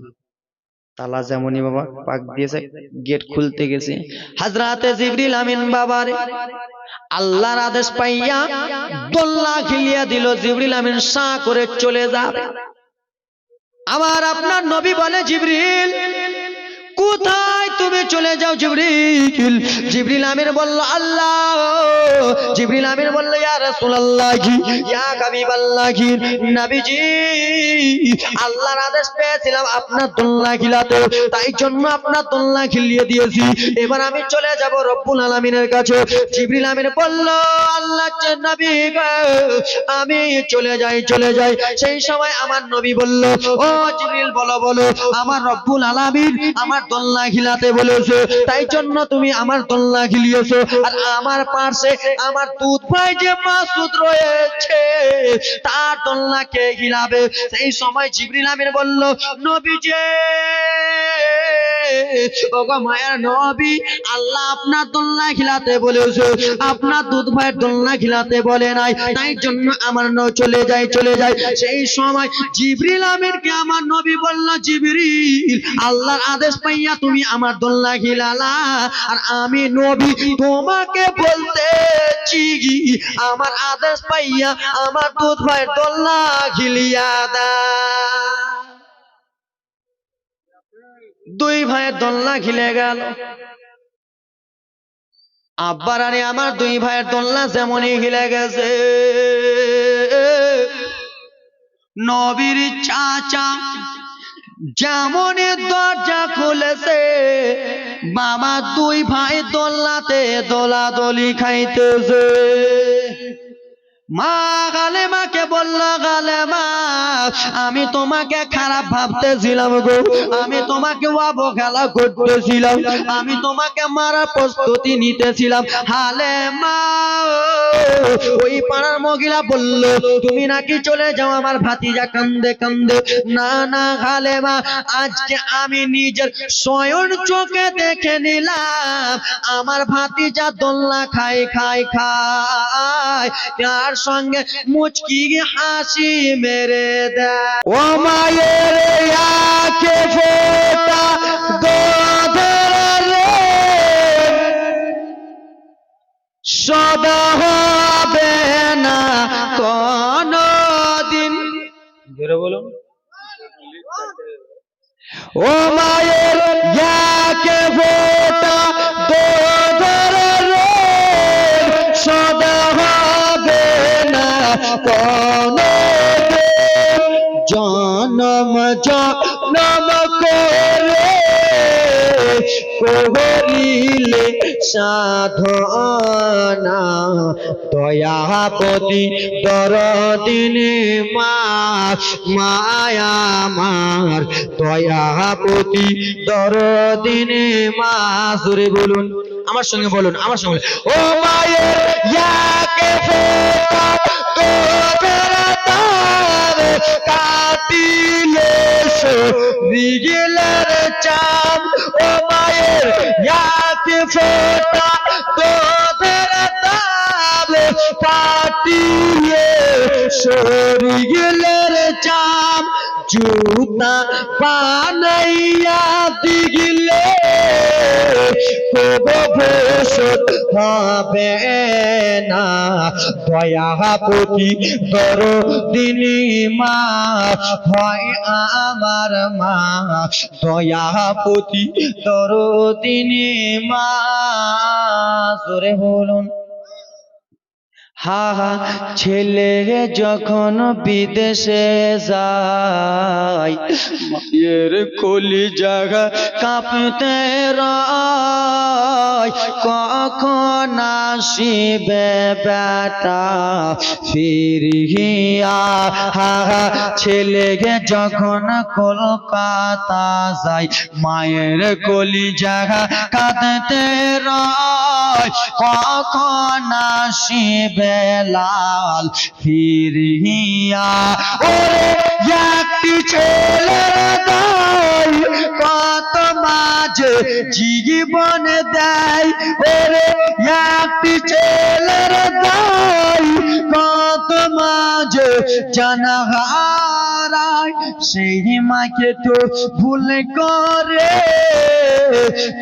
তালা যেমনই বাবা পাক দিয়েছে, গেট খুলতে গেছে, হযরতে জিবরিল আমিন বাবারে আল্লাহর আদেশ পাইয়া দোলনা খিলিয়া দিল। জিবরিল আমিন সা করে চলে যাবে। আমার আপনার নবী বলে জিবরিল কোথায় তুমি চলে যাও জিবরিল? জিবরিল আমিন বলল আল্লাহ। জিবরিল আমিন বলল ইয়া রাসূলুল্লাহ ইয়া হাবিবাল্লাহ নবীজি আল্লাহর আদেশ পেয়েছিলাম আপনার দোলনা খিলাতে, তাই জন্য আপনার দোলনা খিলিয়ে দিয়েছি, এবার আমি চলে যাব রব্বুল আলামিনের কাছে। জিবরিল আমিন বলল আল্লাহর নবী আমি চলে যাই, চলে যাই। সেই সময় আমার নবী বলল ও জিবরিল বলো বলো, আমার রব্বুল আলামিন আমার দোলনা খিলাতে বলেছে, তাই জন্য তুমি আমার দোলনা খিলিয়েছো। আর আমার পাশে আমার দুধ ভাই যে মাসুদ রয়েছে তার দোলনা কে খিলাবে? সেই সময় জিবরিল আমিন বলল নবীজি ওগো মায়ের নবী আল্লাহ আপনার দোলনা খিলাতে বলেছে, আপনার দুধ ভাইয়ের দোলনা খিলাতে বলে নাই, তাই জন্য আমার চলে যাই, চলে যাই। সেই সময় জিবরিল আমিনকে আমার নবী বলল জিবরিল আল্লাহর আদেশ পাইয়া তুমি আমার দোলনা খিলালা, আর আমি নবী তোমাকে বলতেছি আমার আদেশ পাইয়া আমার দুধ ভাইয়ের দোলনা খিলিয়া দা। দুই ভাইয়ের দোলনা খিলে গেল। আব্বার আরে আমার দুই ভাইয়ের দোলনা যেমনই খিলে গেছে, নবীর চাচা যেমনই দরজা খুলেছে বাবা দুই ভাই দোলনাতে দোলাদলি খাইতেছে। মা গালেমাকে বলল, গালেমা আমি তোমাকে খারাপ ভাবতেছিলাম গো, আমি তোমাকে অবহেলা করতেছিলাম, আমি তোমাকে মারার প্রস্তুতি নিতেছিলাম। হালেমা ওই পাড়ার মহিলা বলল, তুমি নাকি চলে যাও, আমার ভাতিজা কান্দে কান্দে। না না হালেমা, আজকে আমি নিজের স্বয়ং চোখে দেখে নিলাম আমার ভাতিজা দোলনা খায় খায় খায়, তার সঙ্গে মুচকি হাসি মেরে দেয়। ও মায়ের আঁখে ফোঁটা দুধের সদা হবে না কোনদিন। জোরে বলুন। ও মায়ের আঁখে ফোঁটা দুধের সদা হবে না কোনদিন। জনম জনম করে করিলে সাধনা, দয়াপতি দরদিনী মা, মায়া আমার দয়াপতি দরদিনী মা। জোরে বলুন, আমার সঙ্গে বলুন, আমার সঙ্গে। ও মায়ের ইয়াকে ফোঁটা তোদের তারে কাটিলে সরিগেলের চাম। ও মায়ের ইয়াকে ফোঁটা তোদের তারে কাটিলে সরিগেলের চাম। জুতা বানাইয়া দিগিলে ভবিষ্যৎ হবে না, দয়াপতি দরদিনী মা হয় আমার মা, দয়াপতি দরদিনী মা। জোরে বলুন। হা হা, ছেলে যখন বিদেশে যায় মায়ের কলিজা কাঁপতে রয়, কখন আসিবে বেটা ফিরিয়া। হা হা, ছেলে যখন কলকাতা যায় মায়ের কলিজা কাঁদতে রয়, কখন আসিবে লাল ফিরিয়া। ওরে একটি ছেলের দায় কত মাঝে জীবন দেয়, ওরে একটি ছেলের দায় কত মাঝে জানা হারায়। সেই মাকে তো ভুল করে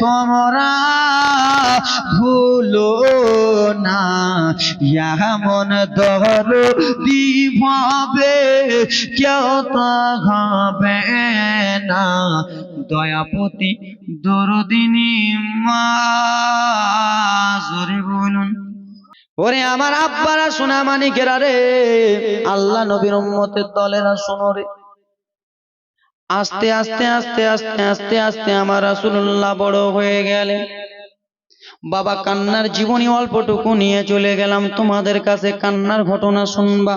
তোমরা ভুলো না, এমন দরদি ভাবে কেউ তো হবে না, দয়াপতি দরদিনী মা। জোরে বলুন। ওরে আমার আব্বারা সোনা মানিকেরা রে, আল্লাহ নবীর উম্মতের দলেরা শোনো রে, আস্তে আস্তে আস্তে আস্তে আস্তে আস্তে আমার রাসূলুল্লাহ বড় হয়ে গেলেন। বাবা কান্নার জীবনী অল্পটুকু নিয়ে চলে গেলাম তোমাদের কাছে, কান্নার ঘটনা শুনবা।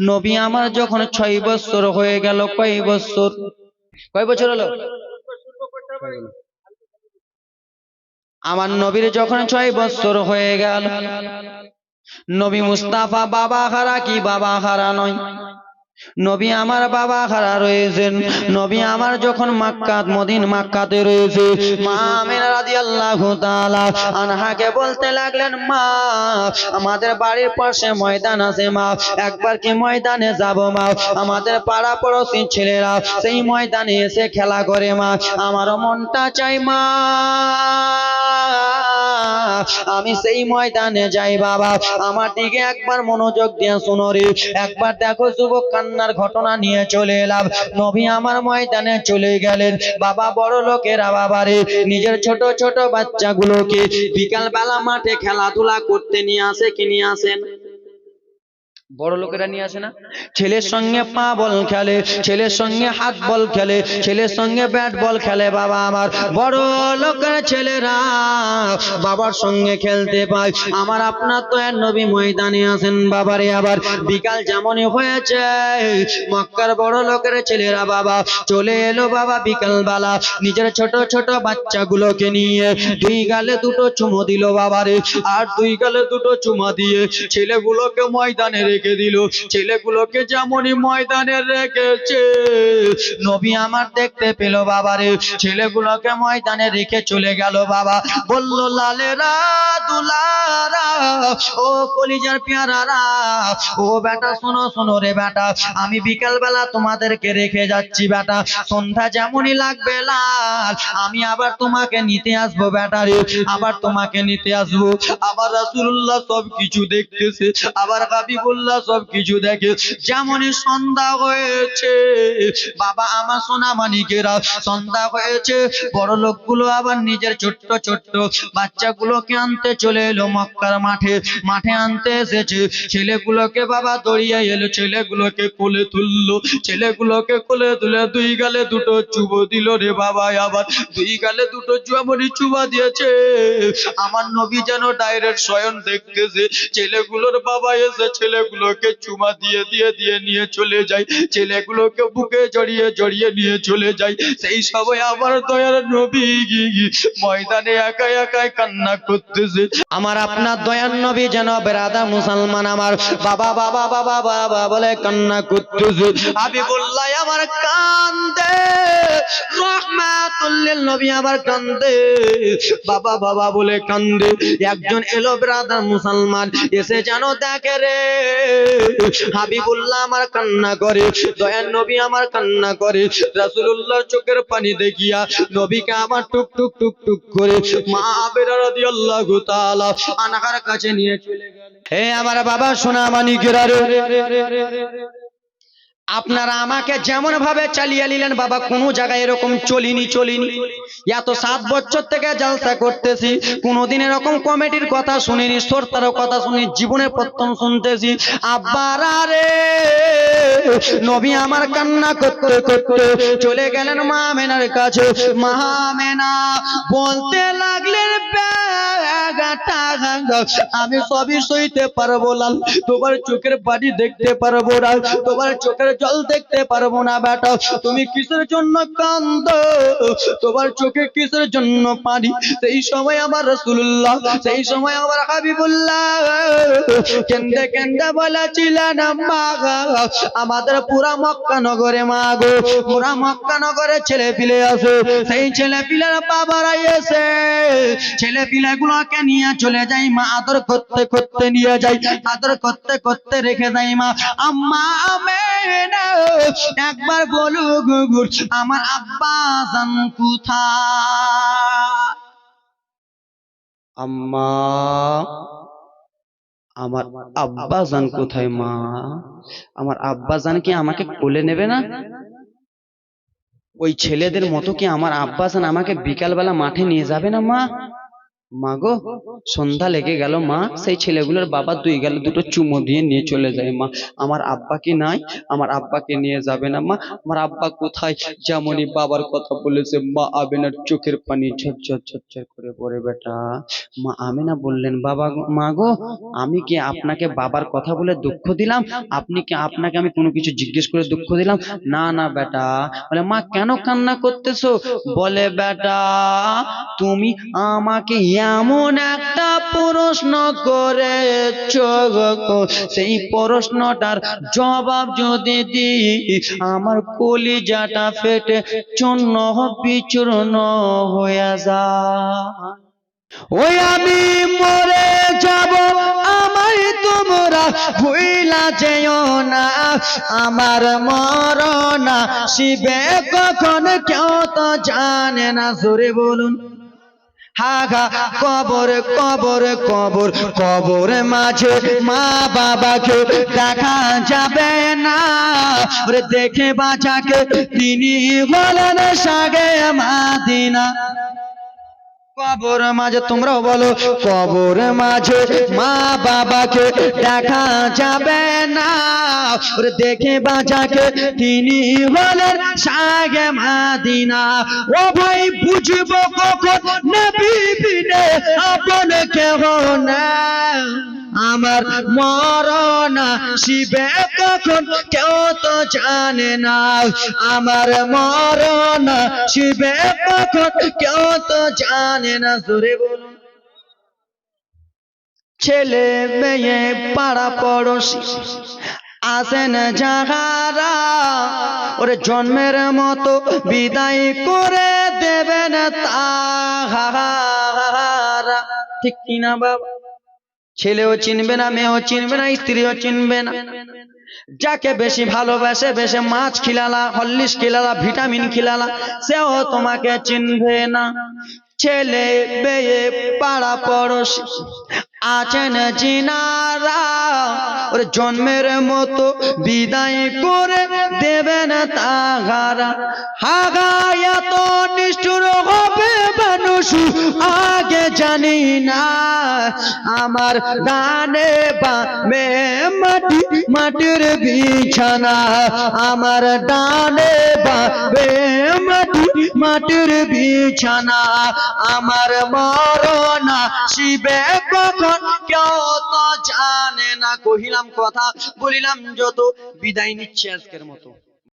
নবী আমার যখন 6 বছর হয়ে গেল, কয় বছর, কয় বছর হলো? আমার নবীর যখন 6 বছর হয়ে গেল, নবী মুস্তাফা বাবা হারা কি বাবা হারা নয়, নবী আমার বাবা হারা রয়েছেন। নবী আমার যখন মক্কাতে রয়েছে, মা আমিনা রাদিয়াল্লাহু তাআলা আনহাকে বলতে লাগলেন, মা আমাদের বাড়ির পাশে ময়দান আছে মা, একবার কি ময়দানে যাব মা, আমাদের পাড়া পড়োশি ছেলেরা সেই ময়দানে এসে খেলা করে মা, আমারও মনটা চাই মা আমি সেই ময়দানে যাই। বাবা আমার দিকে একবার মনোযোগ দিয়ে শোনো রে, একবার দেখো যুবক, কান্নার ঘটনা নিয়ে চলে এলাম। নবী আমার ময়দানে চলে গেলেন। বাবা বড় লোকেরা বাবারে নিজের ছোট ছোট বাচ্চাগুলোকে বিকাল বেলা মাঠে খেলাধুলা করতে নিয়ে আসে, কি নিয়ে আসেন? বড় লোকেরা নিয়ে আসে না, ছেলের সঙ্গে পা বল খেলে, ছেলের সঙ্গে হাত বল খেলে, ছেলের সঙ্গে ব্যাট বল খেলে। বাবা আমার বড় লোকের ছেলেরা বাবার সঙ্গে খেলতে পায়। আমার আপনার তো এক নবী ময়দানে আছেন বাবারে। আবার বিকাল যেমনই হয়েছে মক্কার বড় লোকের ছেলেরা বাবা চলে এলো বাবা বিকাল বেলা নিজের ছোট ছোট বাচ্চাগুলোকে নিয়ে দুই গালে দুটো চুমো দিল বাবারে। আর দুই গালে দুটো চুমা দিয়ে ছেলেগুলোকে ময়দানে রেখে দিল। ছেলেগুলোকে যেমনই ময়দানে রেখেছে নবী আমার দেখতে পেল বাবারে, ছেলেগুলোকে ময়দানে রেখে চলে গেল বাবা। বলল লালেরা দুলারা ও কলিজার পেয়ারারা ও বেটা শোনো শোনো রে বেটা, আমি বিকাল বেলা তোমাদেরকে রেখে যাচ্ছি বেটা, সন্ধ্যা যেমনই লাগবে লাল আমি আবার তোমাকে নিতে আসবো বেটা রে, আবার তোমাকে নিতে আসবো। আবার রাসূলুল্লাহ সব কিছু দেখতেছে, আবার হাবিবুল্লাহ সব কিছু দেখে। যেমনই সন্ধ্যা হয়েছে বাবা আমার সোনা মানিকেরা, সন্ধ্যা হয়েছে বড় লোকগুলো আবার নিজের ছোট্ট ছোট্ট বাচ্চাগুলোকে আনতে চলে এলো মক্কার মাঠে। মাঠে আনতে এসেছে ছেলেগুলোকে বাবা দৌড়িয়ে এলো, ছেলেগুলোকে কোলে তুললো, ছেলেগুলোকে কোলে তুলে দুই গালে দুটো চুবো দিল রে বাবা। আবার দুই গালে দুটো যেমনই চুবা দিয়েছে আমার নবী যেন ডাইরেক্ট স্বয়ং দেখতেছে। ছেলেগুলোর বাবা এসে ছেলেগুলোকে চুমা দিয়ে দিয়ে দিয়ে নিয়ে চলে যায়, ছেলেগুলোকে বুকে জড়িয়ে জড়িয়ে নিয়ে চলে যায়। সেই সময় আমার দয়ার নবী ময়দানে একা একাই কান্না করতেছে। আমার আপনার দয়ার নবী যেন বেরাদা মুসলমান আমার বাবা বাবা বাবা বাবা বলে কান্না করতেছে। হাবিবুল্লাহ আমার কান্দে, রহমাতুল লিল নবী আমার কান্দে, বাবা বাবা বলে কান্দে। একজন এলো ব্রাদার মুসলমান এসে যেন দেখে রে হাবিবুল্লাহ আমার কান্না করে, দয়ার নবী আমার কান্না করে। রাসূলুল্লাহর চোখের পানি দেখিয়া নবীকে আমার টুক টুক টুক টুক করে মা আমেনা রাদিয়াল্লাহু তাআলা আনহার কাছে নিয়ে চলে গেল। হে আমার বাবা সোনা মানিকেরা রে, আপনারা আমাকে যেমন ভাবে চালিয়ে নিলেন বাবা কোনো জায়গায় এরকম চলিনি। এত 7 বছর থেকে জলসা করতেছি, কোনোদিন এরকম কমিটির কথা শুনিনি, সরকারের কথা শুনি, জীবনে প্রথম শুনতেছি। আব্বারা রে নবী আমার কান্না করতে করতে চলে গেলেন মা আমেনার কাছে। মা আমেনা বলতে লাগলেন আমি সবই সইতে পারবো না, তোমার চোখের পানি দেখতে পারবো না, তোমার চোখের জল দেখতে পারবো না বেটা, তুমি কিসের জন্য কাঁদো, তোমার চোখে কিসের জন্য পানি। সেই সময় আমার রাসূলুল্লাহ, সেই সময় আমার হাবিবুল্লাহ কেন্দে কেন্দে বলেছিলেন মা আমাদের পুরা মক্কা নগরে মা গো, পুরা মক্কা নগরে ছেলে পিলে আছে, সেই ছেলে পিলের বাবারা এসে ছেলে পিলে গুলোকে নিয়ে চলে যাই মা, আদর করতে করতে নিয়ে যাই, আদর করতে করতে রেখে যাই মা। আম্মা আমেনা একবার বলো গুগুর আমার আব্বা জান কোথায়? আম্মা আমার আব্বা জান কোথায় মা? আমার আব্বা জান কি আমাকে কোলে নেবে না? ওই ছেলেদের মতো কি আমার আব্বা জান আমাকে বিকালবেলা মাঠে নিয়ে যাবে না মা? মা গো সন্ধ্যা লেগে গেল মা, সেই ছেলেগুলোর বাবা দুই গালে দুটো চুমো দিয়ে নিয়ে চলে যায় মা, আমার আব্বা কি নাই? আমার আব্বাকে নিয়ে যাবে না মা? আমার আব্বা কোথায়? যেমনই বাবার কথা বলেছে মা আমেনার চোখের পানি ঝরঝর ঝরঝর করে পড়ে বেটা। মা আমেনা বললেন বাবা মা গো আমি কি আপনাকে বাবার কথা বলে দুঃখ দিলাম? আপনি কি আপনাকে আমি কোনো কিছু জিজ্ঞেস করে দুঃখ দিলাম? না না বেটা। বলে মা কেন কান্না করতেছো? বলে বেটা তুমি আমাকে এমন একটা প্রশ্ন করেছো, সেই প্রশ্নটার জবাব যদি দিই আমার কলিজাটা ফেটে চূর্ণ বিচূর্ণ হয়ে যায়, ওই আমি মরে যাব আমায় তোমরা ভুইলা যেও না, আমার মরণ শিবে কখন কেউ তো জানে না। জোরে বলুন হাগা কবর কবর কবর কবর মাঝে মা বাবাকে দেখা যাবে না, দেখে বাঁচাকে তিনি বলেন সাগে মাদিনা। কবর মাঝে তোমরাও বলো, কবর মাঝে মা বাবাকে দেখা যাবে না, ওরে দেখে বাজাকে তিনি হলেন শাগে মাদিনা। ও ভাই বুঝবো কখন নবী বিনে আপন কেহ না, আমার মরণ শিবে কখন কেউ তো জানে না, আমার মরণ শিবে কখন কেউ তো জানে না। জোরে বলুন। ছেলে মেয়ে পাড়া পড়োশি আসেন যাহারা, ওরে জন্মের মতো বিদায় করে দেবেন তাহারা। ঠিক কিনা বাবা? ছেলেও চিনবে না, মেয়েও চিনবে না, স্ত্রীও চিনবে না। যাকে বেশি ভালোবাসে, বেশি মাছ খিলালা, হরলিক্স খিলালা, ভিটামিন খিলালা, সেও তোমাকে চিনবে না। ছেলে মেয়ে পাড়া পড়োশি আছেন জিনারা, ওরে জন্মের মতো বিদায় করে দেবেন তাহারা। হাগা এত নিষ্ঠুর হবে মানুষ আগে জানি না, আমার ডানে বামে মাটি, মাটির বিছানা, আমার ডানে বামে মাটি, মাটির বিছানা, আমার মরণ শিবে কখন কেউ তো জানে না। কহিলাম কথা, বলিলাম যত, বিদায় নিচ্ছে আজকের মতো।